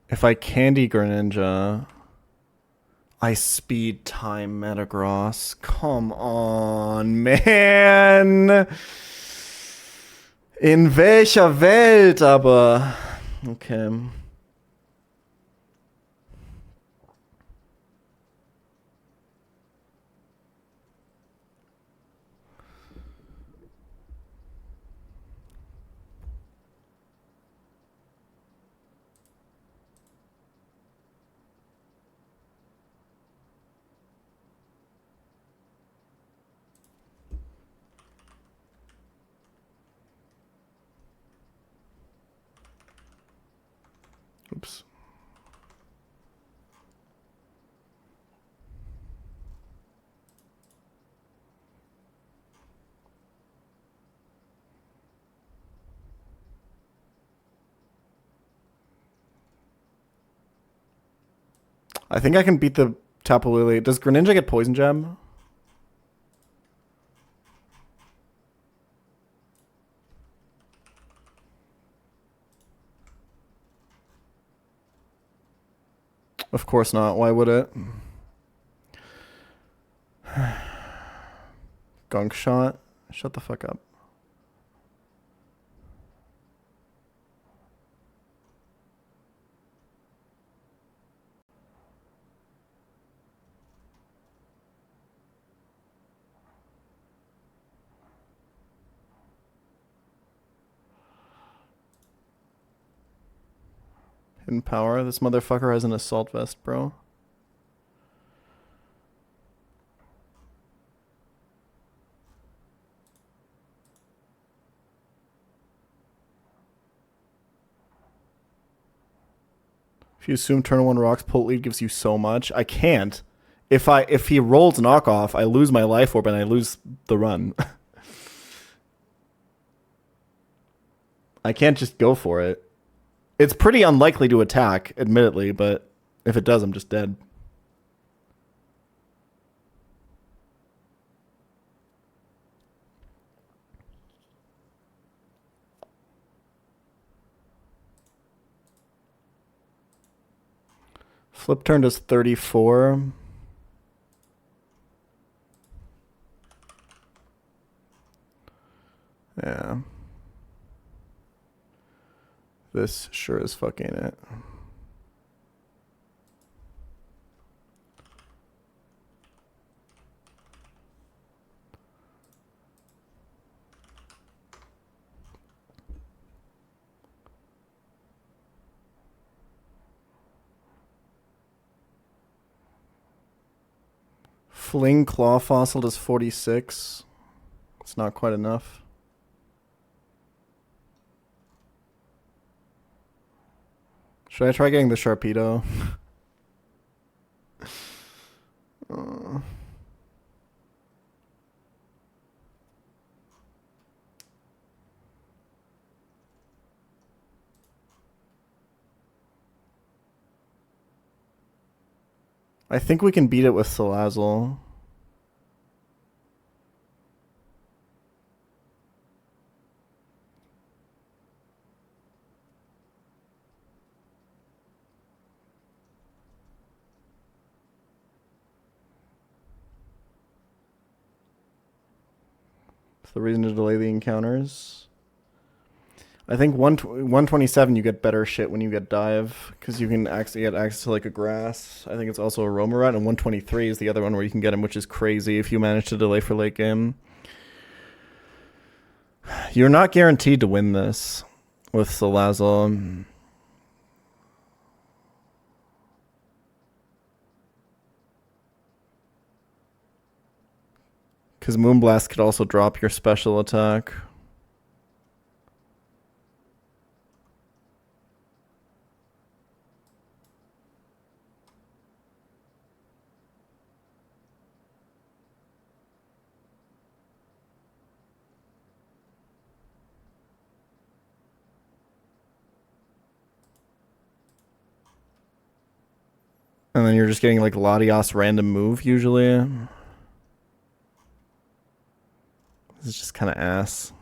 If I candy Greninja, I speed time Metagross. Come on, man. In welcher Welt aber? Okay. Oops. I think I can beat the Tapu Lele. Does Greninja get Poison Gem? Of course not. Why would it? Gunk Shot? Shut the fuck up. Hidden power. This motherfucker has an assault vest, bro. If you assume turn 1 rocks, pull lead gives you so much. I can't. If he rolls knockoff, I lose my life orb and I lose the run. I can't just go for it. It's pretty unlikely to attack, admittedly, but if it does, I'm just dead. Flip turn does 34. Yeah. This sure is fucking it. Fling Claw Fossil does 46. It's not quite enough. Should I try getting the Sharpedo? I think we can beat it with Salazzle. It's the reason to delay the encounters. I think 127 you get better shit when you get dive because you can actually get access to like a grass. I think it's also a Romarat, and 123 is the other one where you can get him, which is crazy if you manage to delay for late game. You're not guaranteed to win this with Salazzle. Because Moonblast could also drop your special attack. And then you're just getting like Latias random move usually. This is just kind of ass.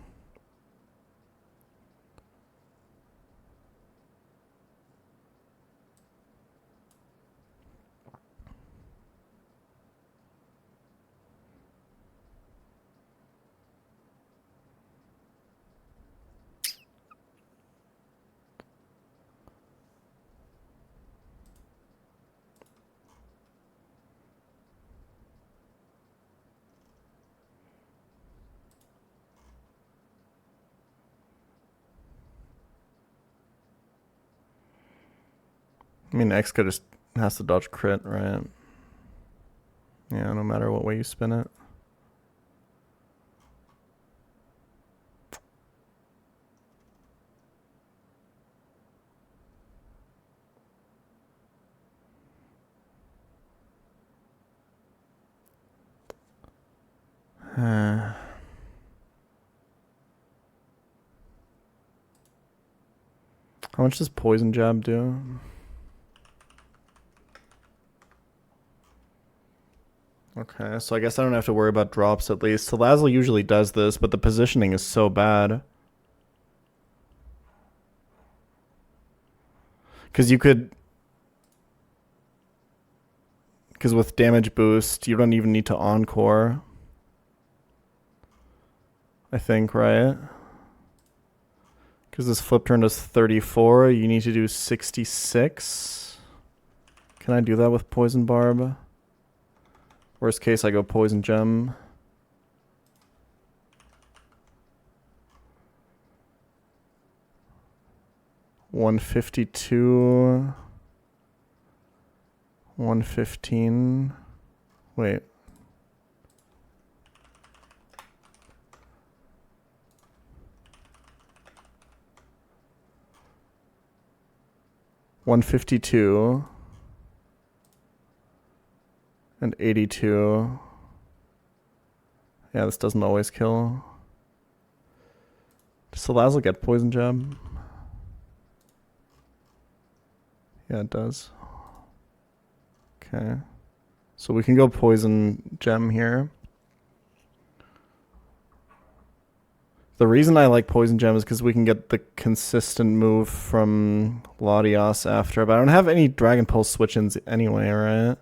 I mean, X-Cut just has to dodge crit, right? Yeah, no matter what way you spin it. How much does Poison Jab do? Okay, so I guess I don't have to worry about drops at least. Salazzle usually does this, but the positioning is so bad. Because you could... Because with damage boost, you don't even need to encore. I think, right? Because this flip turn does 34, you need to do 66. Can I do that with Poison Barb? Worst case, I go Poison Gem. $152. 115. Wait. $152 and 82. Yeah, this doesn't always kill. Does Salazzle get Poison Jab? Yeah, it does. Okay. So we can go Poison Gem here. The reason I like Poison Gem is because we can get the consistent move from Latios after, but I don't have any Dragon Pulse switch-ins anyway, right?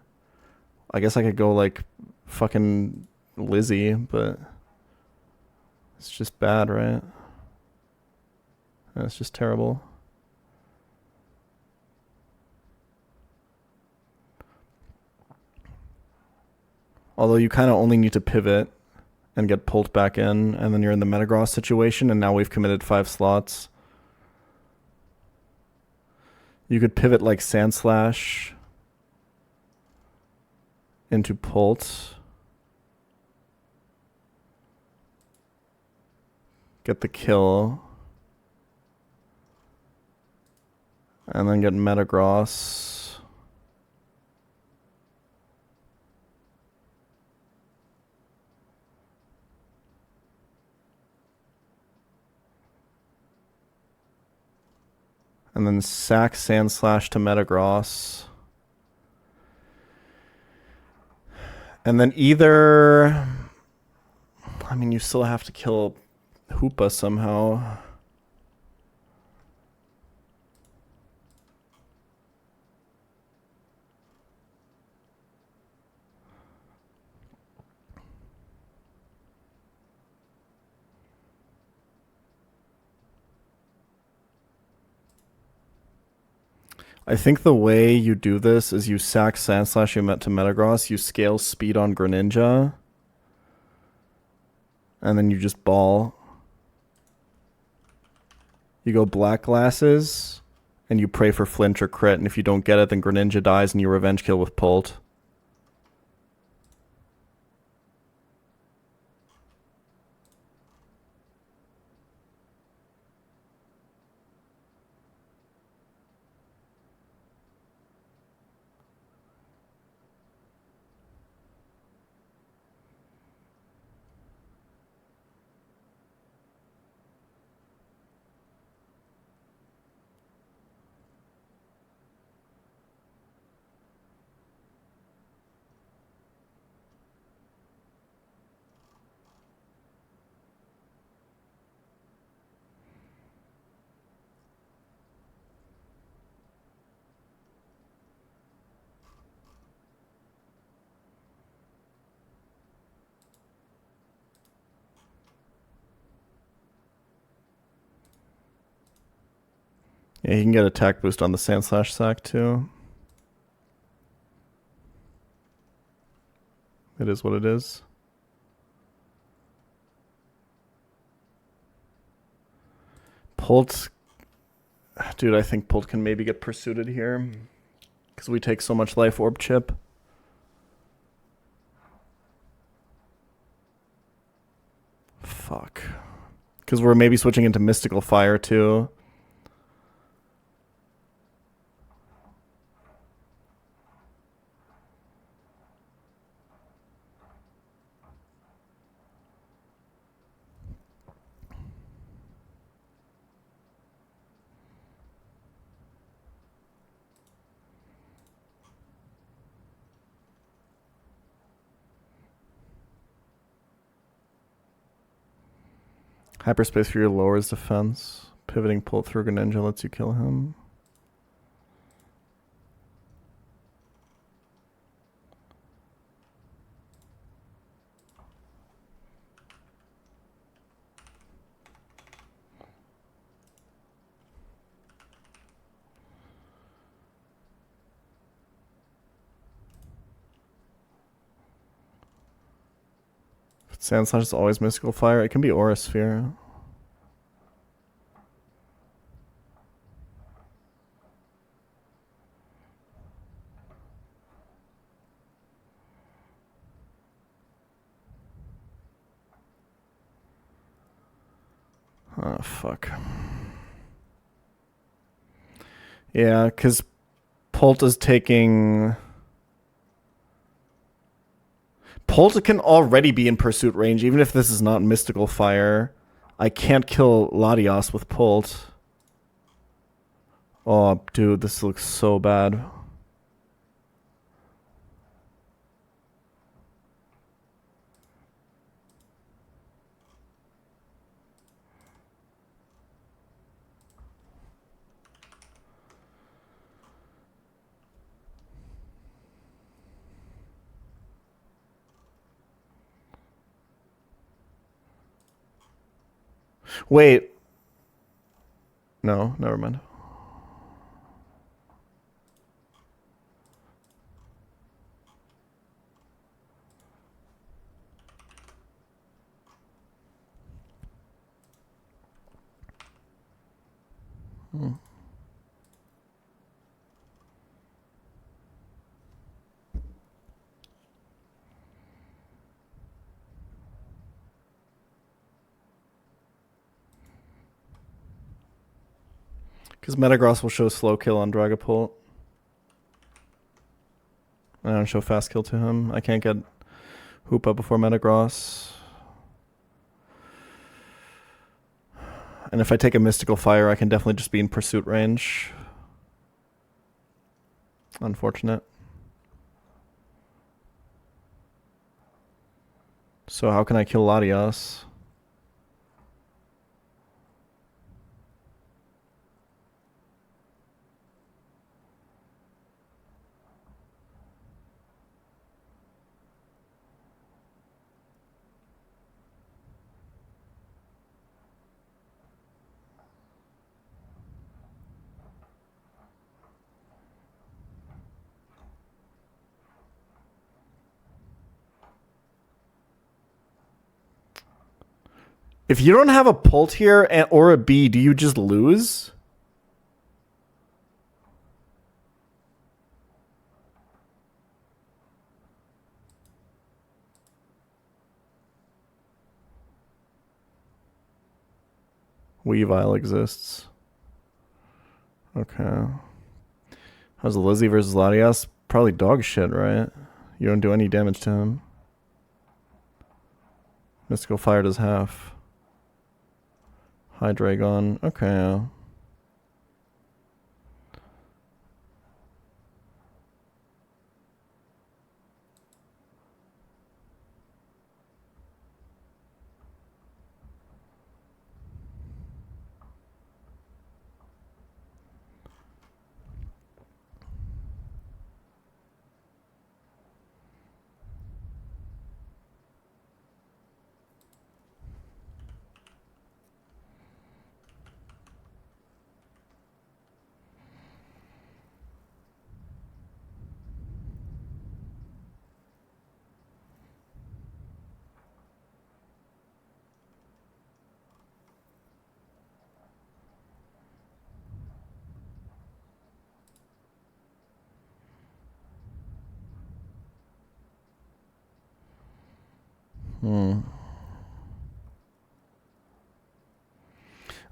I guess I could go like fucking Lizzie, but it's just bad, right? It's just terrible. Although you kind of only need to pivot and get pulled back in, and then you're in the Metagross situation, and now we've committed 5 slots. You could pivot like Sand Slash into Pult. Get the kill. And then get Metagross. And then sack Sand Slash to Metagross. And then either... I mean, you still have to kill Hoopa somehow. I think the way you do this is you sack Sand Slash you met to Metagross, you scale speed on Greninja, and then you just ball. You go Black Glasses, and you pray for flinch or crit, and if you don't get it, then Greninja dies and you revenge kill with Pult. Yeah, you can get attack boost on the Sand Slash sack too. It is what it is. Pult. Dude, I think Pult can maybe get pursued here. Because we take so much life orb chip. Fuck. Because we're maybe switching into Mystical Fire too. Hyperspace Fury lowers defense. Pivoting pull through Greninja lets you kill him. Sand Slash is always Mystical Fire. It can be Aura Sphere. Oh, fuck. Yeah, because Pult is taking... Pult can already be in pursuit range, even if this is not Mystical Fire. I can't kill Latios with Pult. Oh, dude, this looks so bad. Wait. No, never mind. Because Metagross will show slow kill on Dragapult. I don't show fast kill to him. I can't get Hoopa before Metagross. And if I take a Mystical Fire, I can definitely just be in pursuit range. Unfortunate. So how can I kill Latios? If you don't have a Pult here or a B, do you just lose? Weavile exists. Okay. How's Lizzie versus Latias? Probably dog shit, right? You don't do any damage to him. Mystical Fire does half. Hydreigon. Okay.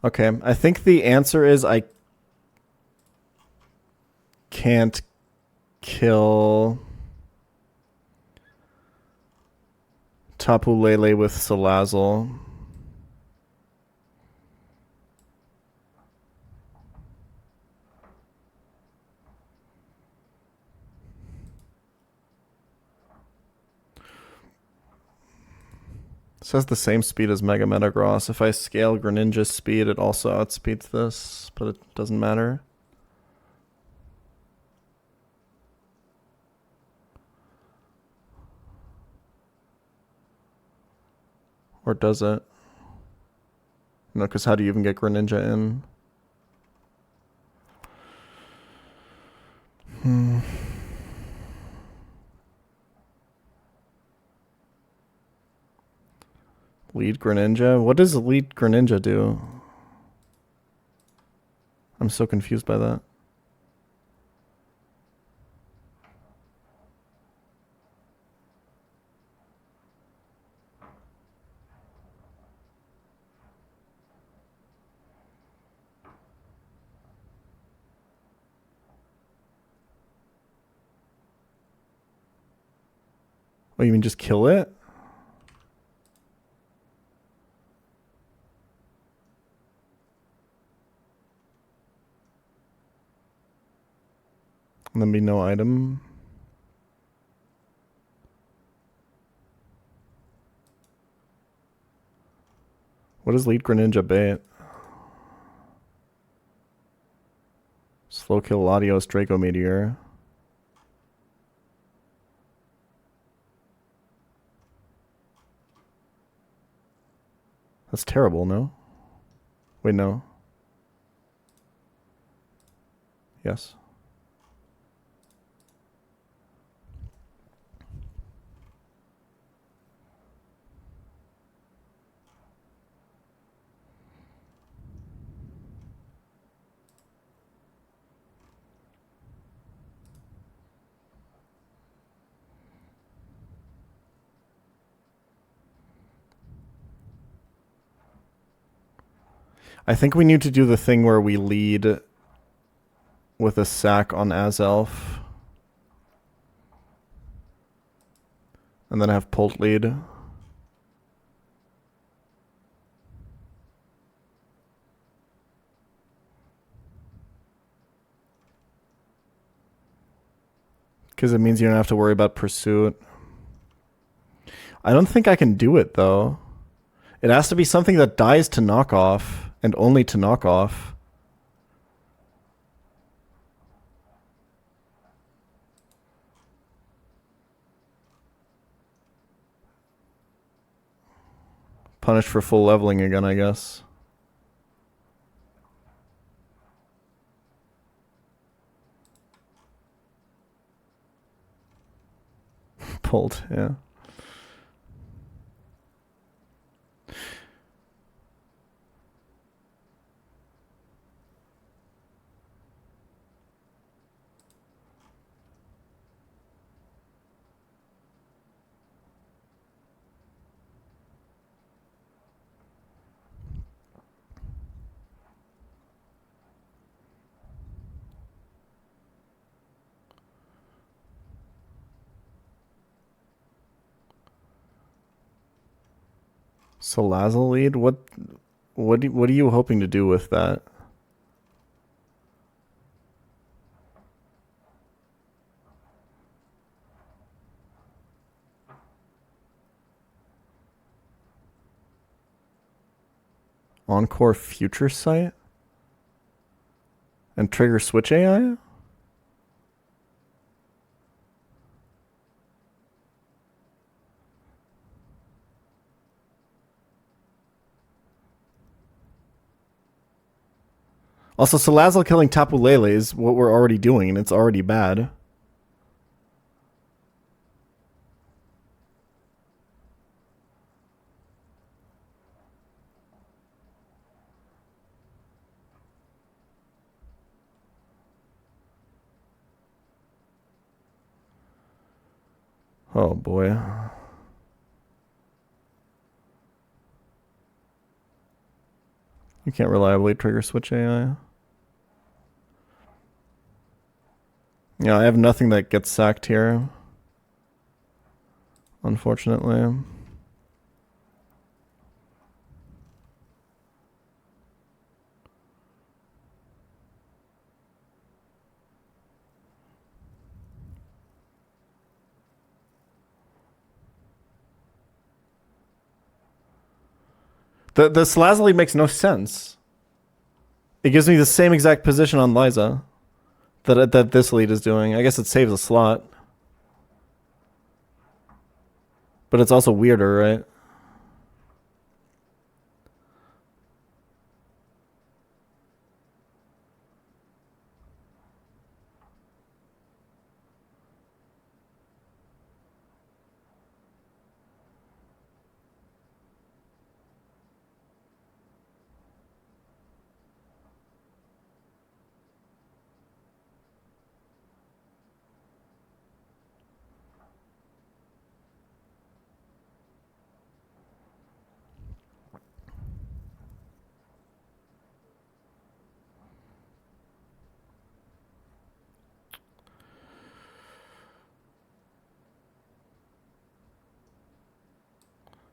Okay, I think the answer is I can't kill Tapu Lele with Salazzle. This has the same speed as Mega Metagross. If I scale Greninja's speed, it also outspeeds this, but it doesn't matter. Or does it? No, because how do you even get Greninja in? Lead Greninja? What does Lead Greninja do? I'm so confused by that. Oh, you mean just kill it? And then be no item. What does Lead Greninja bait? Slow kill Latios Draco Meteor. That's terrible, no? Wait, no. Yes. I think we need to do the thing where we lead with a sack on Azelf. And then have Pult lead. Because it means you don't have to worry about pursuit. I don't think I can do it, though. It has to be something that dies to knock off, and only to knock off. Punished for full leveling again, I guess. Pulled, yeah. Salazzle lead? What are you hoping to do with that? Encore Future Sight? And trigger Switch AI? Also, Salazzle killing Tapu Lele is what we're already doing, and it's already bad. Oh boy. You can't reliably trigger switch AI. Yeah, I have nothing that gets sacked here, unfortunately. The Slash lead makes no sense. It gives me the same exact position on Liza that this lead is doing. I guess it saves a slot. But it's also weirder, right?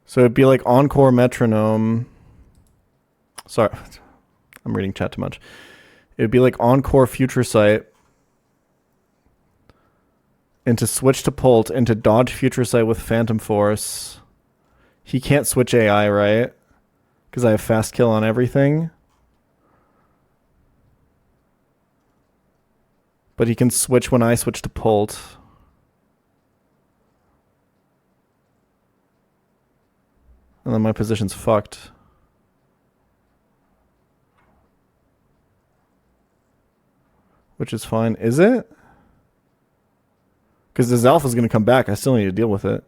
So it'd be like Encore Metronome. Sorry, I'm reading chat too much. It'd be like Encore Future Sight into Switch to Pult into Dodge Future Sight with Phantom Force. He can't switch AI, right? Because I have fast kill on everything. But he can switch when I switch to Pult. And then my position's fucked. Which is fine. Is it? Because this alpha's going to come back. I still need to deal with it.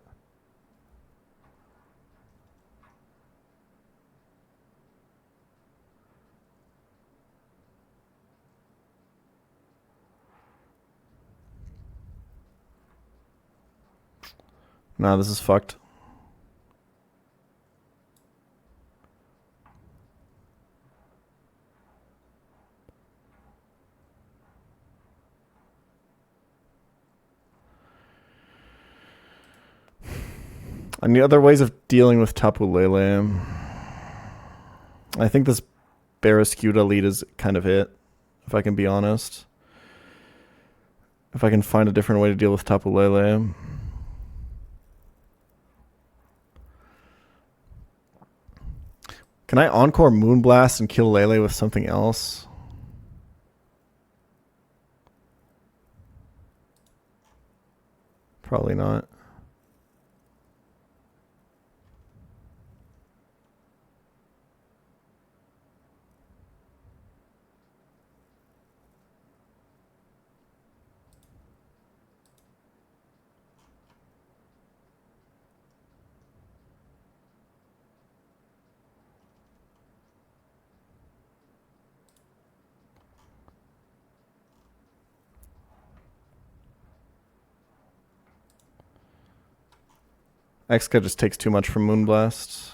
Nah, this is fucked. I need other ways of dealing with Tapu Lele. I think this Barraskewda lead is kind of it, if I can be honest. If I can find a different way to deal with Tapu Lele. Can I Encore Moonblast and kill Lele with something else? Probably not. Xka just takes too much from Moonblast.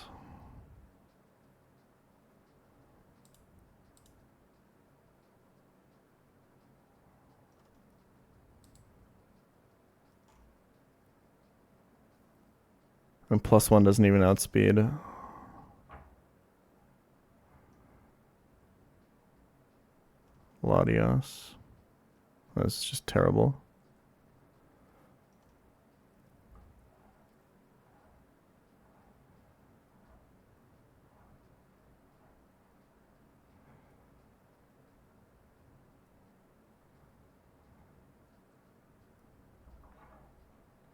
And +1 doesn't even outspeed. Latios. That's just terrible.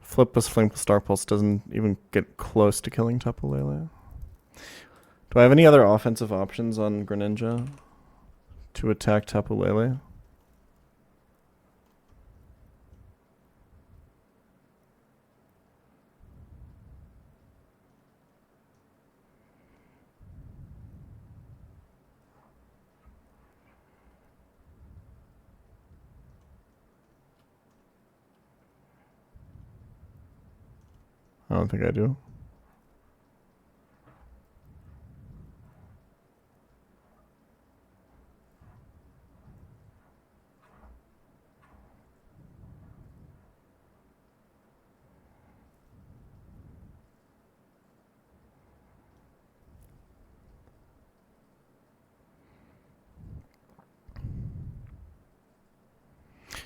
Flip plus Flame plus Star Pulse doesn't even get close to killing Tapu Lele. Do I have any other offensive options on Greninja to attack Tapu Lele? I don't think I do.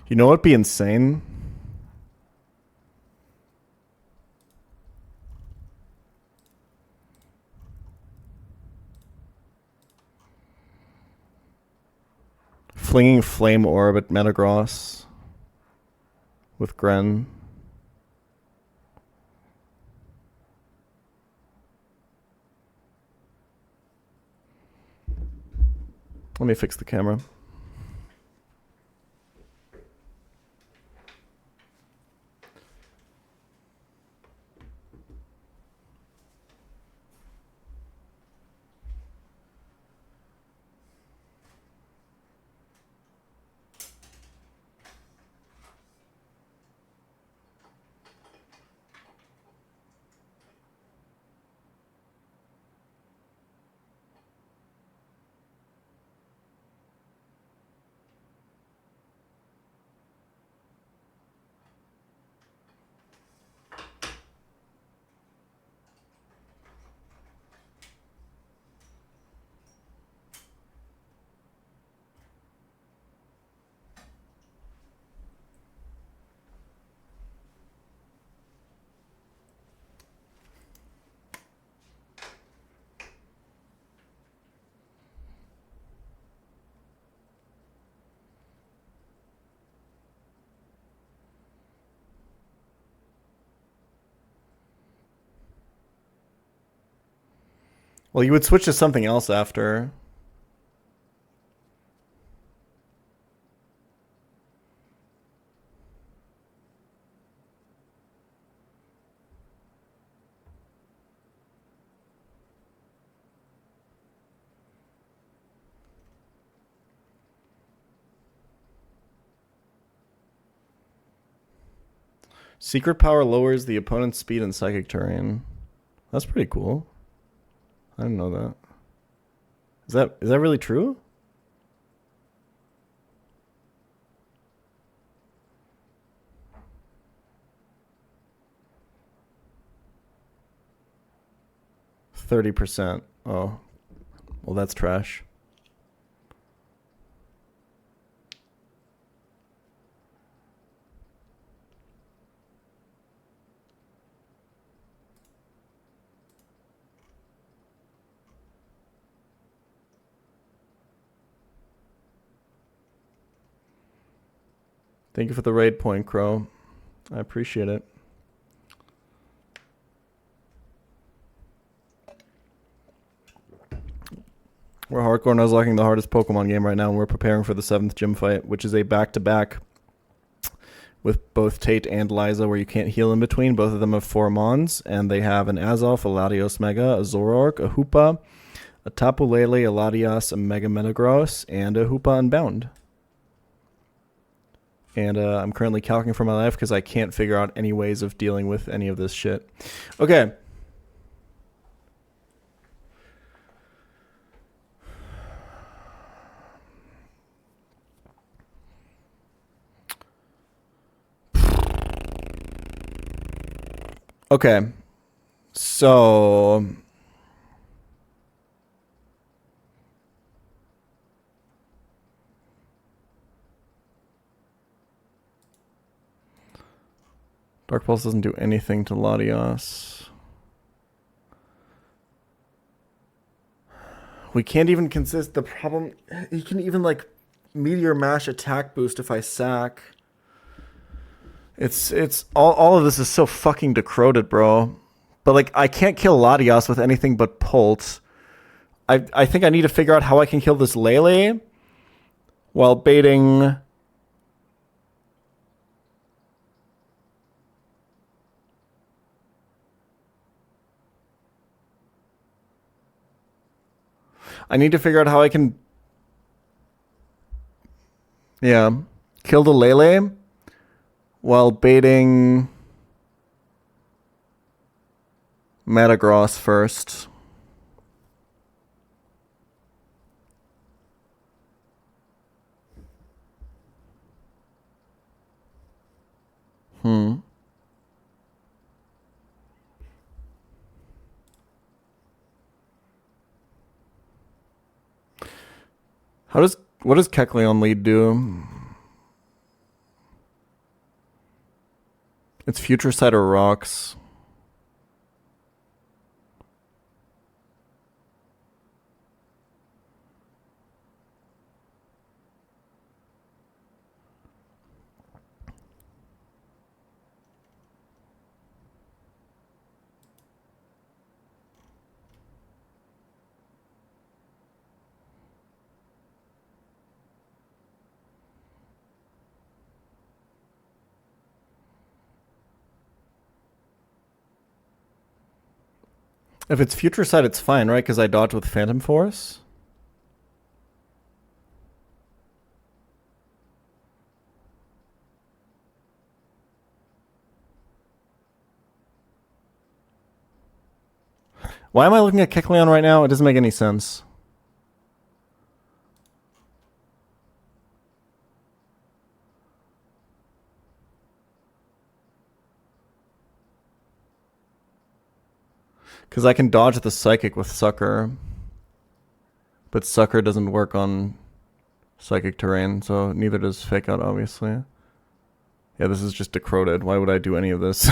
You know what'd be insane? Flinging Flame Orb at Metagross with Gren. Let me fix the camera. Well, you would switch to something else after. Secret Power lowers the opponent's speed in Psychic Terrain. That's pretty cool. I didn't know that. Is that really true? %. Oh. Well, that's trash. Thank you for the raid point, Crow. I appreciate it. We're hardcore nuzlocking the hardest Pokemon game right now, and we're preparing for the 7th gym fight, which is a back-to-back with both Tate and Liza, where you can't heal in between. Both of them have 4 Mons, and they have an Azoth, a Latios Mega, a Zoroark, a Hoopa, a Tapu Lele, a Latias, a Mega Metagross, and a Hoopa Unbound. And I'm currently calculating for my life because I can't figure out any ways of dealing with any of this shit. Okay. Okay. So... Dark Pulse doesn't do anything to Latias. We can't even consist. The problem, he can even like Meteor Mash attack boost if I sack. It's all of this is so fucking decroded, bro. But like I can't kill Latias with anything but Pulse. I think I need to figure out how I can kill this Lele while baiting. I need to figure out how I can, kill the Lele while baiting Metagross first. What does Kecleon lead do? It's Future Sight or Rocks. If it's Future Sight, it's fine, right? Because I dodged with Phantom Force. Why am I looking at Kecleon right now? It doesn't make any sense. Because I can dodge the Psychic with Sucker. But Sucker doesn't work on Psychic terrain, so neither does Fake Out, obviously. Yeah, this is just decroded. Why would I do any of this?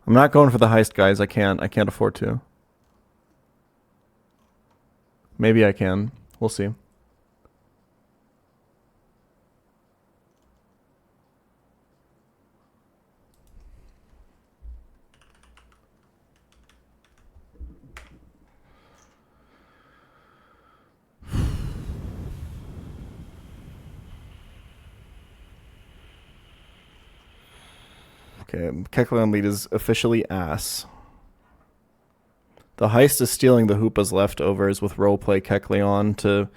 I'm not going for the heist, guys. I can't afford to. Maybe I can. We'll see. Okay, Kecleon lead is officially ass. The heist is stealing the Hoopa's leftovers with roleplay Kecleon to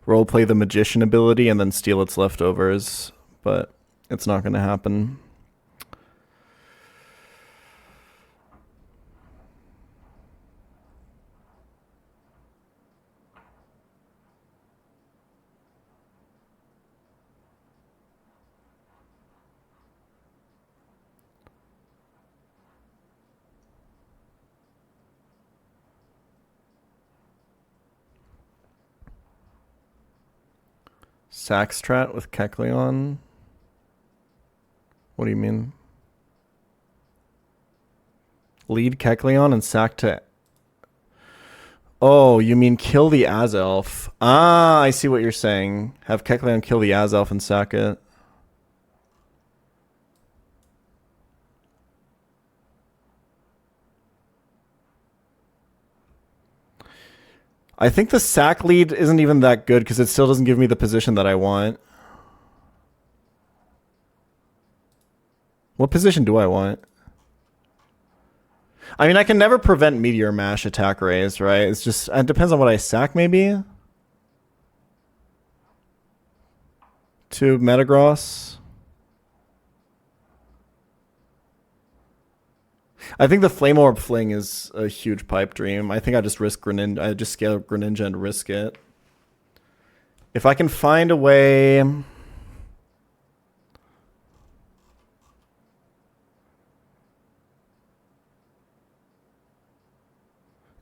roleplay the Magician ability and then steal its leftovers, but it's not going to happen. Saxstrat with Kecleon? What do you mean? Lead Kecleon and sack to... Oh, you mean kill the Azelf. Ah, I see what you're saying. Have Kecleon kill the Azelf and sack it. I think the sack lead isn't even that good because it still doesn't give me the position that I want. What position do I want? I mean, I can never prevent Meteor Mash attack raise, right? It's just, it depends on what I sack, maybe? To Metagross. I think the Flame Orb Fling is a huge pipe dream. I think I just risk Greninja. I just scale Greninja and risk it. If I can find a way...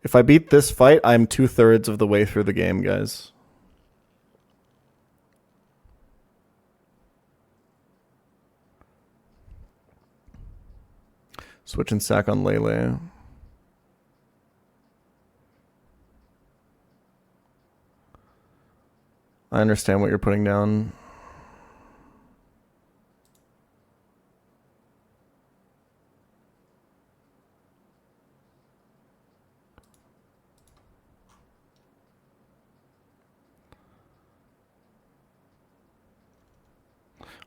If I beat this fight, I'm 2/3 of the way through the game, guys. Switch and sack on Lele. I understand what you're putting down.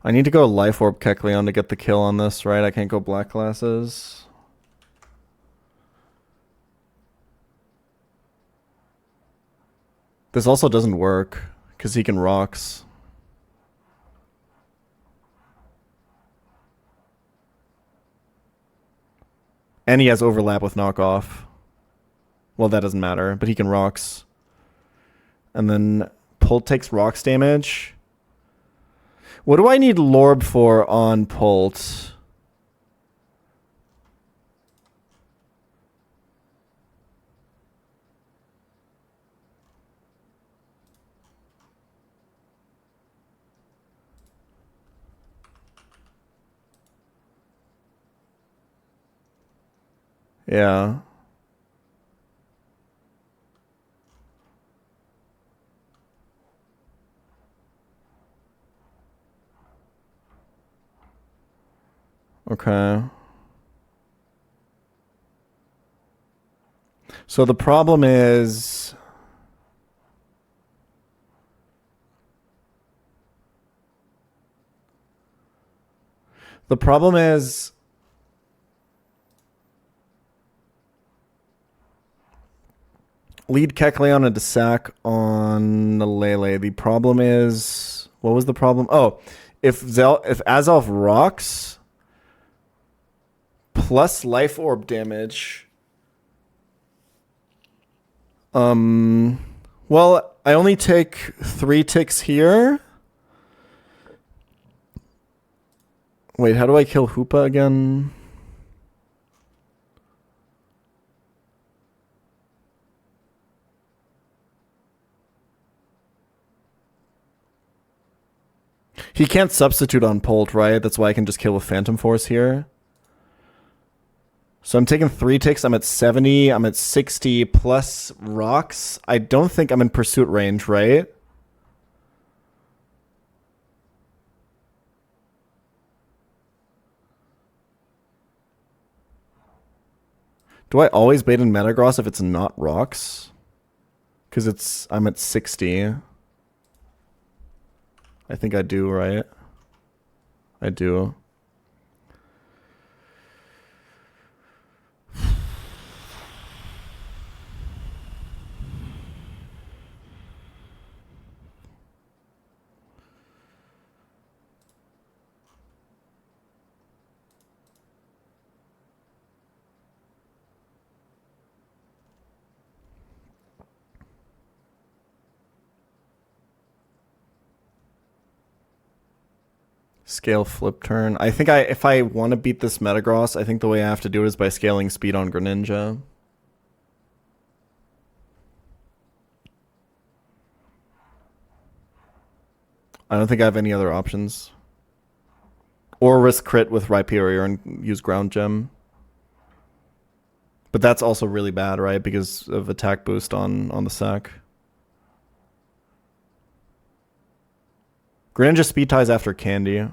I need to go Life Orb Kecleon to get the kill on this, right? I can't go Black Glasses. This also doesn't work, because he can Rocks. And he has overlap with Knockoff. Well, that doesn't matter, but he can Rocks. And then Pult takes Rocks damage. What do I need Lorb for on Pult? Yeah. Okay. So the problem is... The problem is... Lead Kecleon and Desac on Lele. The problem is... What was the problem? Oh, if Azelf rocks plus life orb damage... Well, I only take 3 ticks here. Wait, how do I kill Hoopa again? He can't substitute on Polt, right? That's why I can just kill with Phantom Force here. So I'm taking 3 ticks. I'm at 70. I'm at 60 plus rocks. I don't think I'm in pursuit range, right? Do I always bait in Metagross if it's not rocks? Because I'm at 60. I think I do, right? I do. Scale flip turn. I think if I want to beat this Metagross, I think the way I have to do it is by scaling speed on Greninja. I don't think I have any other options. Or risk crit with Rhyperior and use Ground Gem. But that's also really bad, right? Because of attack boost on the sack. Greninja speed ties after Candy.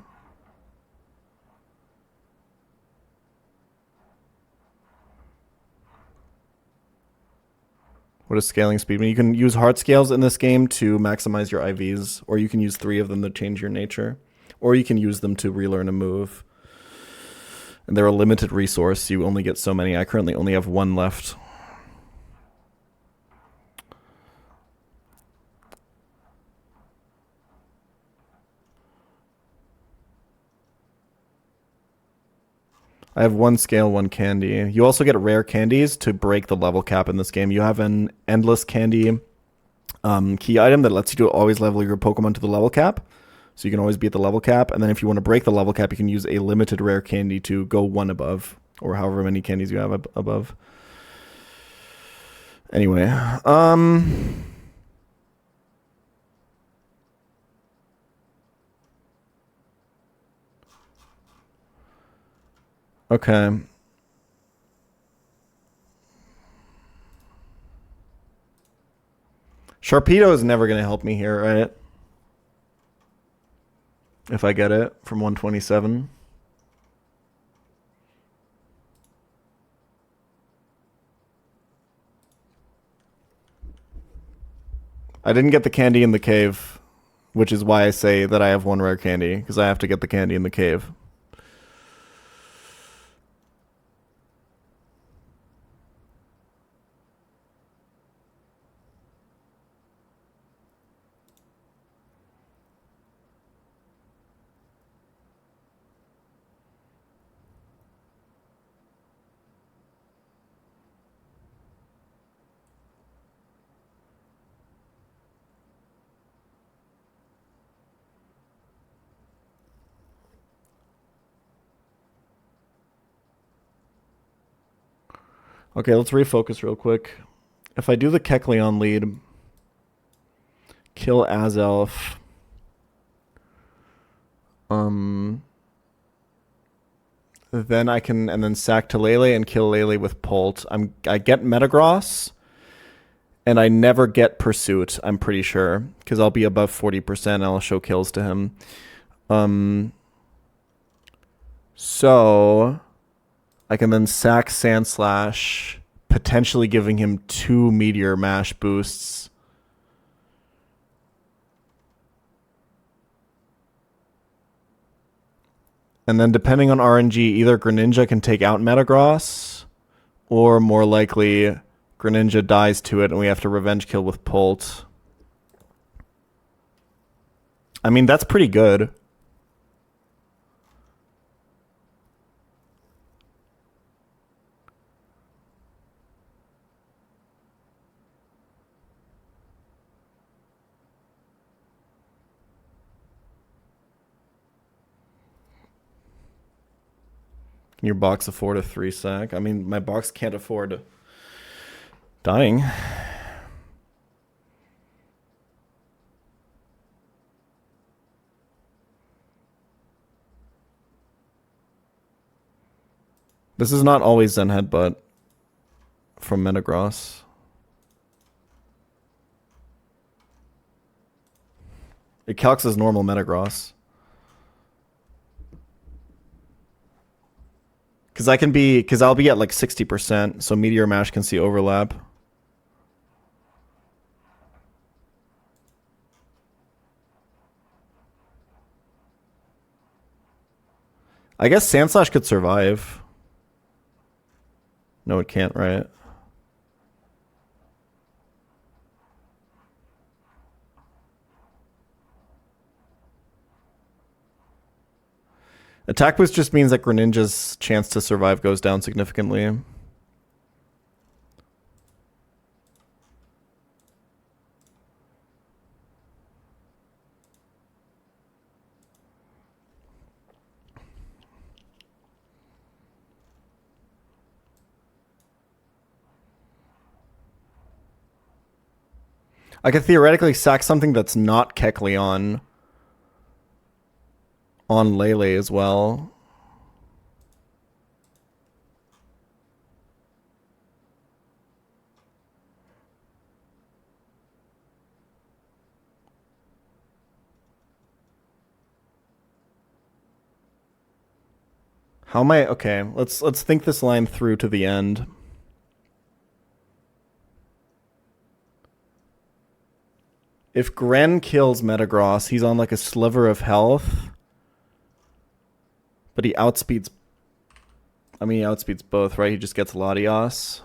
What does scaling speed mean? You can use heart scales in this game to maximize your IVs, or you can use 3 of them to change your nature, or you can use them to relearn a move. And they're a limited resource. You only get so many. I currently only have 1 left. I have 1 scale, 1 candy. You also get rare candies to break the level cap in this game. You have an endless candy key item that lets you always level your Pokemon to the level cap. So you can always be at the level cap. And then if you want to break the level cap, you can use a limited rare candy to go 1 above. Or however many candies you have above. Anyway. Okay. Sharpedo is never going to help me here, right? If I get it from 127. I didn't get the candy in the cave, which is why I say that I have 1 rare candy, because I have to get the candy in the cave. Okay, let's refocus real quick. If I do the Kecleon lead, kill Azelf, then I can, and then sack to Lele and kill Lele with Pult. I get Metagross, and I never get Pursuit, I'm pretty sure, because I'll be above 40% and I'll show kills to him. So I can then sack Sandslash, potentially giving him 2 Meteor Mash boosts. And then depending on RNG, either Greninja can take out Metagross, or more likely Greninja dies to it and we have to revenge kill with Pult. I mean, that's pretty good. Can your box afford a 3 sack? I mean, my box can't afford dying. This is not always Zen Headbutt from Metagross. It calcs as normal Metagross. Because I'll be at like 60%, so Meteor Mash can see overlap. I guess Sandslash could survive. No, it can't, right? Attack boost just means that Greninja's chance to survive goes down significantly. I could theoretically sack something that's not Kecleon on Lele as well. How am I? Okay, let's think this line through to the end. If Gren kills Metagross, he's on like a sliver of health. But he outspeeds... I mean, he outspeeds both, right? He just gets Latios.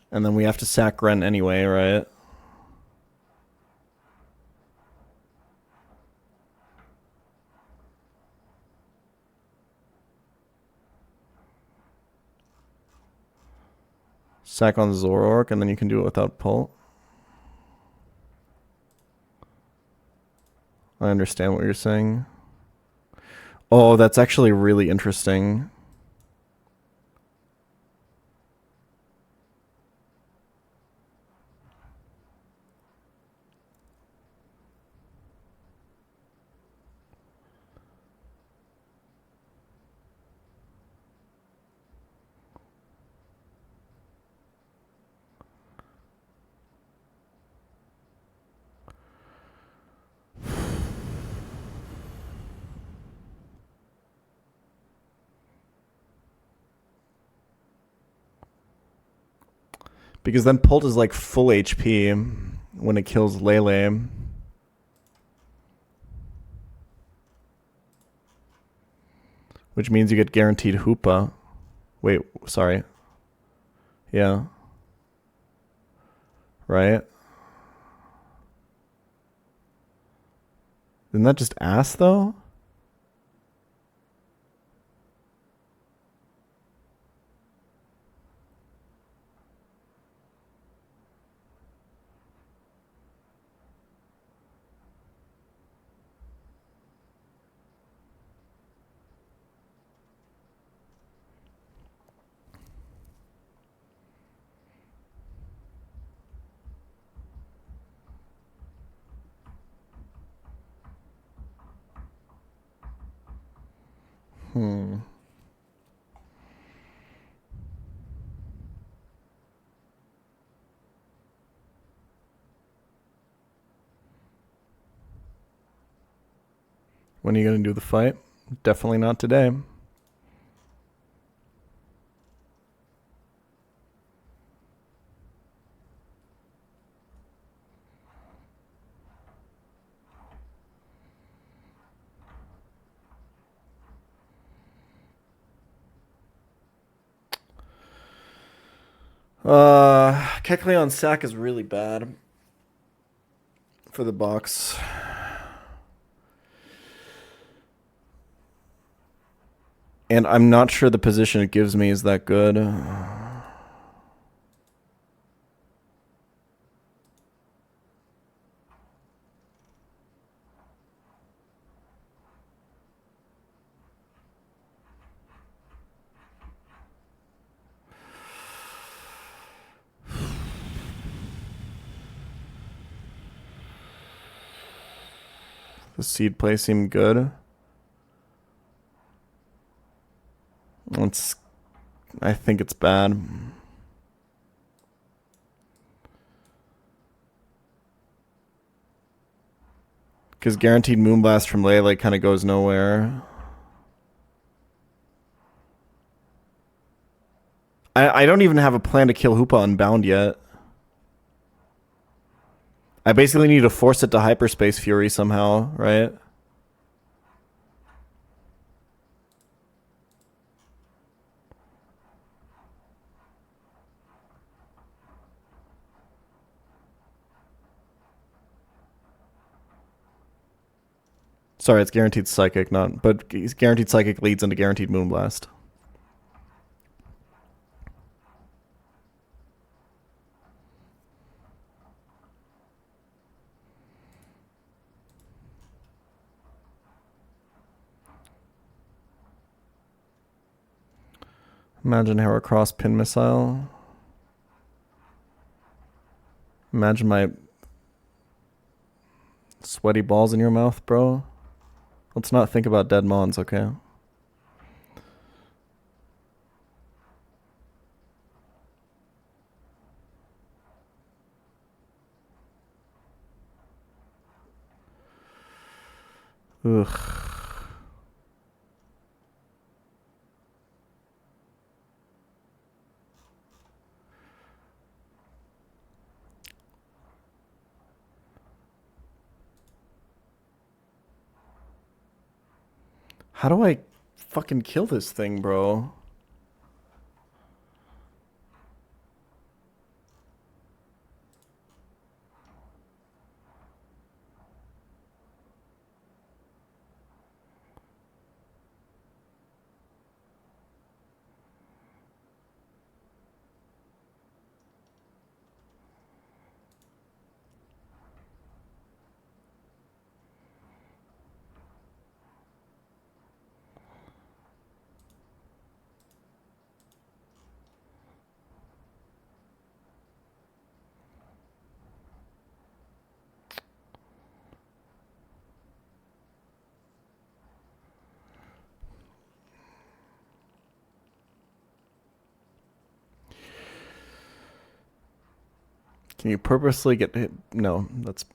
And then we have to sack Gren anyway, right? Sack on Zoroark, and then you can do it without Pult. I understand what you're saying. Oh, that's actually really interesting. Because then Pult is like full HP when it kills Lele. Which means you get guaranteed Hoopa. Wait, sorry. Yeah. Right? Isn't that just ass though? When are you going to do the fight? Definitely not today. Kekley on sack is really bad for the box. And I'm not sure the position it gives me is that good. The seed play seemed good. I think it's bad. Because guaranteed Moonblast from Lele kind of goes nowhere. I don't even have a plan to kill Hoopa Unbound yet. I basically need to force it to Hyperspace Fury somehow, right? Sorry, it's guaranteed Psychic, but guaranteed Psychic leads into guaranteed Moonblast. Imagine Heracross Pin Missile. Imagine my sweaty balls in your mouth, bro. Let's not think about dead Mons, okay? Ugh. How do I fucking kill this thing, bro? Can you purposely get hit? No, that's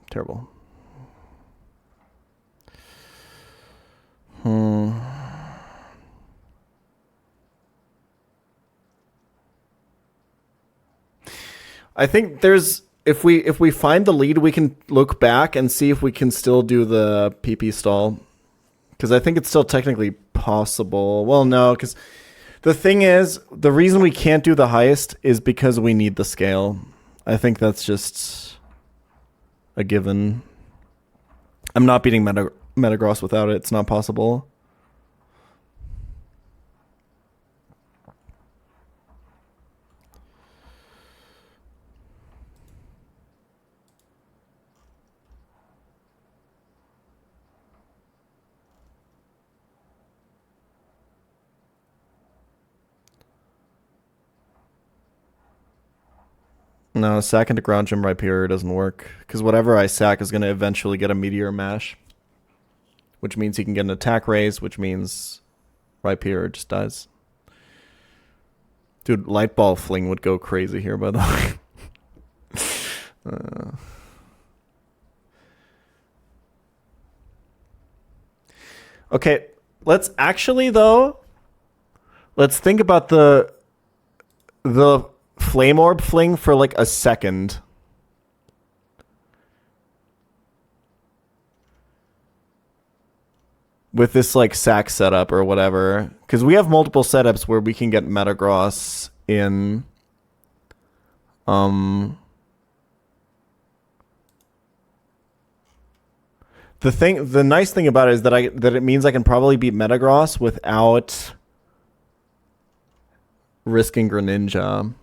terrible. I think there's if we find the lead, we can look back and see if we can still do the PP stall. Because I think it's still technically possible. Well, no, because the thing is, the reason we can't do the highest is because we need the scale. I think that's just a given. I'm not beating Metagross without it. It's not possible. No, sack into ground gym right here doesn't work. Because whatever I sack is going to eventually get a Meteor Mash. Which means he can get an attack raise, which means Rhyperior just dies. Dude, Light Ball Fling would go crazy here, by the way. Okay, let's actually, though, let's think about the Flame Orb Fling for like a second. With this like sack setup or whatever, because we have multiple setups where we can get Metagross in the nice thing about it is that it means I can probably beat Metagross without risking Greninja.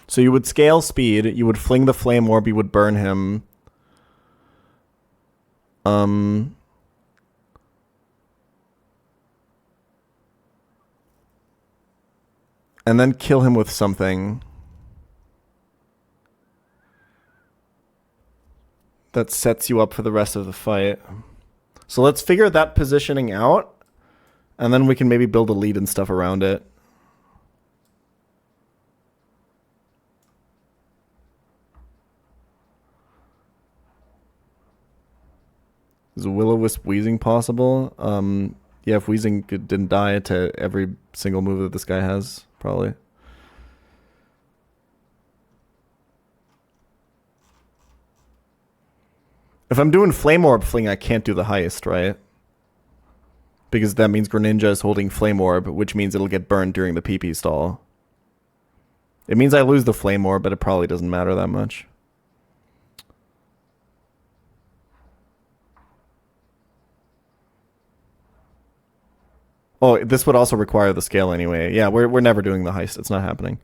So you would scale speed, you would fling the Flame Orb, you would burn him. And then kill him with something that sets you up for the rest of the fight. So let's figure that positioning out, and then we can maybe build a lead and stuff around it. Is Will-O-Wisp Weezing possible? Yeah, if Weezing didn't die to every single move that this guy has, probably. If I'm doing Flame Orb Fling, I can't do the highest, right? Because that means Greninja is holding Flame Orb, which means it'll get burned during the PP stall. It means I lose the Flame Orb, but it probably doesn't matter that much. Oh, this would also require the scale anyway. Yeah, we're never doing the heist. It's not happening.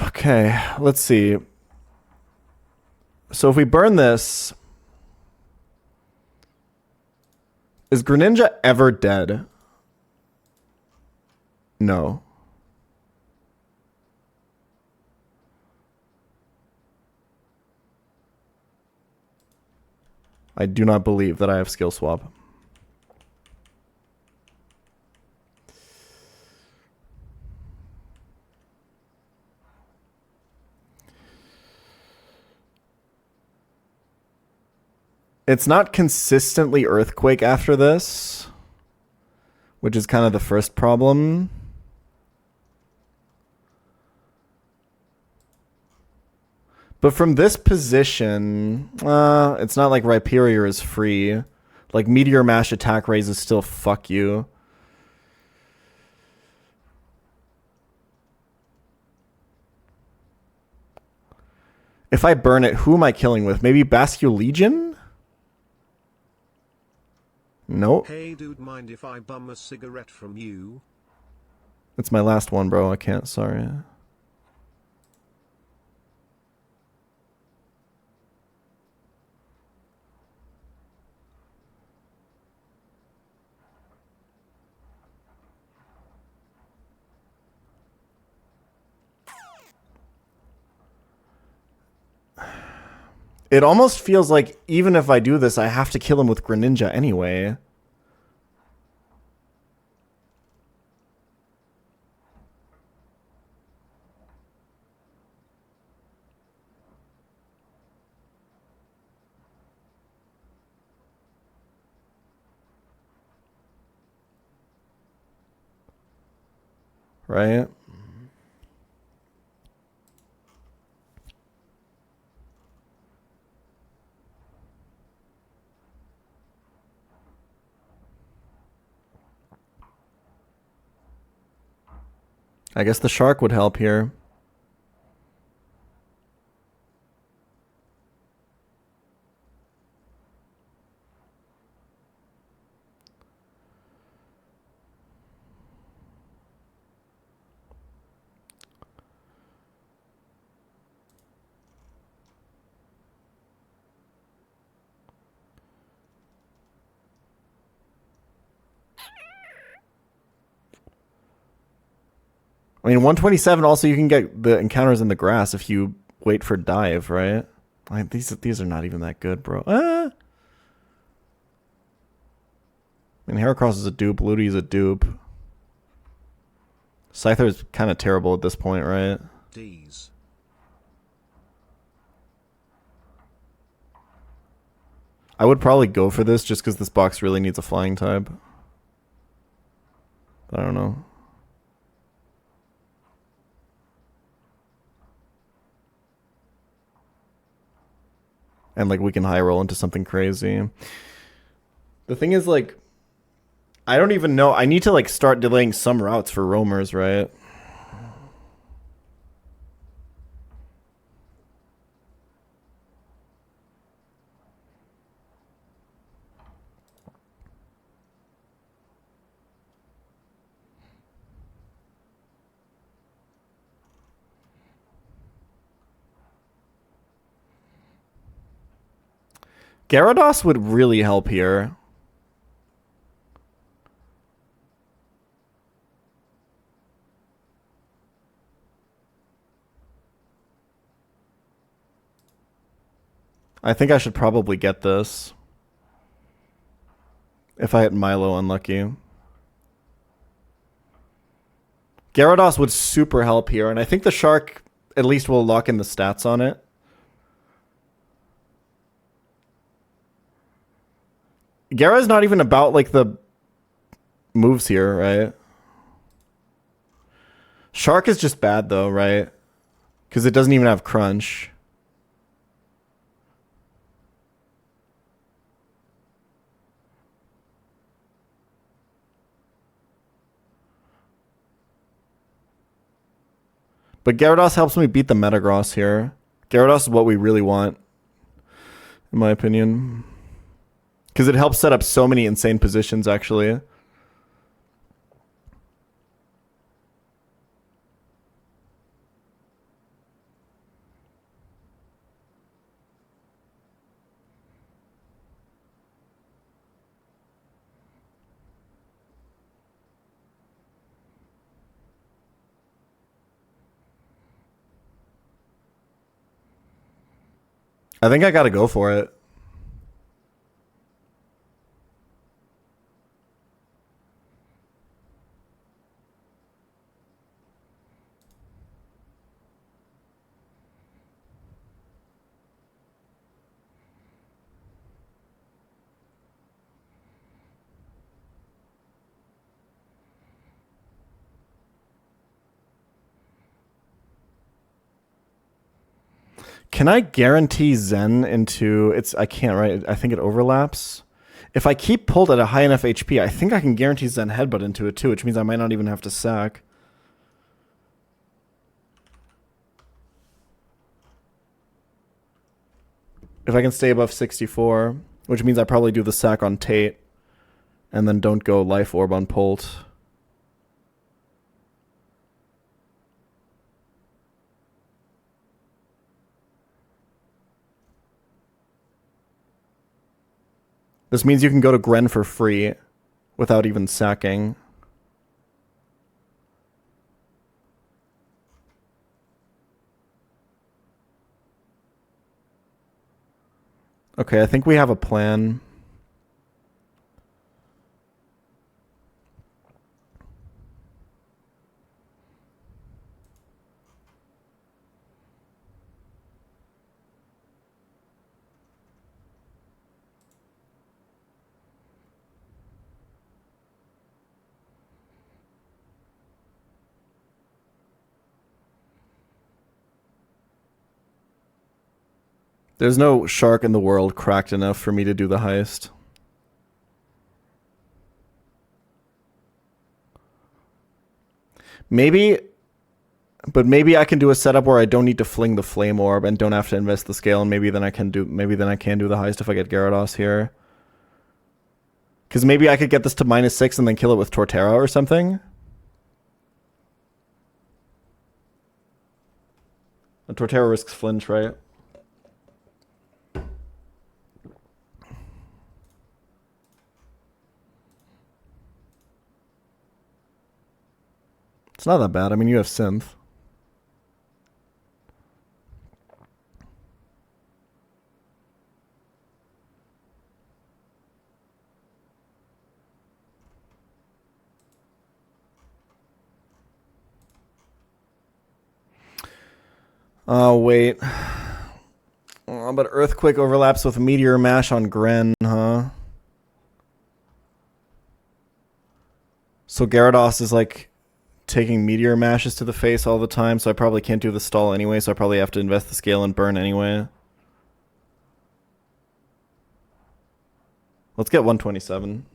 Okay, let's see. So if we burn this, is Greninja ever dead? No. I do not believe that I have skill swap. It's not consistently Earthquake after this, which is kind of the first problem. But from this position, it's not like Rhyperior is free. Like Meteor Mash attack raise is still fuck you. If I burn it, who am I killing with? Maybe Basculegion? Nope. Hey dude, mind if I bum a cigarette from you? It's my last one, bro. I can't, sorry. It almost feels like even if I do this, I have to kill him with Greninja anyway. Right? I guess the shark would help here. I mean, 127 also you can get the encounters in the grass if you wait for dive, right? Like, these are not even that good, bro. I mean, Heracross is a dupe. Ludi is a dupe. Scyther is kind of terrible at this point, right? D's. I would probably go for this just because this box really needs a flying type. But I don't know. And like we can high roll into something crazy. The thing is like, I don't even know. I need to like start delaying some routes for roamers, right? Gyarados would really help here. I think I should probably get this. If I hit Milo unlucky. Gyarados would super help here, and I think the Shark at least will lock in the stats on it. Gyara's not even about like the moves here, right? Shark is just bad though, right? Because it doesn't even have crunch. But Gyarados helps me beat the Metagross here. Gyarados is what we really want, in my opinion. Because it helps set up so many insane positions, actually. I think I gotta go for it. Can I guarantee Zen into it's? I can't, right? I think it overlaps. If I keep pulled at a high enough HP, I think I can guarantee Zen Headbutt into it too, which means I might not even have to sack. If I can stay above 64, which means I probably do the sack on Tate, and then don't go Life Orb on Polt. This means you can go to Gren for free without even sacking. Okay, I think we have a plan. There's no shark in the world cracked enough for me to do the heist. Maybe, but maybe I can do a setup where I don't need to fling the flame orb and don't have to invest the scale, and maybe then I can do the heist if I get Gyarados here. Because maybe I could get this to -6 and then kill it with Torterra or something. And Torterra risks flinch, right? It's not that bad. I mean, you have Synth. Oh, wait. Oh, but Earthquake overlaps with Meteor Mash on Gren, huh? So Gyarados is like taking Meteor Mashes to the face all the time, so I probably can't do the stall anyway, so I probably have to invest the scale and burn anyway. Let's get 127.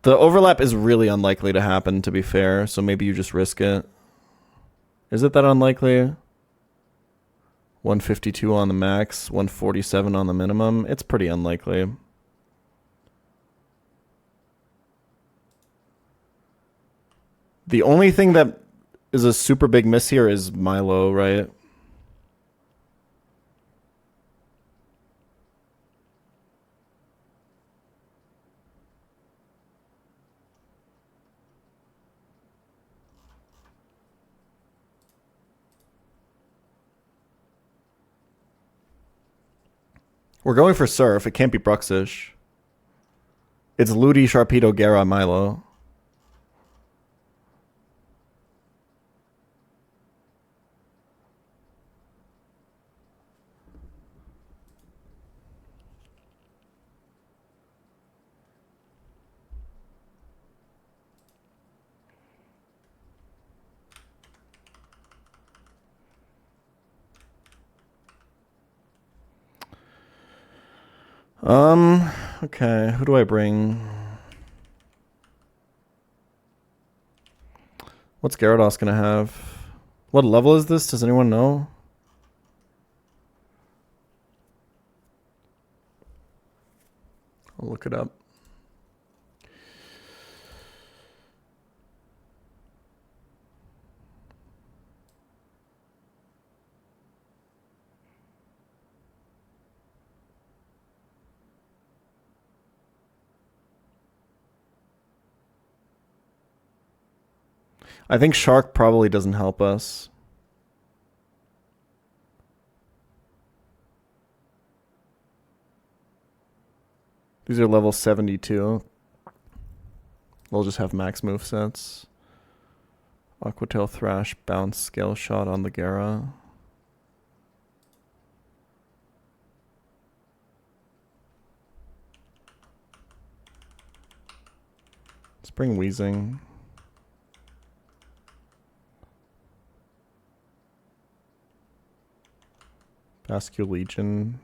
The overlap is really unlikely to happen, to be fair, so maybe you just risk it. Is it that unlikely? 152 on the max, 147 on the minimum. It's pretty unlikely. The only thing that is a super big miss here is Milo, right? We're going for Surf. It can't be Bruxish. It's Ludi, Sharpedo, Gara, Milo. Okay, who do I bring? What's Gyarados gonna have? What level is this? Does anyone know? I'll look it up. I think Shark probably doesn't help us. These are level 72. We'll just have max movesets. Aqua Tail, Thrash, Bounce, Scale Shot on the Gara. Let's bring Weezing. Bascule Legion.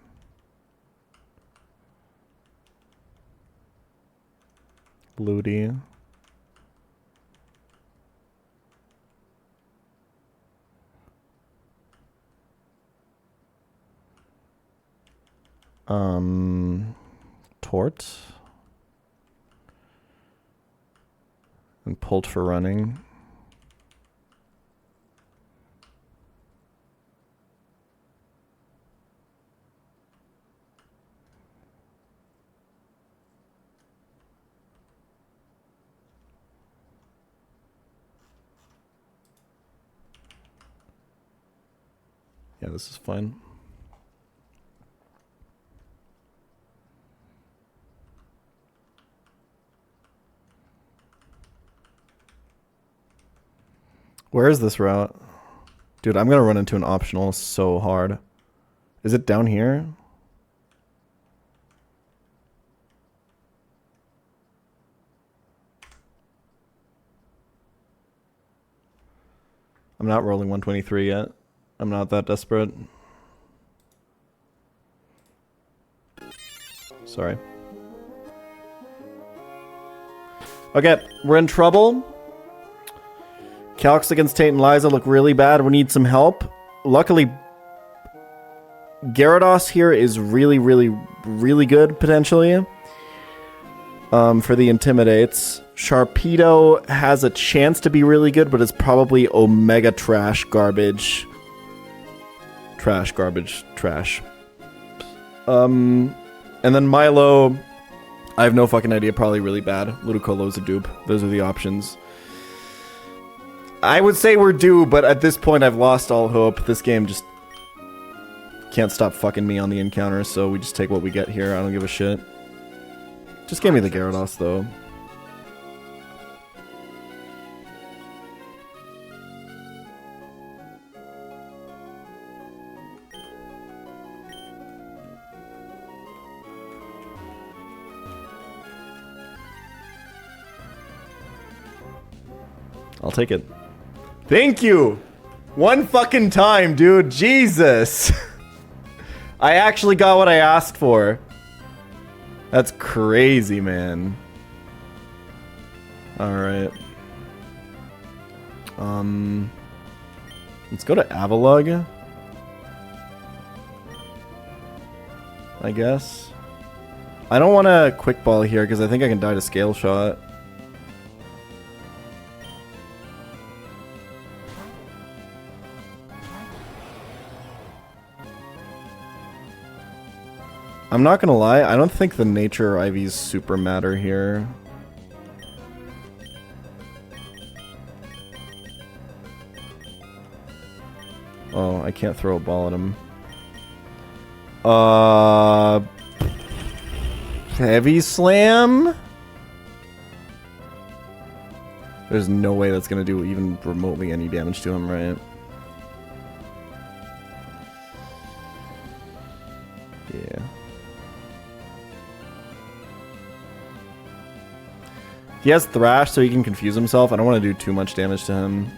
Ludi. Tort. And Pulled for running. Yeah, this is fine. Where is this route? Dude, I'm gonna run into an optional so hard. Is it down here? I'm not rolling 123 yet. I'm not that desperate. Sorry. Okay, we're in trouble. Calx against Tate and Liza look really bad. We need some help. Luckily, Gyarados here is really, really, really good, potentially. For the Intimidates. Sharpedo has a chance to be really good, but it's probably Omega Trash Garbage. Trash, garbage, trash. And then Milo, I have no fucking idea, probably really bad. Ludicolo's a dupe. Those are the options. I would say we're due, but at this point I've lost all hope. This game just can't stop fucking me on the encounter, so we just take what we get here. I don't give a shit. Just give me the Gyarados, though. I'll take it. Thank you! One fucking time, dude. Jesus! I actually got what I asked for. That's crazy, man. Alright. Let's go to Avalugg. I guess. I don't want a quick ball here because I think I can die to Scale Shot. I'm not gonna lie, I don't think the nature IVs super matter here. Oh, I can't throw a ball at him. Heavy Slam? There's no way that's gonna do even remotely any damage to him, right? Yeah. He has Thrash, so he can confuse himself. I don't want to do too much damage to him.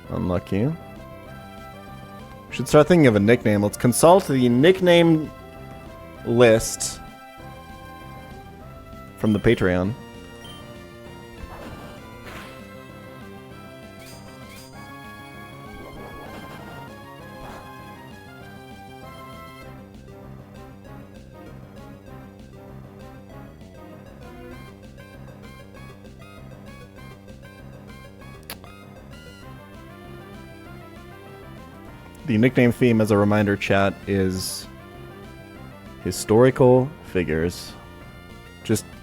Unlucky. Should start thinking of a nickname. Let's consult the nickname list from the Patreon. The nickname theme, as a reminder, chat, is historical figures.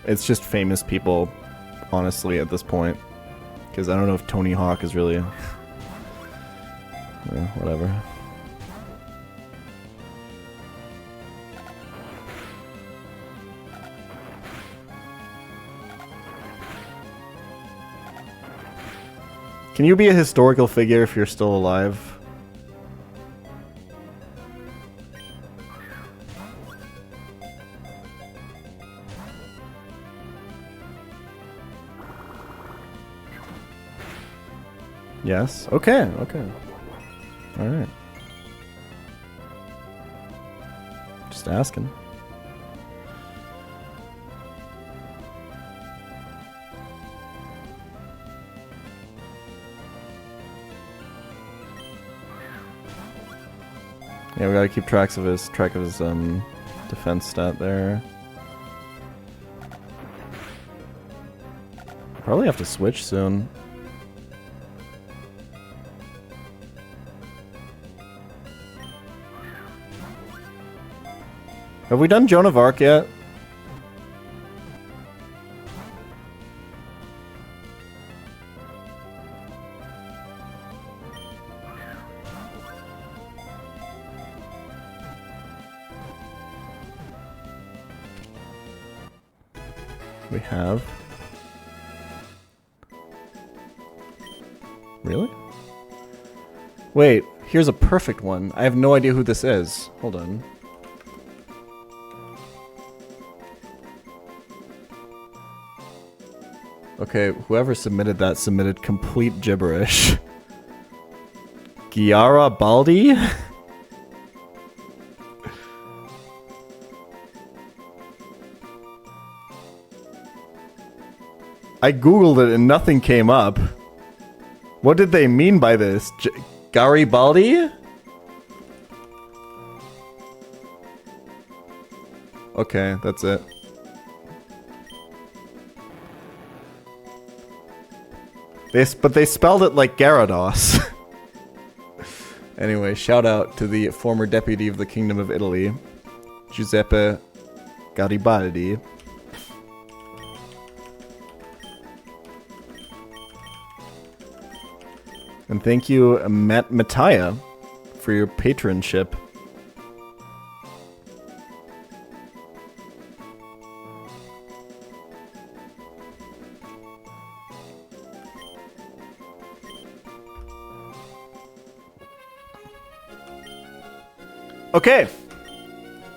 It's just famous people, honestly, at this point. Because I don't know if Tony Hawk is really... yeah, whatever. Can you be a historical figure if you're still alive? Yes. Okay. Okay. All right. Just asking. Yeah, we gotta keep track of his defense stat there. Probably have to switch soon. Have we done Joan of Arc yet? We have. Really? Wait, here's a perfect one. I have no idea who this is. Hold on. Okay, whoever submitted that submitted complete gibberish. Giara Baldi? I googled it and nothing came up. What did they mean by this? Garibaldi? Okay, that's it. But they spelled it like Gyarados. Anyway, shout out to the former deputy of the Kingdom of Italy, Giuseppe Garibaldi. And thank you, Mattia, for your patronship. Okay,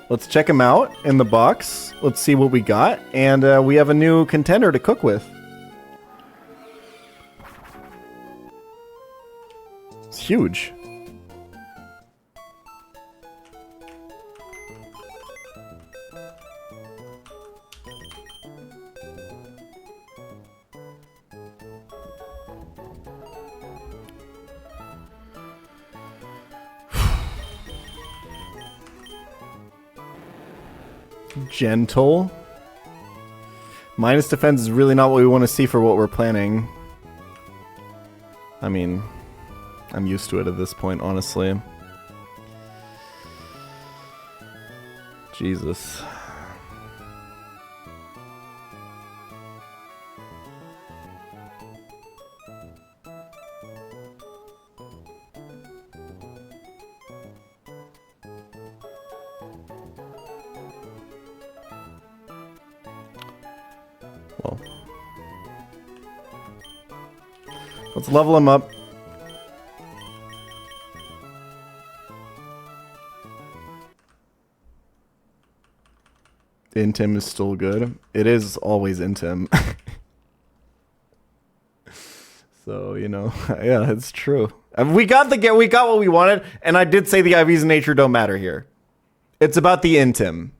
let's check him out in the box. Let's see what we got. And we have a new contender to cook with. It's huge. Gentle. Minus defense is really not what we want to see for what we're planning. I mean, I'm used to it at this point, honestly. Jesus. Well, let's level him up. Intim is still good. It is always Intim. So, you know, yeah, it's true. We got what we wanted, and I did say the IVs in nature don't matter here. It's about the Intim.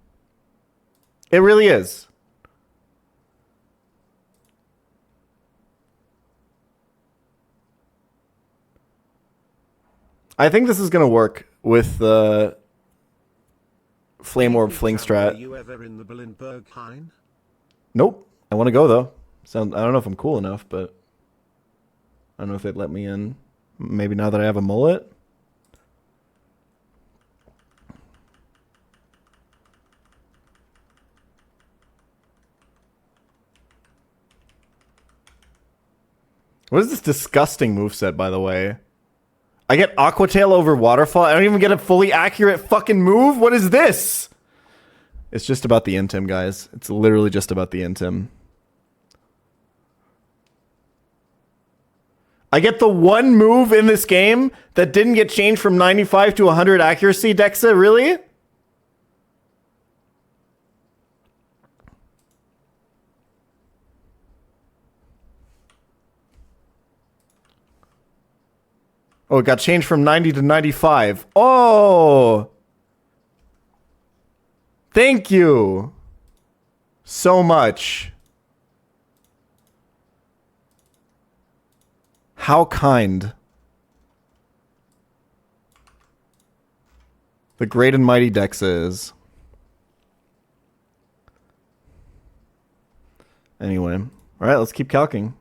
It really is. I think this is gonna work with the Flame Orb Fling strat. Are you ever in the Billenberg Hein? Nope. I want to go though. I don't know if I'm cool enough, but I don't know if they'd let me in. Maybe now that I have a mullet. What is this disgusting moveset, by the way? I get Aqua Tail over Waterfall. I don't even get a fully accurate fucking move. What is this? It's just about the Intim, guys. It's literally just about the Intim. I get the one move in this game that didn't get changed from 95 to 100 accuracy, Dexa? Really? Oh, it got changed from 90 to 95. Oh! Thank you so much. How kind. The great and mighty Dexa is. Anyway. Alright, let's keep calcing.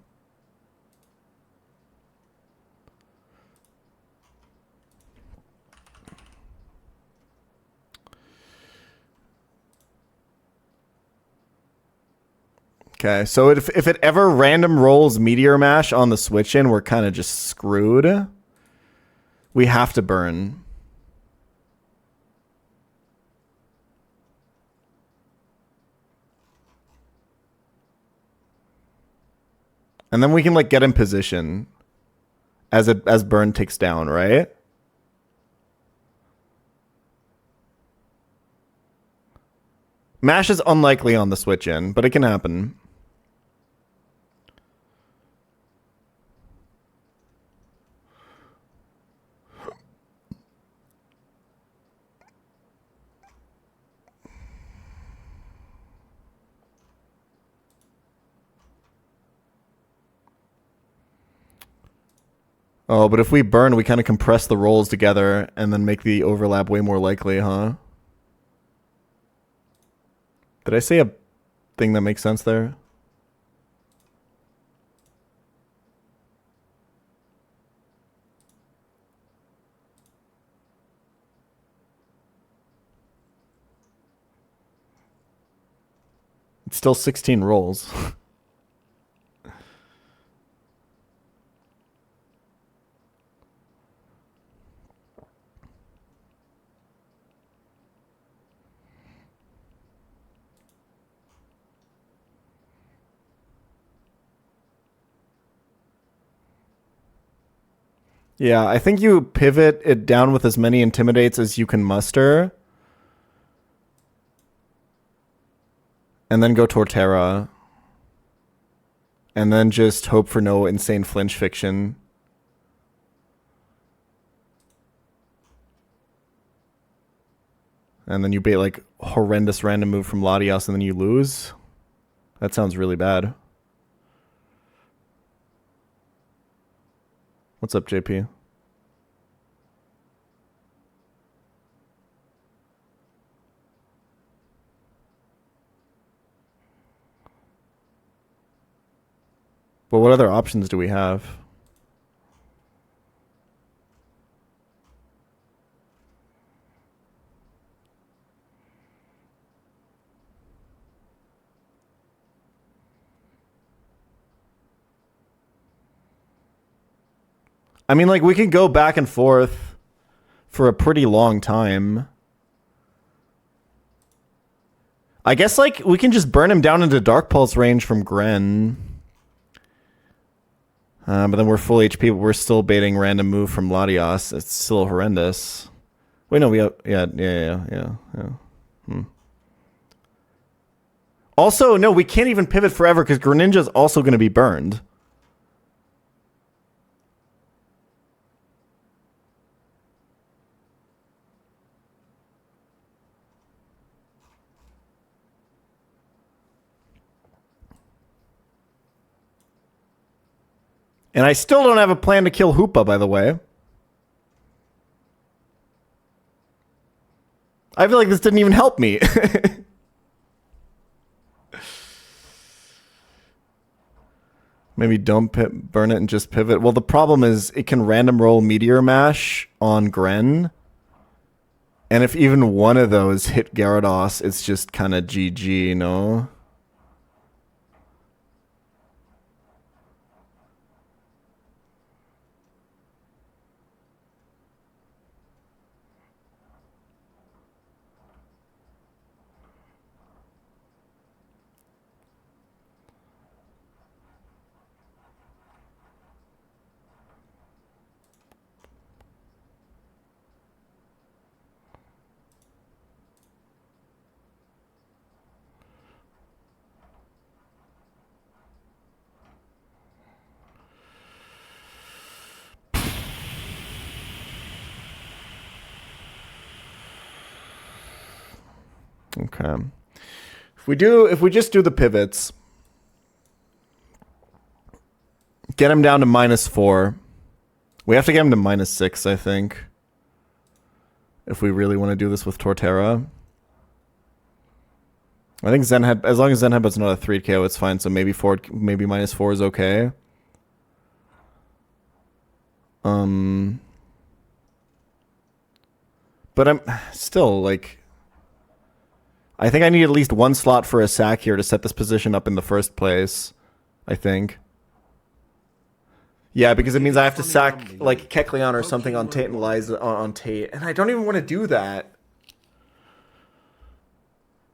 Okay, so if it ever random rolls Meteor Mash on the switch in, we're kind of just screwed. We have to burn. And then we can like get in position as burn ticks down, right? Mash is unlikely on the switch in, but it can happen. Oh, but if we burn, we kind of compress the rolls together and then make the overlap way more likely, huh? Did I say a thing that makes sense there? It's still 16 rolls. Yeah, I think you pivot it down with as many intimidates as you can muster. And then go Torterra. And then just hope for no insane flinch fiction. And then you bait like horrendous random move from Latios and then you lose. That sounds really bad. What's up, JP? But what other options do we have? I mean, like, we can go back and forth for a pretty long time. I guess, like, we can just burn him down into Dark Pulse range from Gren. But then we're full HP, but we're still baiting random move from Latios. It's still horrendous. Wait, no, we have... Yeah. Also, no, we can't even pivot forever because Greninja's also going to be burned. And I still don't have a plan to kill Hoopa, by the way. I feel like this didn't even help me. Maybe don't burn it and just pivot. Well, the problem is it can random roll Meteor Mash on Gren. And if even one of those hit Gyarados, it's just kind of GG, you know? Okay. If we just do the pivots, get him down to -4. We have to get him to -6, I think. If we really want to do this with Torterra. I think Zenhead, as long as Zenheadbutt's not a 3 KO, it's fine. So maybe -4 is okay. But I'm still like, I think I need at least one slot for a sack here to set this position up in the first place. I think. Yeah, because it means I have to sack like Kecleon or something on Tate and Liza on Tate, and I don't even want to do that.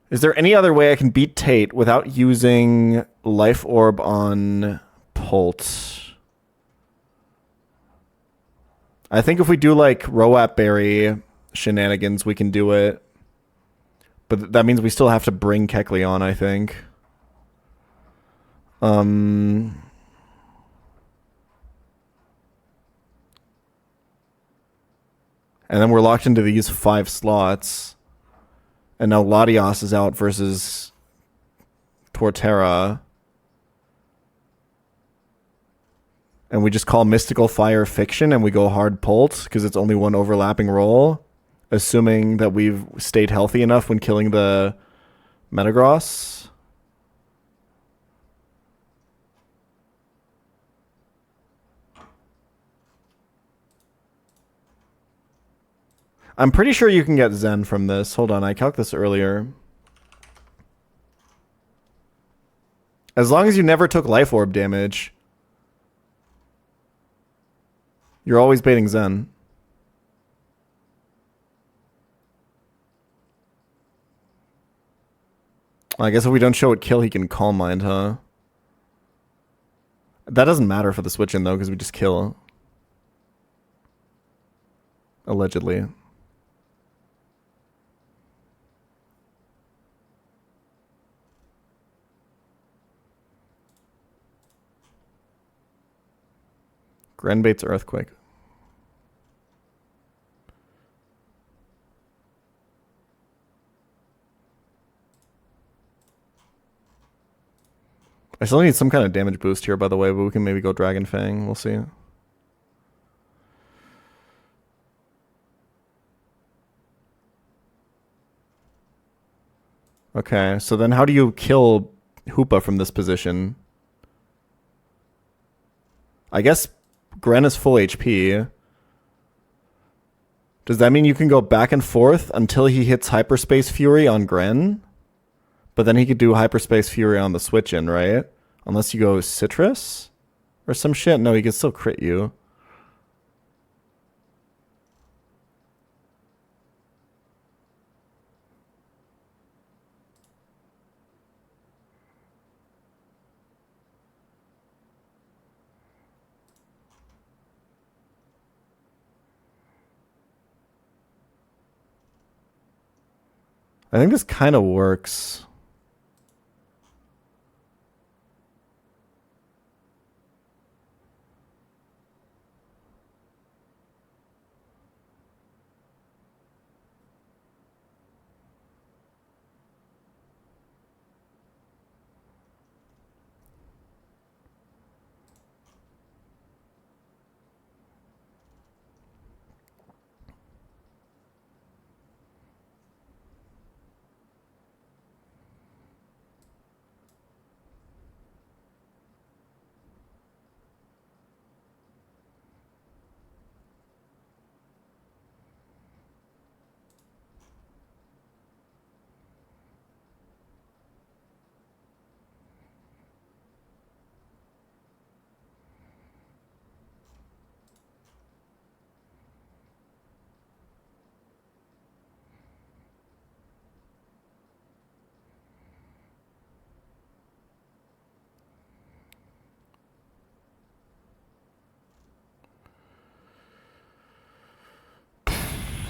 Is there any other way I can beat Tate without using Life Orb on Pult? I think if we do like Roap Berry shenanigans, we can do it. But that means we still have to bring Kecleon, I think. And then we're locked into these 5 slots. And now Latios is out versus Torterra. And we just call Mystical Fire Fiction and we go hard Pult because it's only one overlapping roll. Assuming that we've stayed healthy enough when killing the Metagross. I'm pretty sure you can get Zen from this. Hold on, I calculated this earlier. As long as you never took life orb damage, you're always baiting Zen. I guess if we don't show it kill, he can Calm Mind, huh? That doesn't matter for the switch in though, because we just kill. Allegedly. Grenbait's Earthquake. I still need some kind of damage boost here, by the way, but we can maybe go Dragon Fang. We'll see. Okay, so then how do you kill Hoopa from this position? I guess Gren is full HP. Does that mean you can go back and forth until he hits Hyperspace Fury on Gren? But then he could do Hyperspace Fury on the switch in, right? Unless you go Citrus or some shit. No, he can still crit you. I think this kind of works.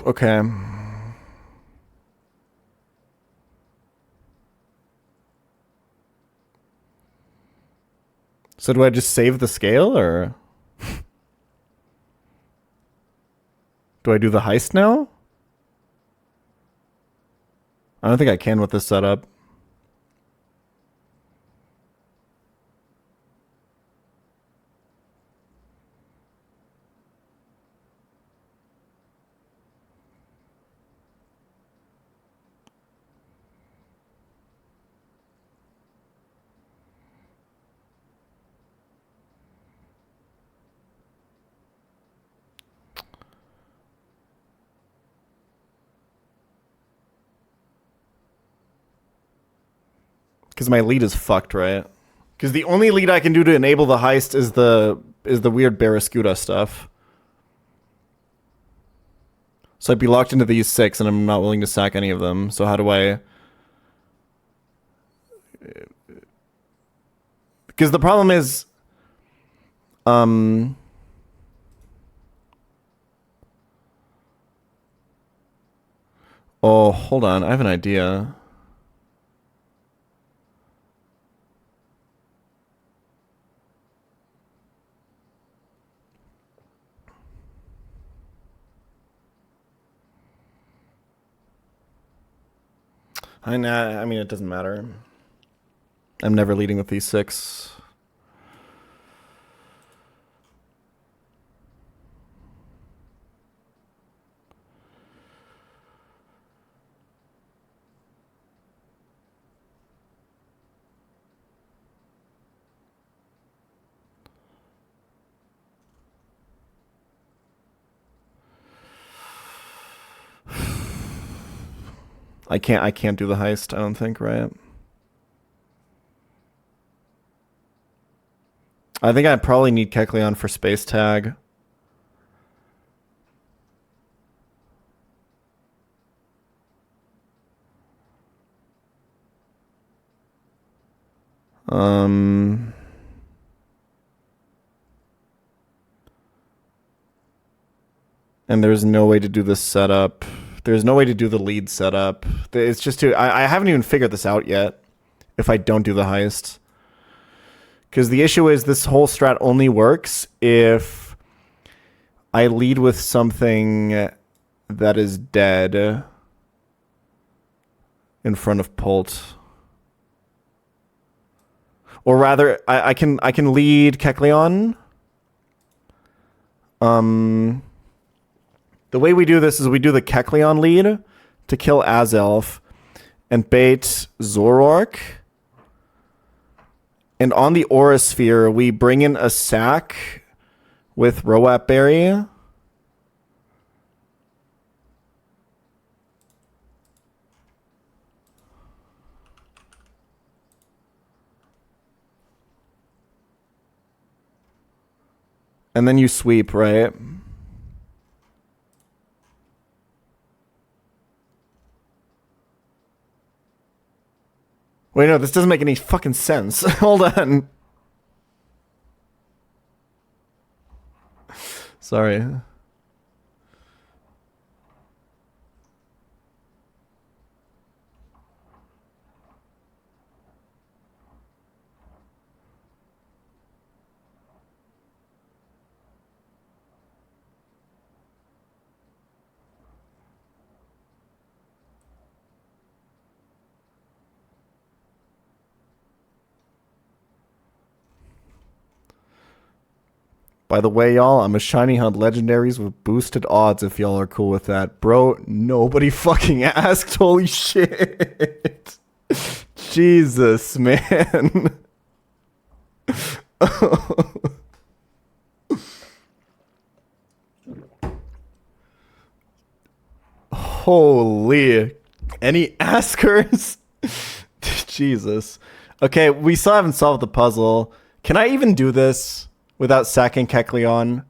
Okay. So do I just save the scale, or do I do the heist now? I don't think I can with this setup. Because my lead is fucked, right? Because the only lead I can do to enable the heist is the weird Barraskewda stuff. So I'd be locked into these 6, and I'm not willing to sack any of them. So how do I... Because the problem is... Oh, hold on. I have an idea. I mean, it doesn't matter. I'm never leading with these 6. I can't do the heist, I don't think, right? I think I probably need Kecleon for space tag. And there's no way to do this setup. There's no way to do the lead setup. It's just too... I haven't even figured this out yet. If I don't do the heist. Because the issue is this whole strat only works if I lead with something that is dead in front of Pult. Or rather, I can lead Kecleon. The way we do this is we do the Kecleon lead to kill Azelf and bait Zoroark. And on the Aura Sphere, we bring in a sack with Roap Berry. And then you sweep, right? Wait, no, this doesn't make any fucking sense. Hold on. Sorry. By the way, y'all, I'm a shiny hunt legendaries with boosted odds if y'all are cool with that. Bro, nobody fucking asked. Holy shit. Jesus, man. Holy. Any askers? Jesus. Okay, we still haven't solved the puzzle. Can I even do this without sacking Kecleon?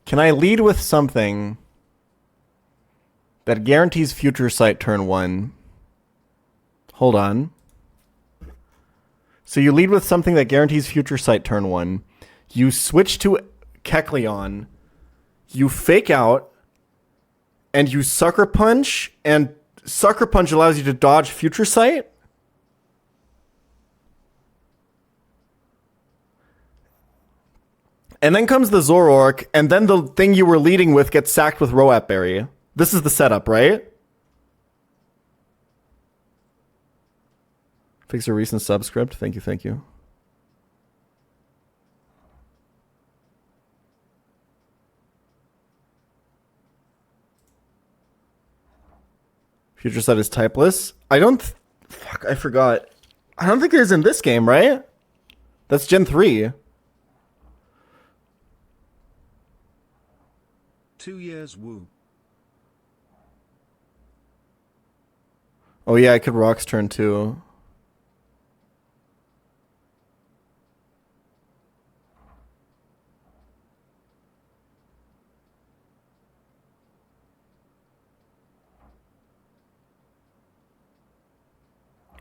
Can I lead with something that guarantees future sight turn 1? Hold on. So you lead with something that guarantees future sight turn 1. You switch to Kecleon. You fake out. And you Sucker Punch. And Sucker Punch allows you to dodge future sight. And then comes the Zoroark. And then the thing you were leading with gets sacked with Roap Berry. This is the setup, right? Fix a recent subscript. Thank you, thank you. Future Sight is typeless. I don't... Fuck, I forgot. I don't think it is in this game, right? That's Gen 3. 2 years, woo. Oh yeah, I could Rock's turn too.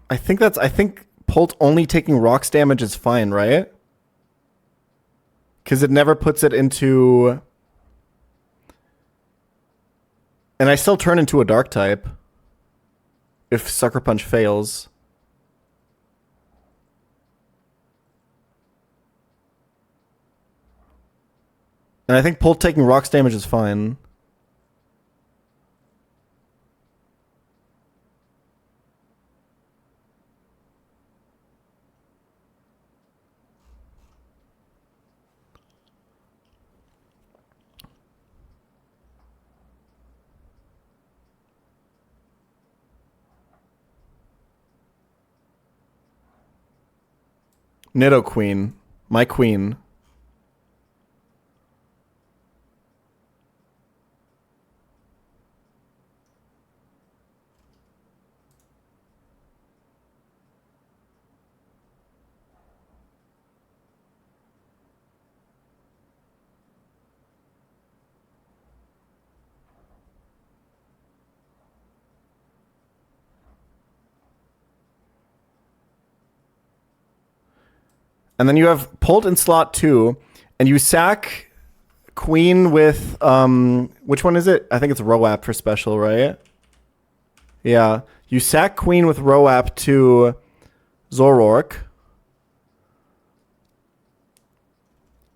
I think Pult only taking Rock's damage is fine, right? Because it never puts it into... And I still turn into a Dark type if Sucker Punch fails. And I think Pult taking Rock's damage is fine. Nidoqueen. My queen. And then you have Pult in slot 2, and you sack Queen with, which one is it? I think it's Roap for special, right? Yeah. You sack Queen with Roap to Zoroark.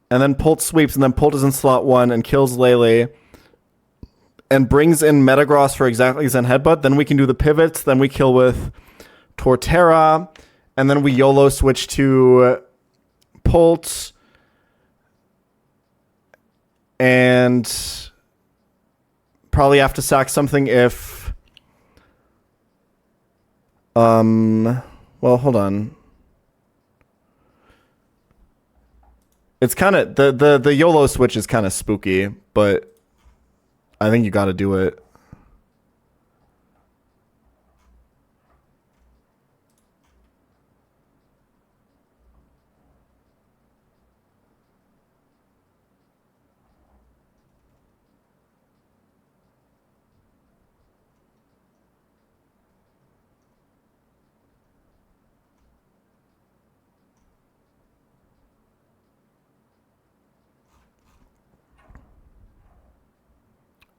And then Pult sweeps, and then Pult is in slot 1 and kills Lele. And brings in Metagross for exactly Zen Headbutt. Then we can do the pivots. Then we kill with Torterra. And then we YOLO switch to Pult. And probably have to sack something if... well, hold on. It's kind of... The YOLO switch is kind of spooky, but... I think you got to do it.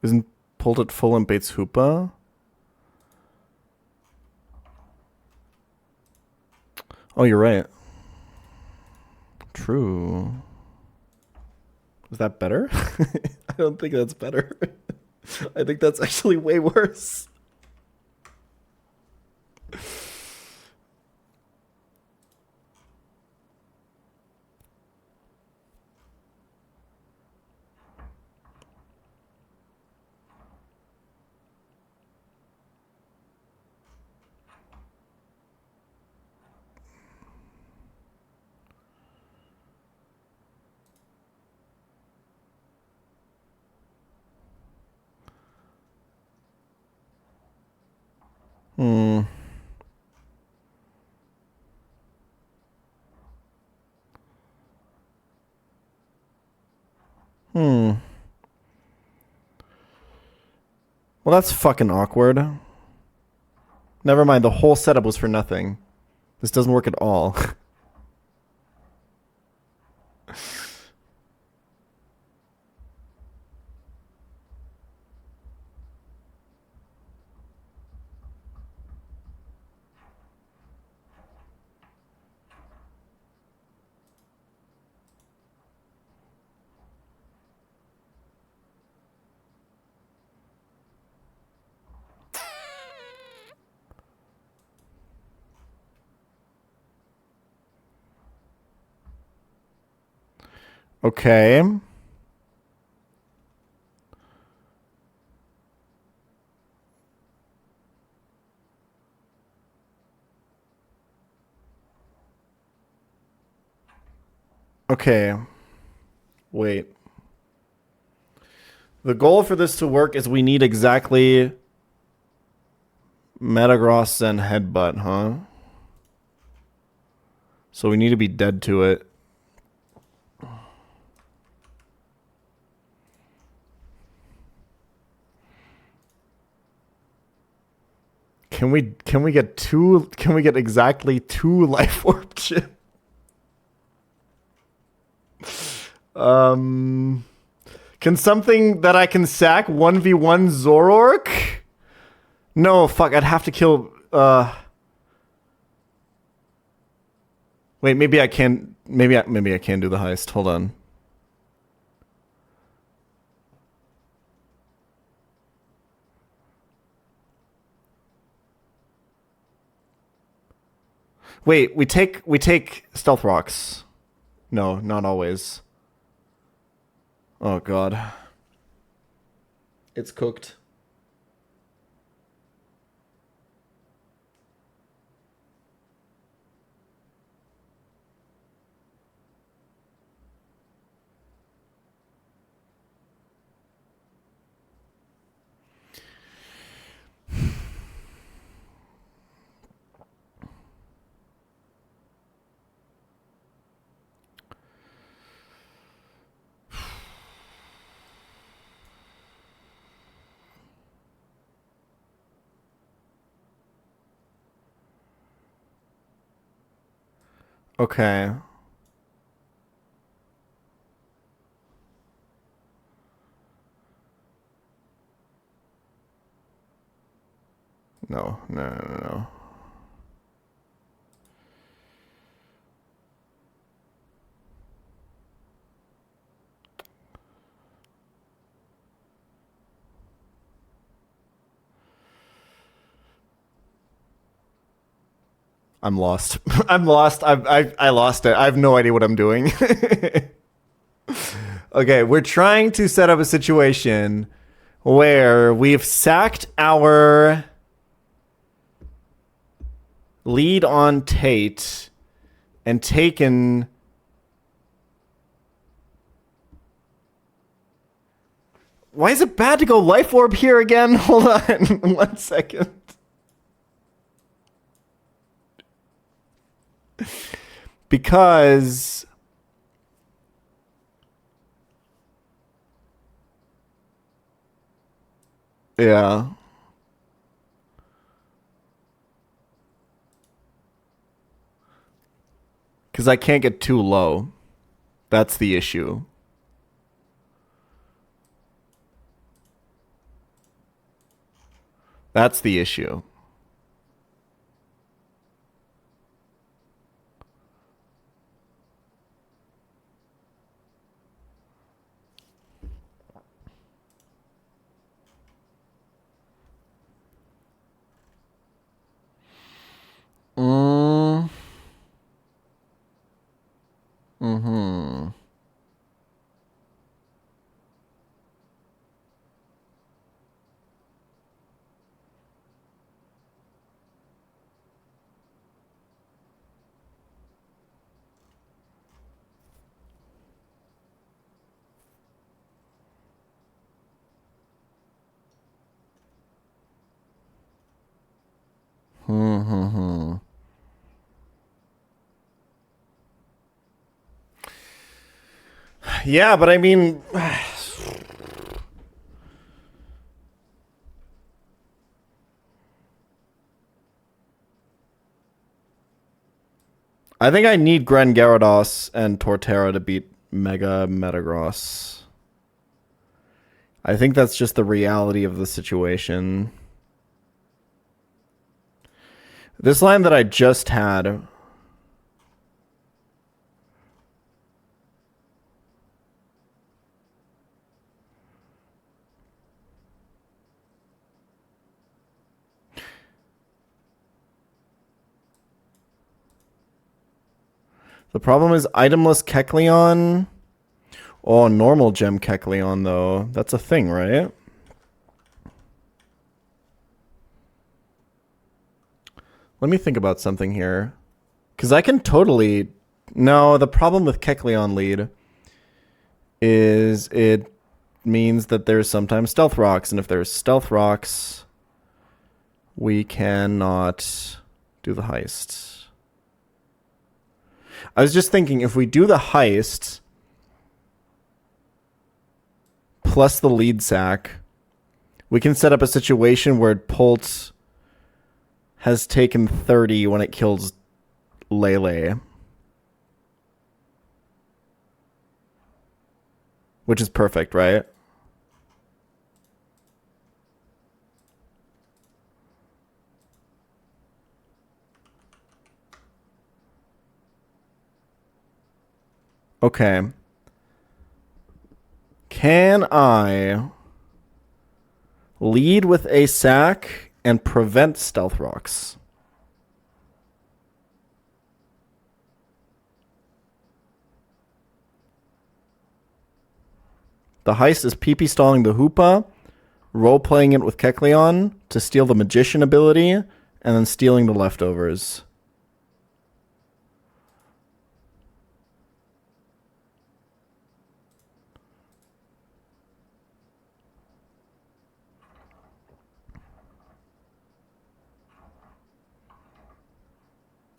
Isn't Pulled at full and baits Hoopa? Oh, you're right. True. Is that better? I don't think that's better. I think that's actually way worse. Hmm. Well, that's fucking awkward. Never mind, the whole setup was for nothing. This doesn't work at all. Okay. Okay. Wait. The goal for this to work is we need exactly Metagross and Headbutt, huh? So we need to be dead to it. Can we get exactly 2 Life Orb chips? Can something that I can sack 1v1 Zoroark? No, fuck, I'd have to kill wait, maybe I can maybe I can do the heist. Hold on. Wait, we take stealth rocks. No, not always. Oh god. It's cooked. Okay. No, no, no, no. I'm lost. I'm lost. I lost it. I have no idea what I'm doing. Okay, we're trying to set up a situation where we've sacked our lead on Tate and taken... Why is it bad to go Life Orb here again? Hold on 1 second. Because... Yeah. Because I can't get too low. That's the issue. That's the issue. Mm-hmm. Mm-hmm. Yeah, but I mean... I think I need Gren Gyarados and Torterra to beat Mega Metagross. I think that's just the reality of the situation. This line that I just had... The problem is itemless Kecleon. Oh, normal gem Kecleon, though. That's a thing, right? Let me think about something here. Because I can totally... No, the problem with Kecleon lead is it means that there's sometimes Stealth Rocks. And if there's Stealth Rocks, we cannot do the heist. I was just thinking, if we do the heist plus the lead sack, we can set up a situation where Pult has taken 30 when it kills Lele. Which is perfect, right? Okay. Can I lead with a sack and prevent Stealth Rocks? The heist is PP stalling the Hoopa, role-playing it with Kecleon to steal the Magician ability, and then stealing the leftovers.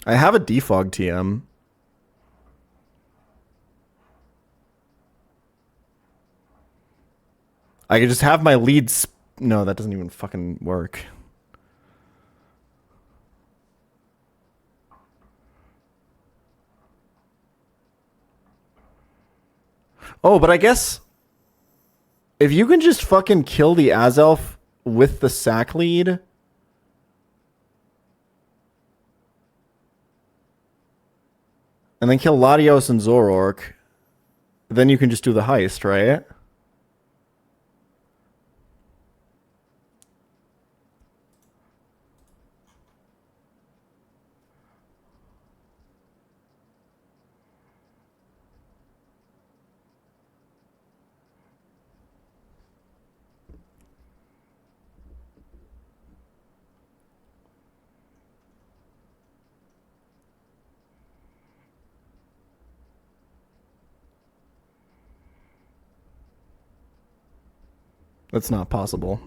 I have a defog TM. I could just have my leads. No, that doesn't even fucking work. Oh, but I guess if you can just fucking kill the Azelf with the sack lead, and then kill Latios and Zoroark. Then you can just do the heist, right? That's not possible.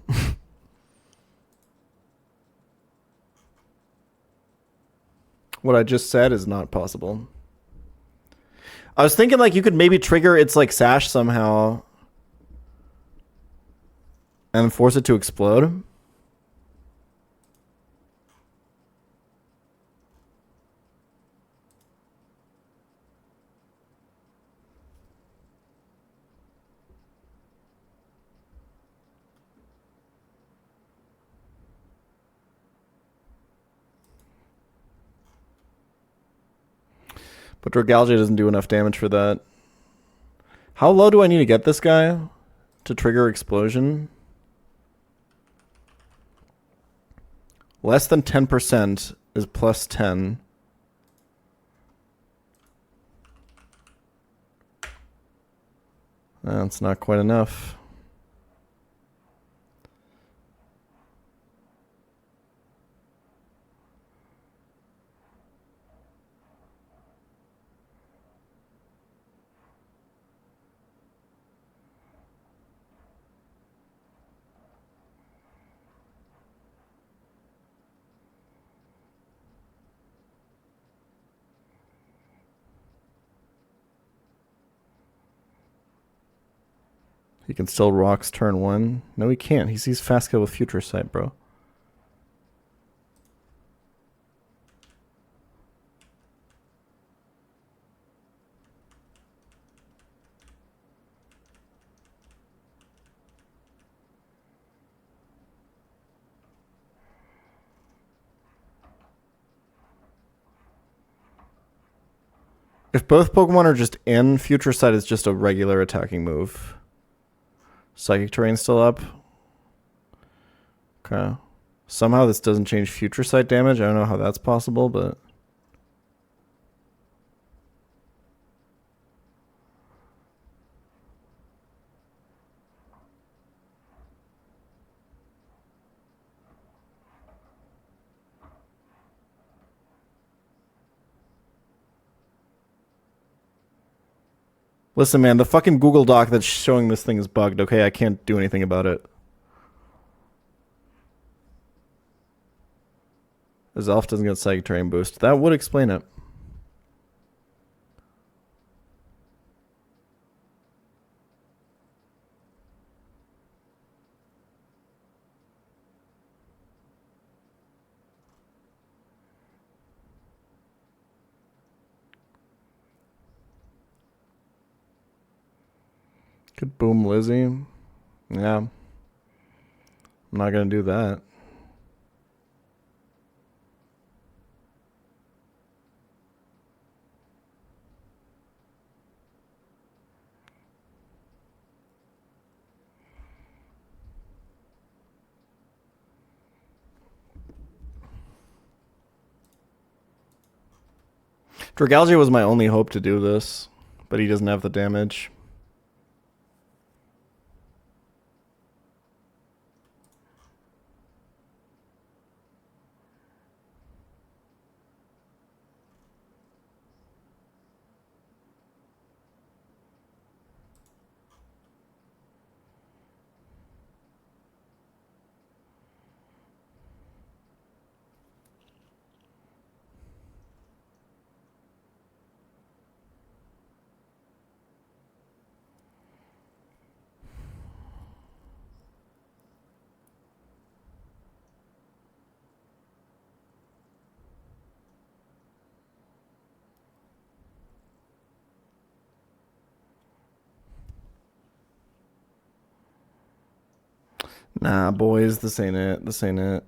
What I just said is not possible. I was thinking like you could maybe trigger its like sash somehow and force it to explode. But Dragalge doesn't do enough damage for that. How low do I need to get this guy to trigger explosion? Less than 10% is plus 10. That's not quite enough. He can still rocks turn 1. No, he can't. He sees fast kill with future sight, bro. If both Pokemon are just in, future sight is just a regular attacking move. Psychic Terrain still up. Okay. Somehow this doesn't change future sight damage. I don't know how that's possible, but... Listen, man, the fucking Google Doc that's showing this thing is bugged, okay? I can't do anything about it. His elf doesn't get Psychic Terrain boost. That would explain it. Could boom Lizzie. Yeah. I'm not going to do that. Dragalge was my only hope to do this, but he doesn't have the damage. Nah, boys, this ain't it. This ain't it.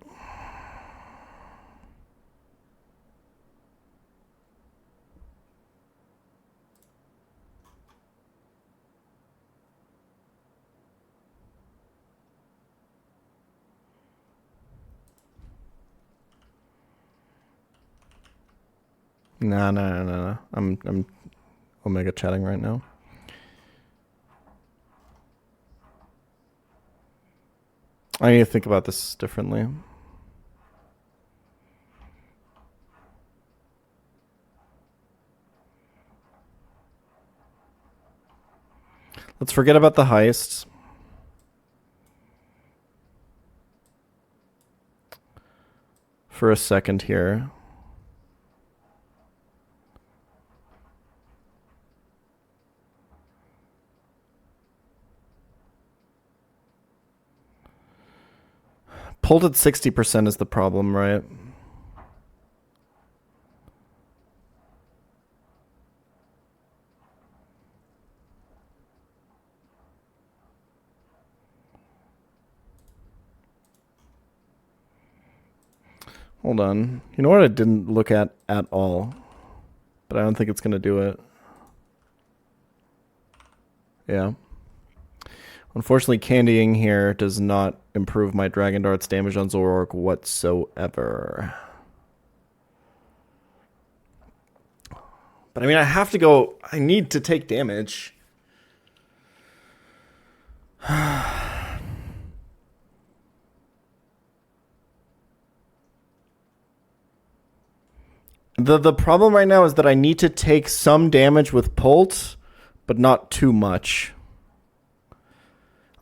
No. I'm Omega chatting right now. I need to think about this differently. Let's forget about the heists. For a second here. Pulled at 60% is the problem, right? Hold on. You know what I didn't look at all? But I don't think it's going to do it. Yeah. Unfortunately, candying here does not improve my Dragon Dart's damage on Zoroark whatsoever. But I mean, I have to go. I need to take damage. The problem right now is that I need to take some damage with Pult, but not too much.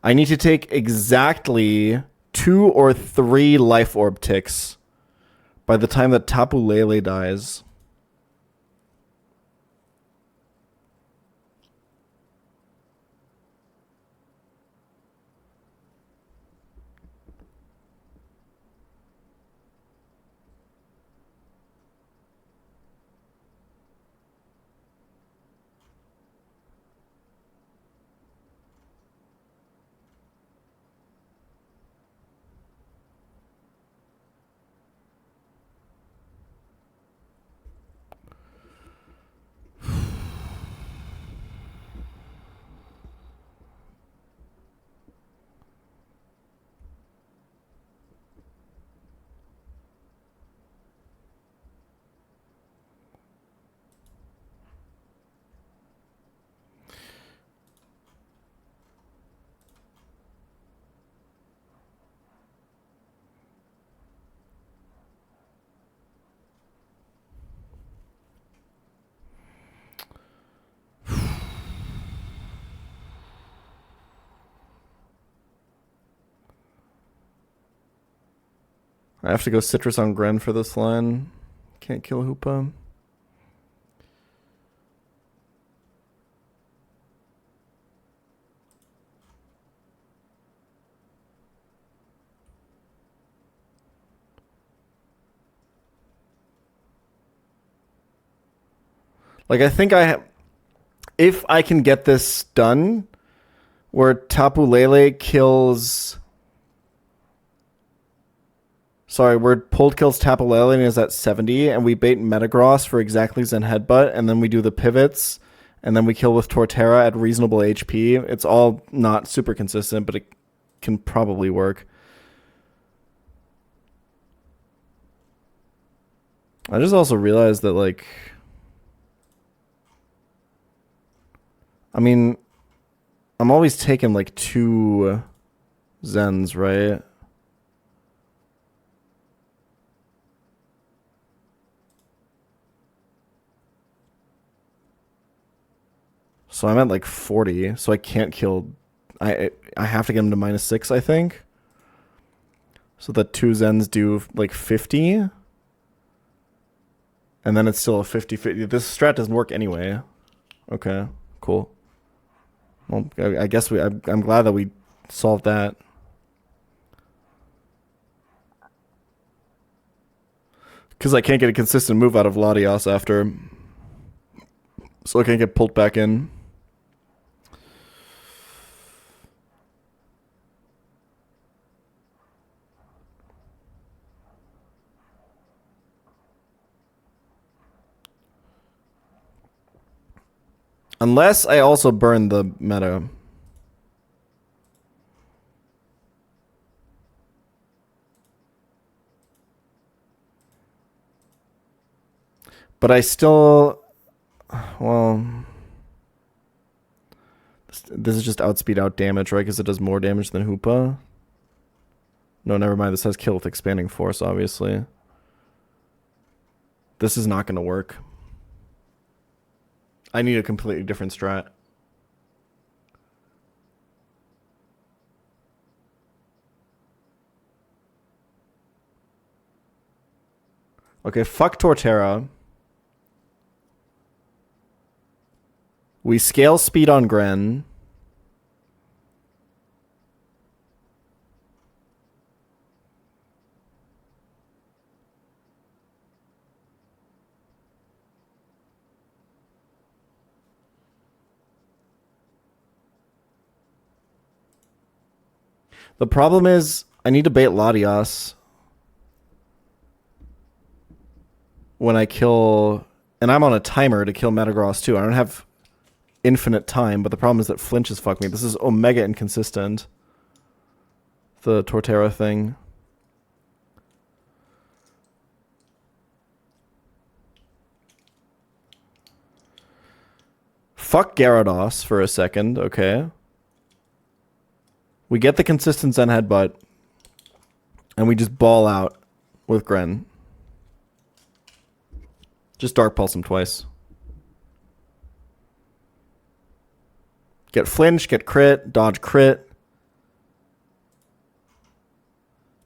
I need to take exactly 2 or 3 Life Orb ticks by the time that Tapu Lele dies. I have to go Citrus on Gren for this line. Can't kill Hoopa. Like, I think if I can get this done, where Tapu Lele kills... Sorry, where Pult kills Tapu Lele and is at 70, and we bait Metagross for exactly Zen Headbutt, and then we do the pivots, and then we kill with Torterra at reasonable HP. It's all not super consistent, but it can probably work. I just also realized that, like... I mean, I'm always taking, like, 2 Zens, right? So I'm at like 40, so I can't kill... I have to get him to -6, I think. So the 2 Zens do like 50. And then it's still a 50-50. This strat doesn't work anyway. Okay, cool. Well, I guess I'm glad that we solved that. Because I can't get a consistent move out of Latios after. So I can't get pulled back in. Unless I also burn the meta. But I still... Well... This is just outspeed out damage, right? Because it does more damage than Hoopa. No, never mind. This has kill with expanding force, obviously. This is not going to work. I need a completely different strat. Okay, fuck Torterra. We scale speed on Gren. The problem is, I need to bait Latias when I kill... And I'm on a timer to kill Metagross too. I don't have infinite time, but the problem is that flinches fuck me. This is omega inconsistent. The Torterra thing. Fuck Gyarados for a second, okay. We get the consistent Zen Headbutt, and we just ball out with Gren. Just Dark Pulse him twice. Get flinch, get crit, dodge crit.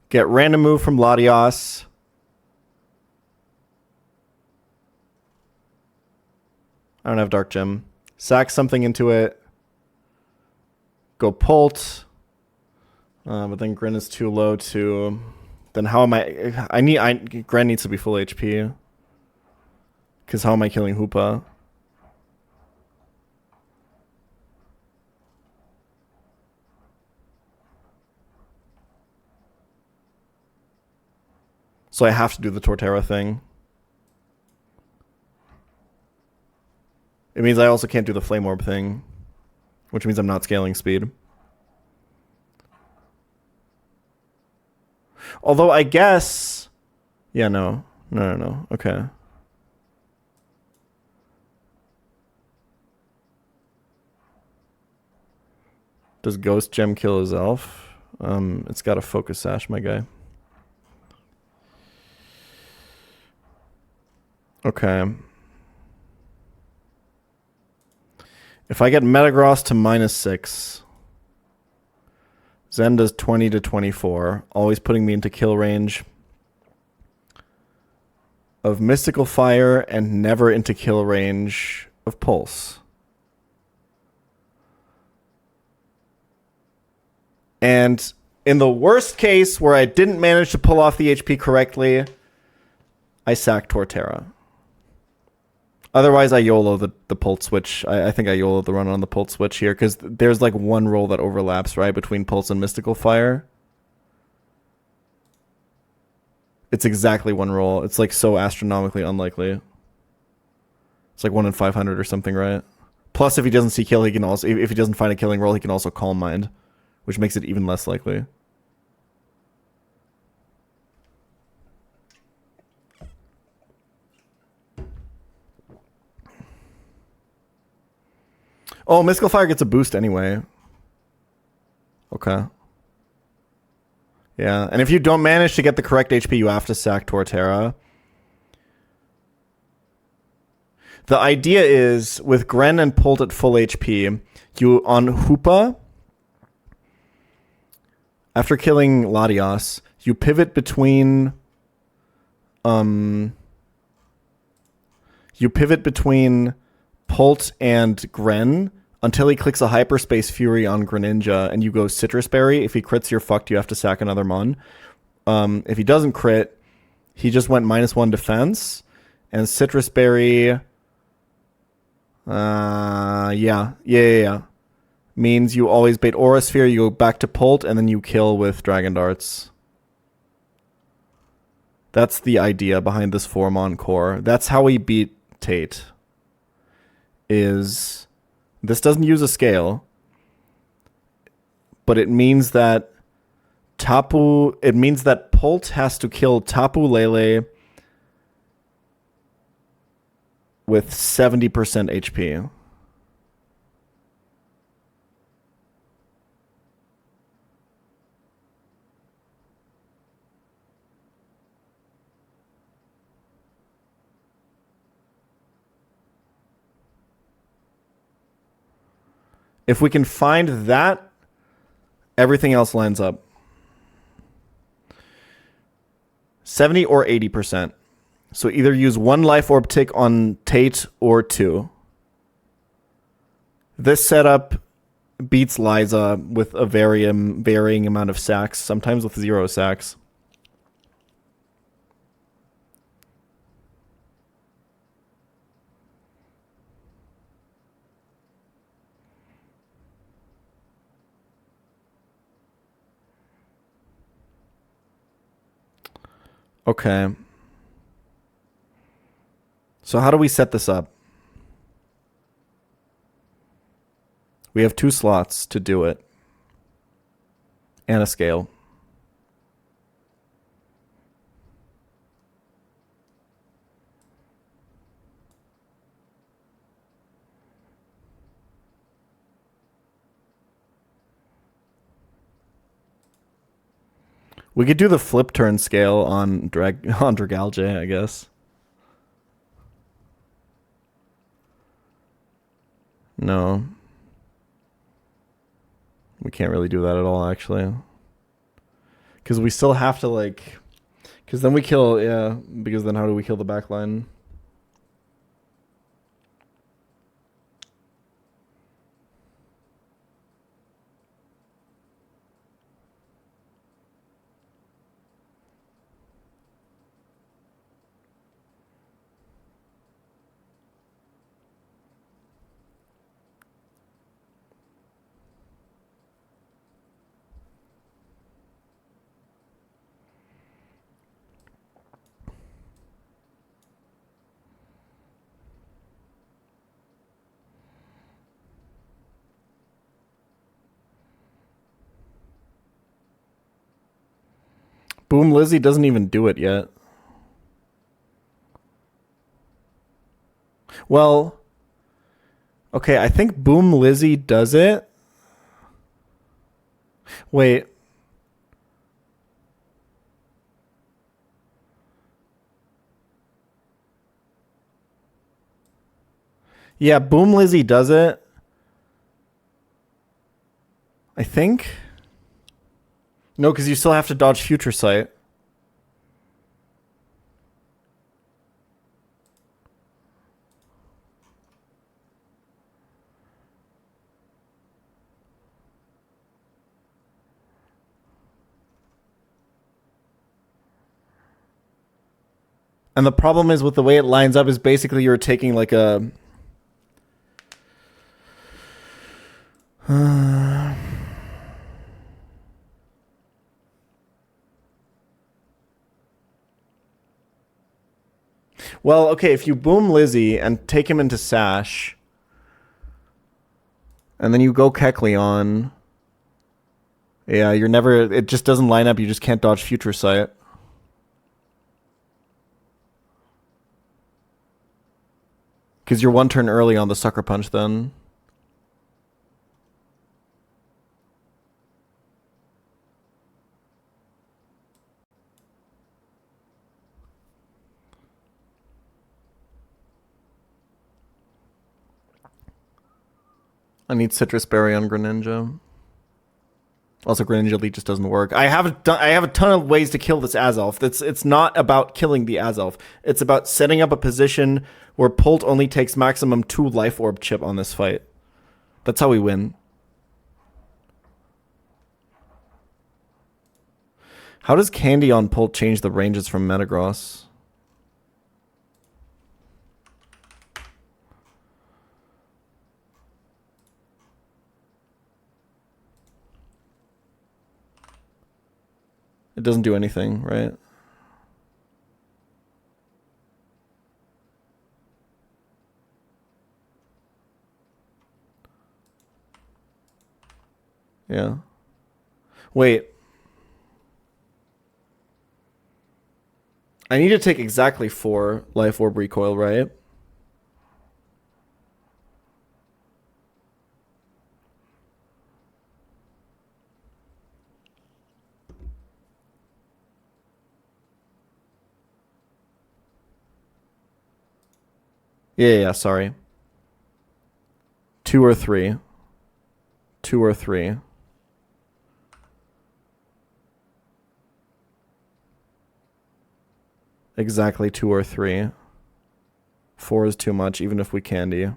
Get random move from Latias. I don't have Dark Gem. Sack something into it. Go Pult. But then Gren is too low to... Then how am I... Gren needs to be full HP. Because how am I killing Hoopa? So I have to do the Torterra thing. It means I also can't do the Flame Orb thing. Which means I'm not scaling speed. Although I guess... Yeah, no. No. Okay. Does Ghost Gem kill his elf? It's got a Focus Sash, my guy. Okay. If I get Metagross to -6... Zen does 20 to 24, always putting me into kill range of Mystical Fire and never into kill range of Pulse. And in the worst case, where I didn't manage to pull off the HP correctly, I sack Torterra. Otherwise, I YOLO the Pulse switch. I think I YOLO the run on the Pulse switch here, because there's like one roll that overlaps, right, between Pulse and Mystical Fire. It's exactly one roll. It's like so astronomically unlikely. It's like 1 in 500 or something, right? Plus, if he doesn't see kill, he can also, if he doesn't find a killing roll, he can also Calm Mind, which makes it even less likely. Oh, Mystical Fire gets a boost anyway. Okay. Yeah, and if you don't manage to get the correct HP, you have to sack Torterra. The idea is, with Gren and Pult at full HP, you, on Hoopa, after killing Latias, you pivot between... You pivot between Pult and Gren until he clicks a Hyperspace Fury on Greninja, and you go Citrus Berry. If he crits, you're fucked. You have to sack another Mon. If he doesn't crit, he just went -1 defense, and Citrus Berry... Yeah. Means you always bait Aura Sphere, you go back to Pult, and then you kill with Dragon Darts. That's the idea behind this 4-mon core. That's how we beat Tate. Is... This doesn't use a scale, but it means that It means that Pult has to kill Tapu Lele with 70% HP. If we can find that, everything else lines up. 70 or 80%. So either use 1 life orb tick on Tate or 2. This setup beats Liza with a varying amount of sacks, sometimes with 0 sacks. Okay. So how do we set this up? We have 2 slots to do it. And a scale. We could do the flip turn scale on Dragalge, I guess. No. We can't really do that at all, actually. Because we still have to, like... Because then we kill... Yeah, because then how do we kill the backline? Boom Lizzie doesn't even do it yet. Well, okay, I think Boom Lizzie does it. Wait. Yeah, Boom Lizzie does it. I think. No, because you still have to dodge Future Sight. And the problem is with the way it lines up is basically you're taking like a... Well, okay, if you boom Lizzie and take him into Sash, and then you go Kecleon, yeah, you're never... It just doesn't line up. You just can't dodge Future Sight. Because you're 1 turn early on the Sucker Punch then. I need Citrus Berry on Greninja. Also, Greninja Leech just doesn't work. I have a ton of ways to kill this Azelf. It's not about killing the Azelf. It's about setting up a position where Pult only takes maximum 2 Life Orb chip on this fight. That's how we win. How does Candy on Pult change the ranges from Metagross? It doesn't do anything, right? Yeah. Wait. I need to take exactly 4 Life Orb Recoil, right? Yeah, sorry. 2 or 3. 2 or 3. Exactly 2 or 3. 4 is too much, even if we candy.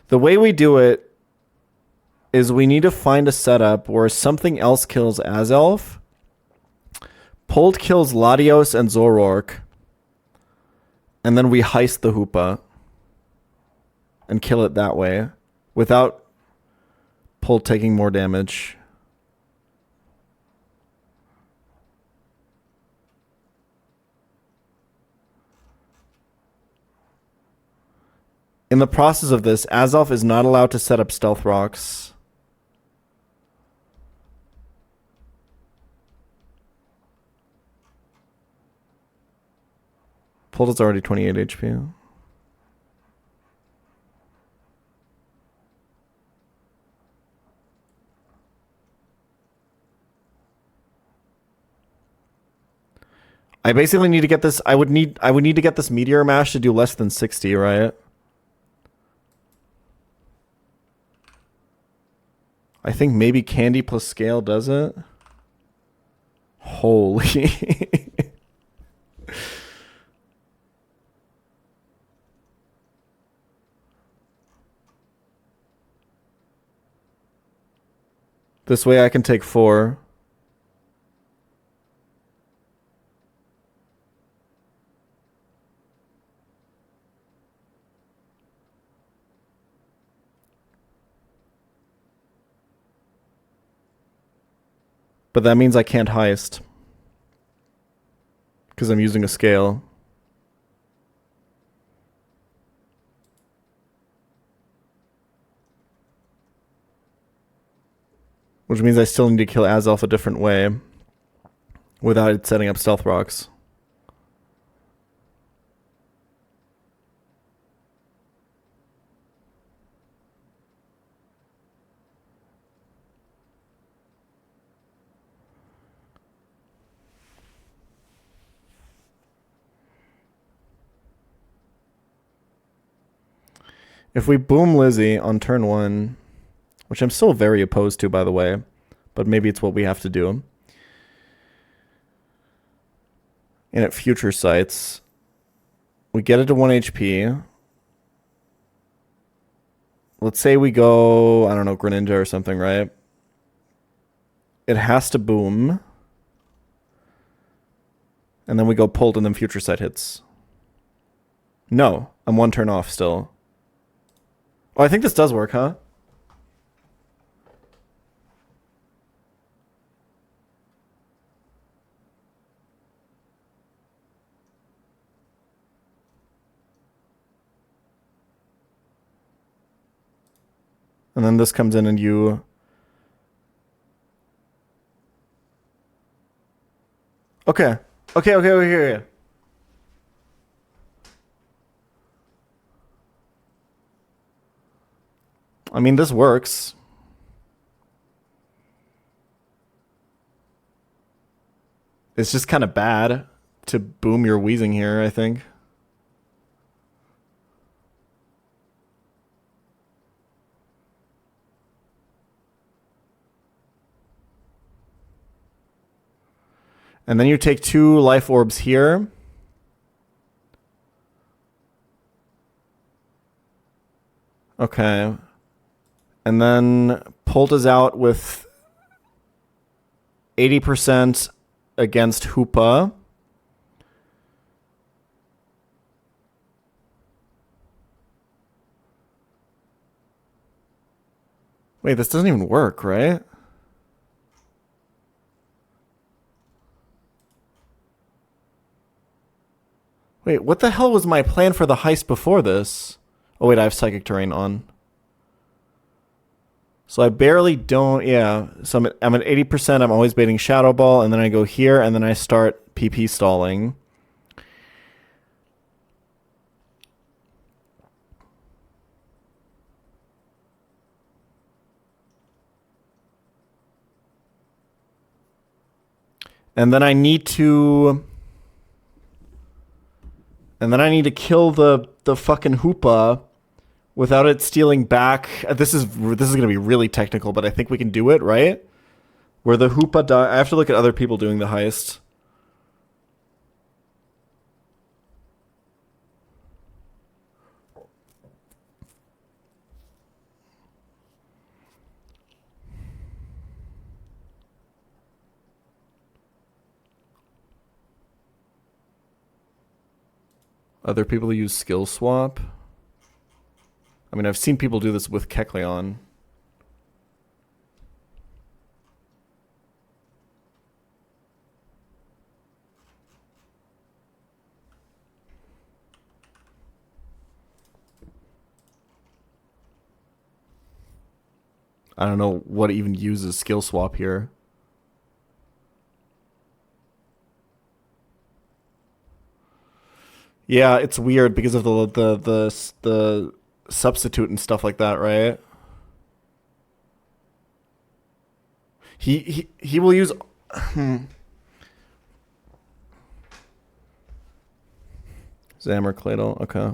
The way we do it is we need to find a setup where something else kills Azelf, Pult kills Latios and Zoroark, and then we heist the Hoopa and kill it that way without Pult taking more damage. In the process of this, Azelf is not allowed to set up stealth rocks. Pult is already 28 HP. I basically need to get this. I would need to get this Meteor Mash to do less than 60, right? I think maybe Candy plus Scale does it. Holy. This way I can take 4. But that means I can't heist. Because I'm using a scale. Which means I still need to kill Azelf a different way. Without it setting up stealth rocks. If we boom Lizzie on turn 1, which I'm still very opposed to, by the way, but maybe it's what we have to do. And at future sites, we get it to 1 HP. Let's say we go, I don't know, Greninja or something, right? It has to boom. And then we go Pult and then future sight hits. No, I'm 1 turn off still. Oh, I think this does work, huh? And then this comes in and you... Okay. Okay. I mean, this works. It's just kind of bad to boom your Weezing here, I think. And then you take 2 life orbs here. Okay. And then Pult is out with 80% against Hoopa. Wait, this doesn't even work, right? Wait, what the hell was my plan for the heist before this? Oh wait, I have Psychic Terrain on. So I barely don't, yeah. So I'm at 80%, I'm always baiting Shadow Ball, and then I go here, and then I start PP stalling. And then I need to... And then I need to kill the fucking Hoopa without it stealing back. This is going to be really technical, but I think we can do it, right? Where the Hoopa die. I have to look at other people doing the heist. Other people use skill swap. I mean, I've seen people do this with Kecleon. I don't know what even uses skill swap here. Yeah, it's weird because of the substitute and stuff like that, right? He will use Zammer Cladle, okay.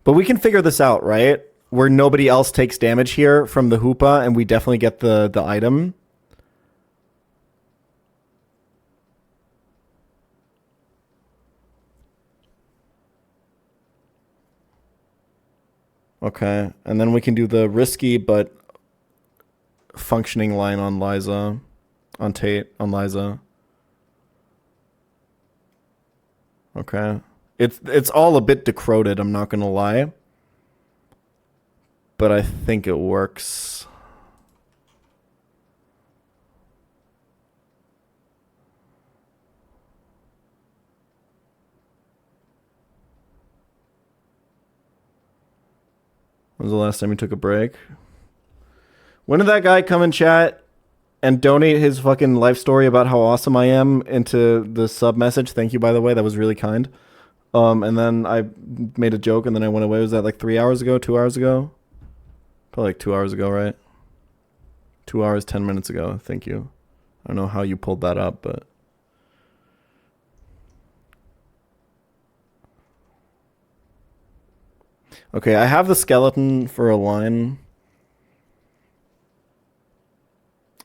But we can figure this out, right? Where nobody else takes damage here from the Hoopa and we definitely get the item. Okay, and then we can do the risky but functioning line on Liza, on Tate, on Liza. Okay. It's all a bit decroded, I'm not gonna lie. But I think it works. When was the last time you took a break? When did that guy come in chat and donate his fucking life story about how awesome I am into the sub message? Thank you, by the way. That was really kind. And then I made a joke and then I went away. Was that like 3 hours ago? 2 hours ago? Probably like 2 hours ago, right? 2 hours, 10 minutes ago. Thank you. I don't know how you pulled that up, but... Okay, I have the skeleton for a line.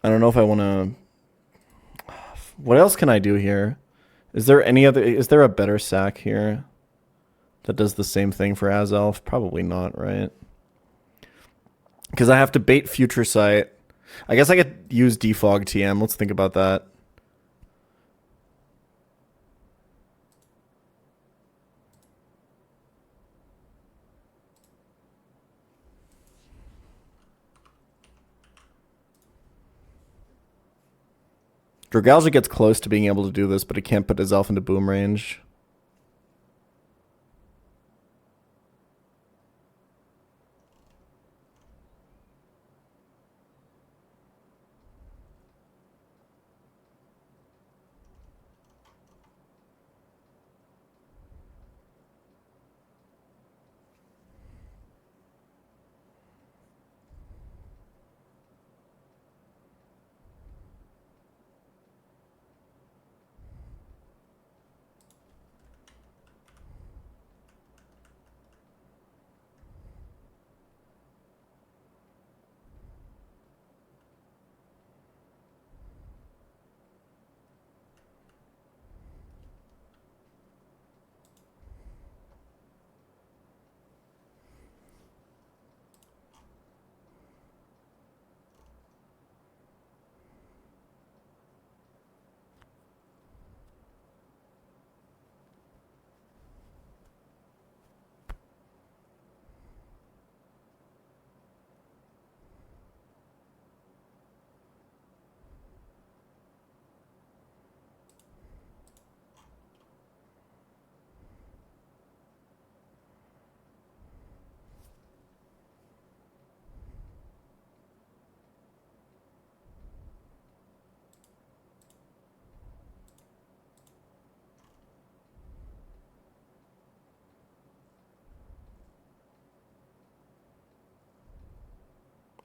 I don't know if I want to... What else can I do here? Is there any other... Is there a better sack here that does the same thing for Azelf? Probably not, right? Because I have to bait Future Sight. I guess I could use Defog TM. Let's think about that. Dragalja gets close to being able to do this, but he can't put his elf into boom range.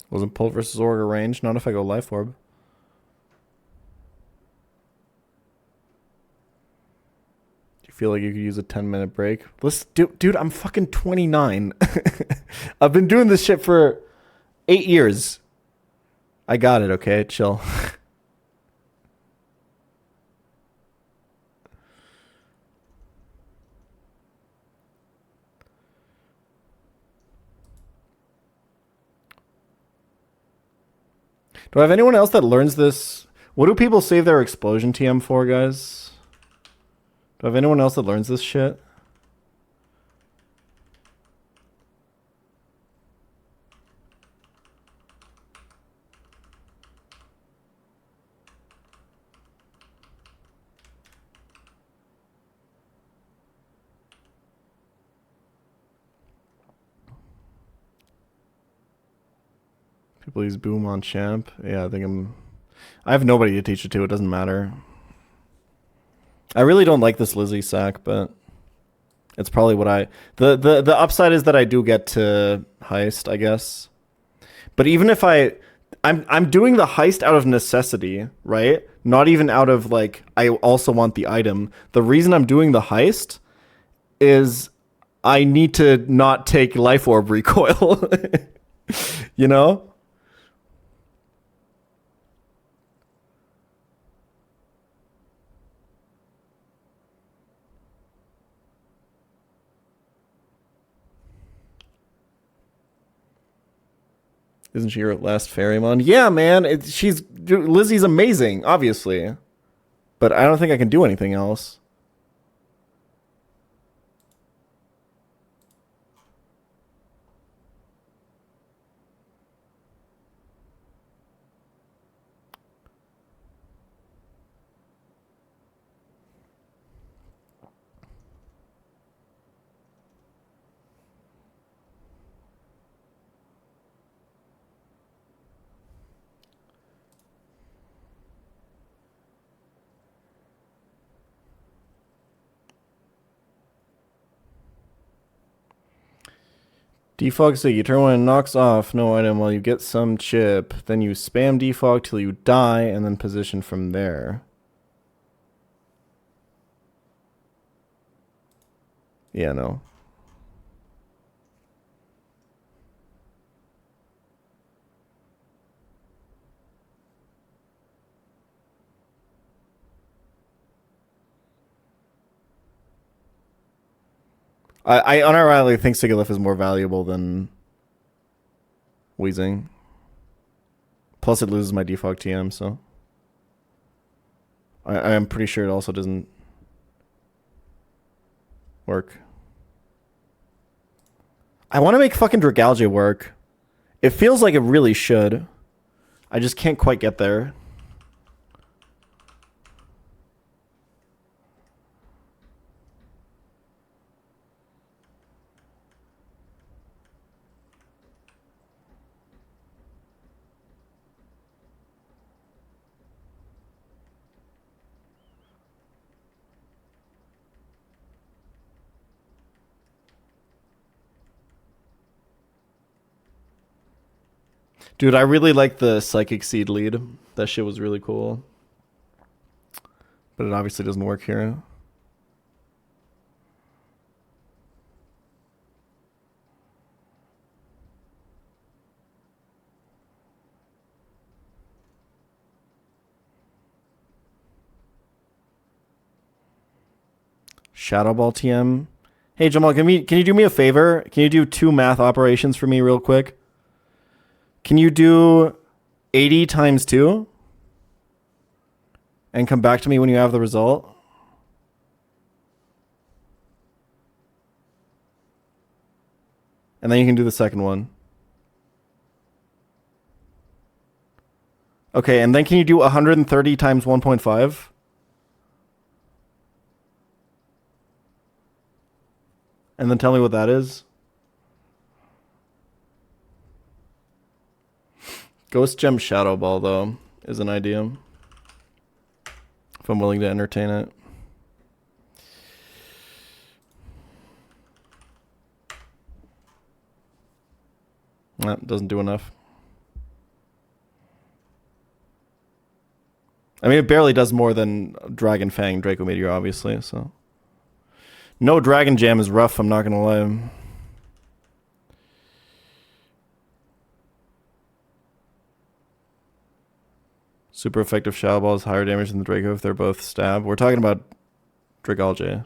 Wasn't Pult versus Org arranged? Not if I go Life Orb. Do you feel like you could use a 10-minute break? Let's dude, I'm fucking 29. I've been doing this shit for 8 years. I got it, okay? Chill. Do I have anyone else that learns this? What do people save their explosion TM for, guys? Do I have anyone else that learns this shit? People use Boom on Champ. Yeah, I have nobody to teach it to. It doesn't matter. I really don't like this Lizzie sack, but it's probably what the upside is that I do get to heist, I guess. But even if I'm doing the heist out of necessity, right? Not even out of like I also want the item. The reason I'm doing the heist is I need to not take Life Orb recoil. You know? Isn't she your last Ferrymon? Yeah, man. Lizzie's amazing, obviously. But I don't think I can do anything else. Defog, so you turn one and knocks off no item while you get some chip. Then you spam defog till you die and then position from there. Yeah, no. I unironically think Sigalith is more valuable than Wheezing. Plus it loses my defog TM, so I am pretty sure it also doesn't work. I want to make fucking Dragalge work. It feels like it really should. I just can't quite get there. Dude, I really like the Psychic Seed lead. That shit was really cool. But it obviously doesn't work here. Shadow Ball TM. Hey Jamal, can you do me a favor? Can you do 2 math operations for me real quick? Can you do 80 times 2? And come back to me when you have the result? And then you can do the second one. Okay, and then can you do 130 times 1.5? And then tell me what that is. Ghost Gem Shadow Ball, though, is an idea. If I'm willing to entertain it. That doesn't do enough. I mean, it barely does more than Dragon Fang, Draco Meteor, obviously, so. No Dragon Jam is rough, I'm not gonna lie. Super effective Shadow Ball is higher damage than the Draco if they're both stab. We're talking about Dragalge.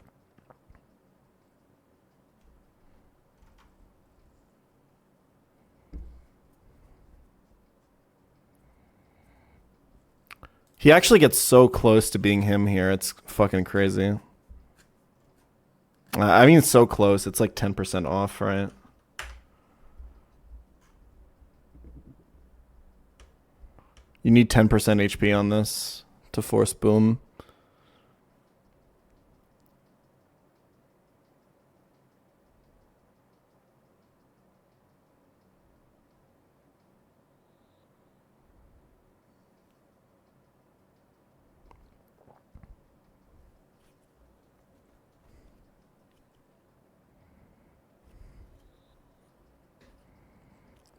He actually gets so close to being him here. It's fucking crazy. I mean, so close. It's like 10% off, right? You need 10% HP on this to force boom.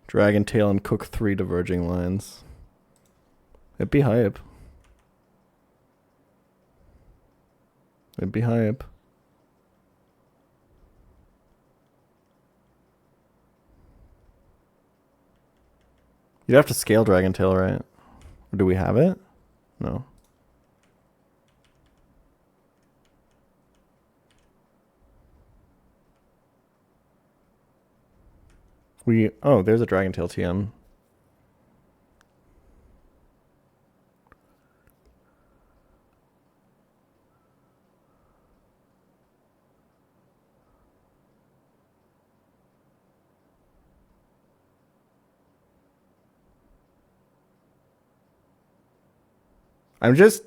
Dragon Tail and cook 3 diverging lines. It'd be hype. It'd be hype. You'd have to scale Dragon Tail, right? Or do we have it? No. Oh, there's a Dragon Tail TM. I'm just...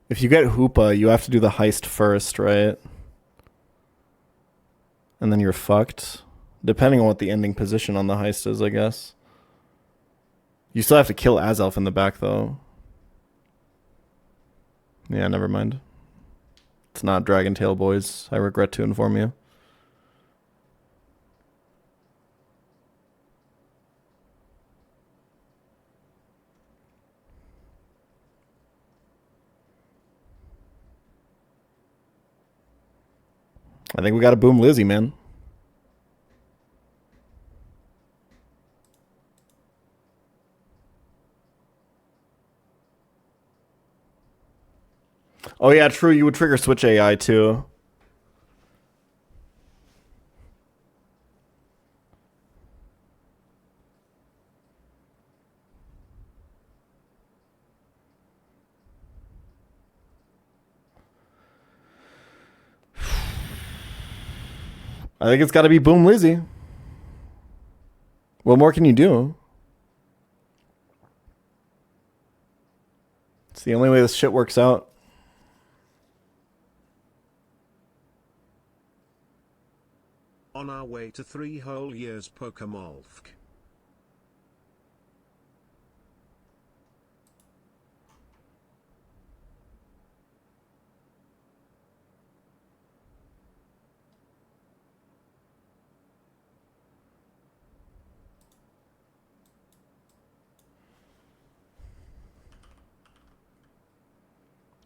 If you get Hoopa, you have to do the heist first, right? And then you're fucked. Depending on what the ending position on the heist is, I guess. You still have to kill Azelf in the back, though. Yeah, never mind. It's not Dragon Tail, boys. I regret to inform you. I think we got to boom Lizzie, man. Oh yeah, true. You would trigger switch AI too. I think it's got to be boom Lizzie. What more can you do? It's the only way this shit works out. On our way to 3 whole years Pokemolfk.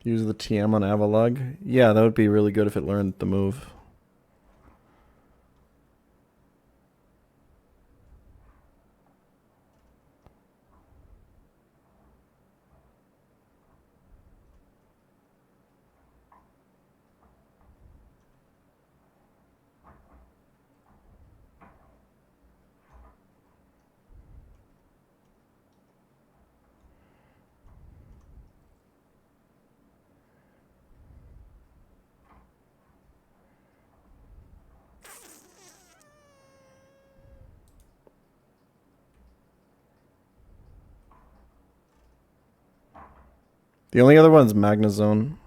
Use the TM on Avalugg. Yeah, that would be really good if it learned the move. The only other one is Magnezone.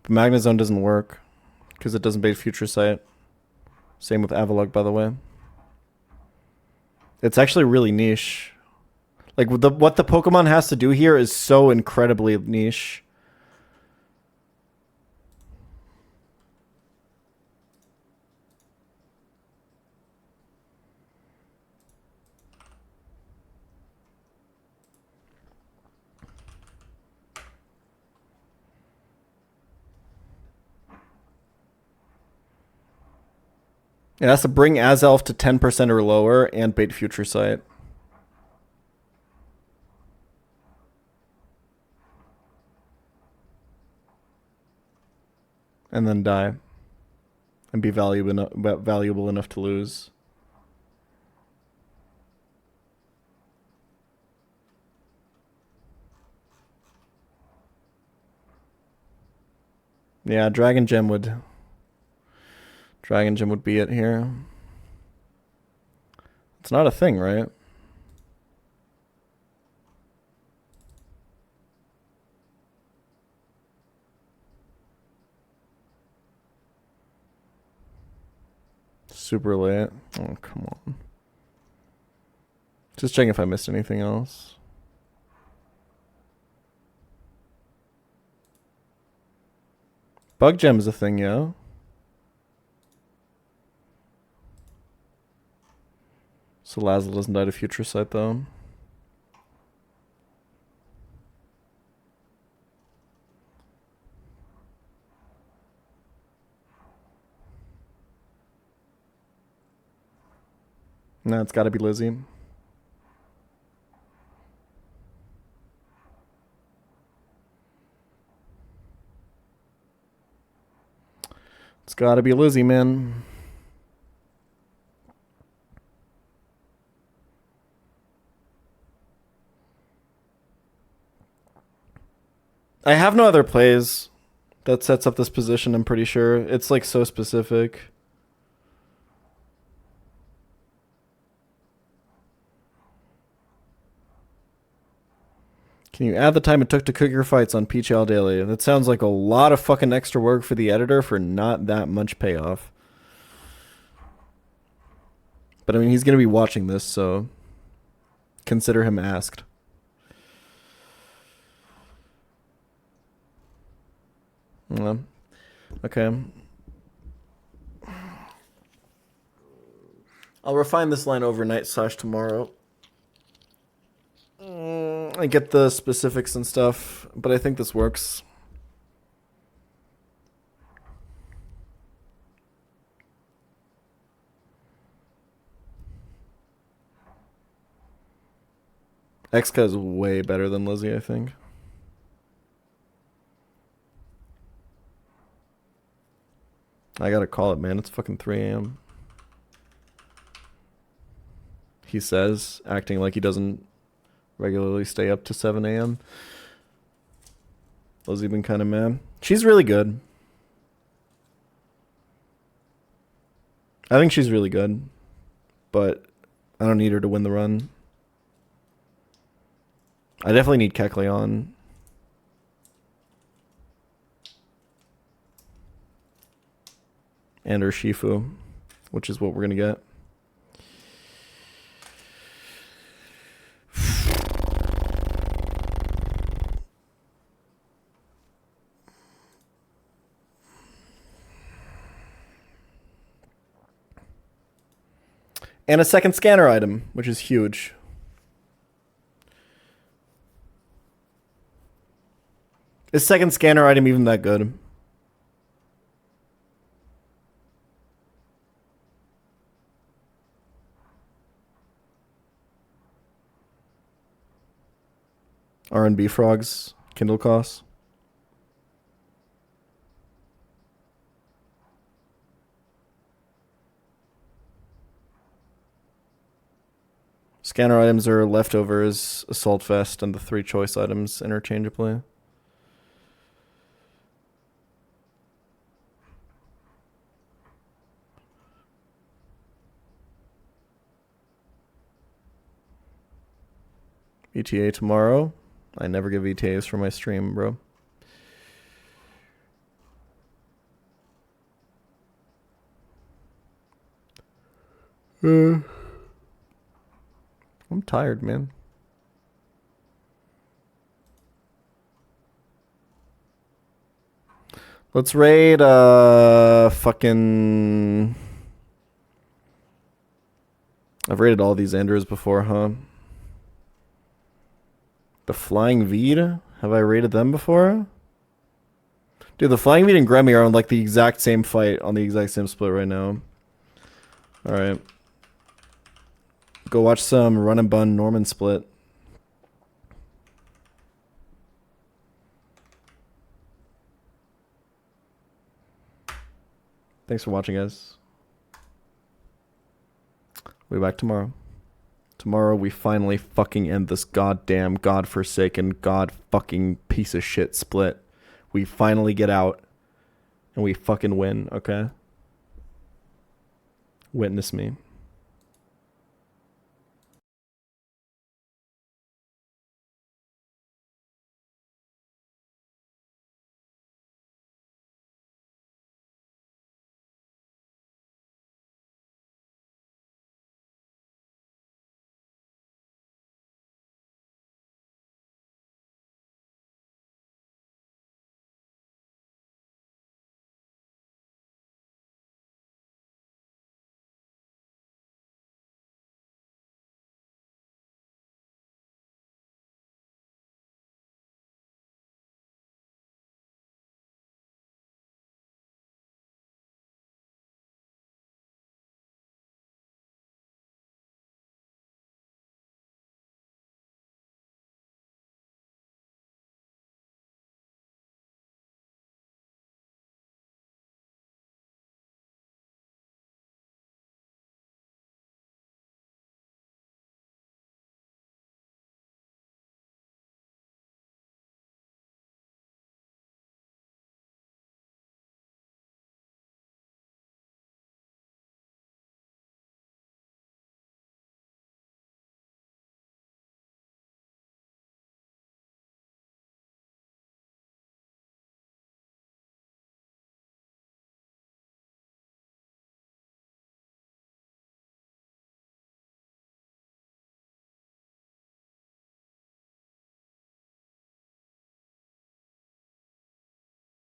But Magnezone doesn't work because it doesn't bait Future Sight. Same with Avalugg, by the way. It's actually really niche. Like what the Pokemon has to do here is so incredibly niche. It has to bring Azelf to 10% or lower and bait Future Sight. And then die. And be valuable enough to lose. Yeah, Dragon Gem would be it here. It's not a thing, right? Super late. Oh, come on. Just checking if I missed anything else. Bug Gem's a thing, yeah. So Lazzle doesn't die to Future Sight, though. No, it's got to be Lizzie. It's got to be Lizzie, man. I have no other plays that sets up this position, I'm pretty sure. It's like so specific. Can you add the time it took to cook your fights on pChal Daily? That sounds like a lot of fucking extra work for the editor for not that much payoff. But I mean, he's going to be watching this, so consider him asked. Okay. I'll refine this line overnight / tomorrow. I get the specifics and stuff, but I think this works. Xka is way better than Lizzie, I think. I gotta call it, man. It's fucking 3 a.m. He says, acting like he doesn't regularly stay up to 7 a.m. Lizzie been kind of mad. She's really good. I think she's really good, but I don't need her to win the run. I definitely need Kecleon on. And Urshifu, which is what we're going to get. And a second scanner item, which is huge. Is second scanner item even that good? R&B frogs, Kindle costs. Scanner items are leftovers, Assault Vest, and the 3 choice items interchangeably. ETA tomorrow. I never give ETAs for my stream, bro. I'm tired, man. Let's raid fucking... I've raided all these Enders before, huh? The Flying Veed? Have I raided them before? Dude, the Flying Veed and Gremmy are on like the exact same fight on the exact same split right now. Alright. Go watch some Run and Bun Norman split. Thanks for watching, guys. We'll be back tomorrow. Tomorrow we finally fucking end this goddamn godforsaken god fucking piece of shit split. We finally get out and we fucking win, okay? Witness me.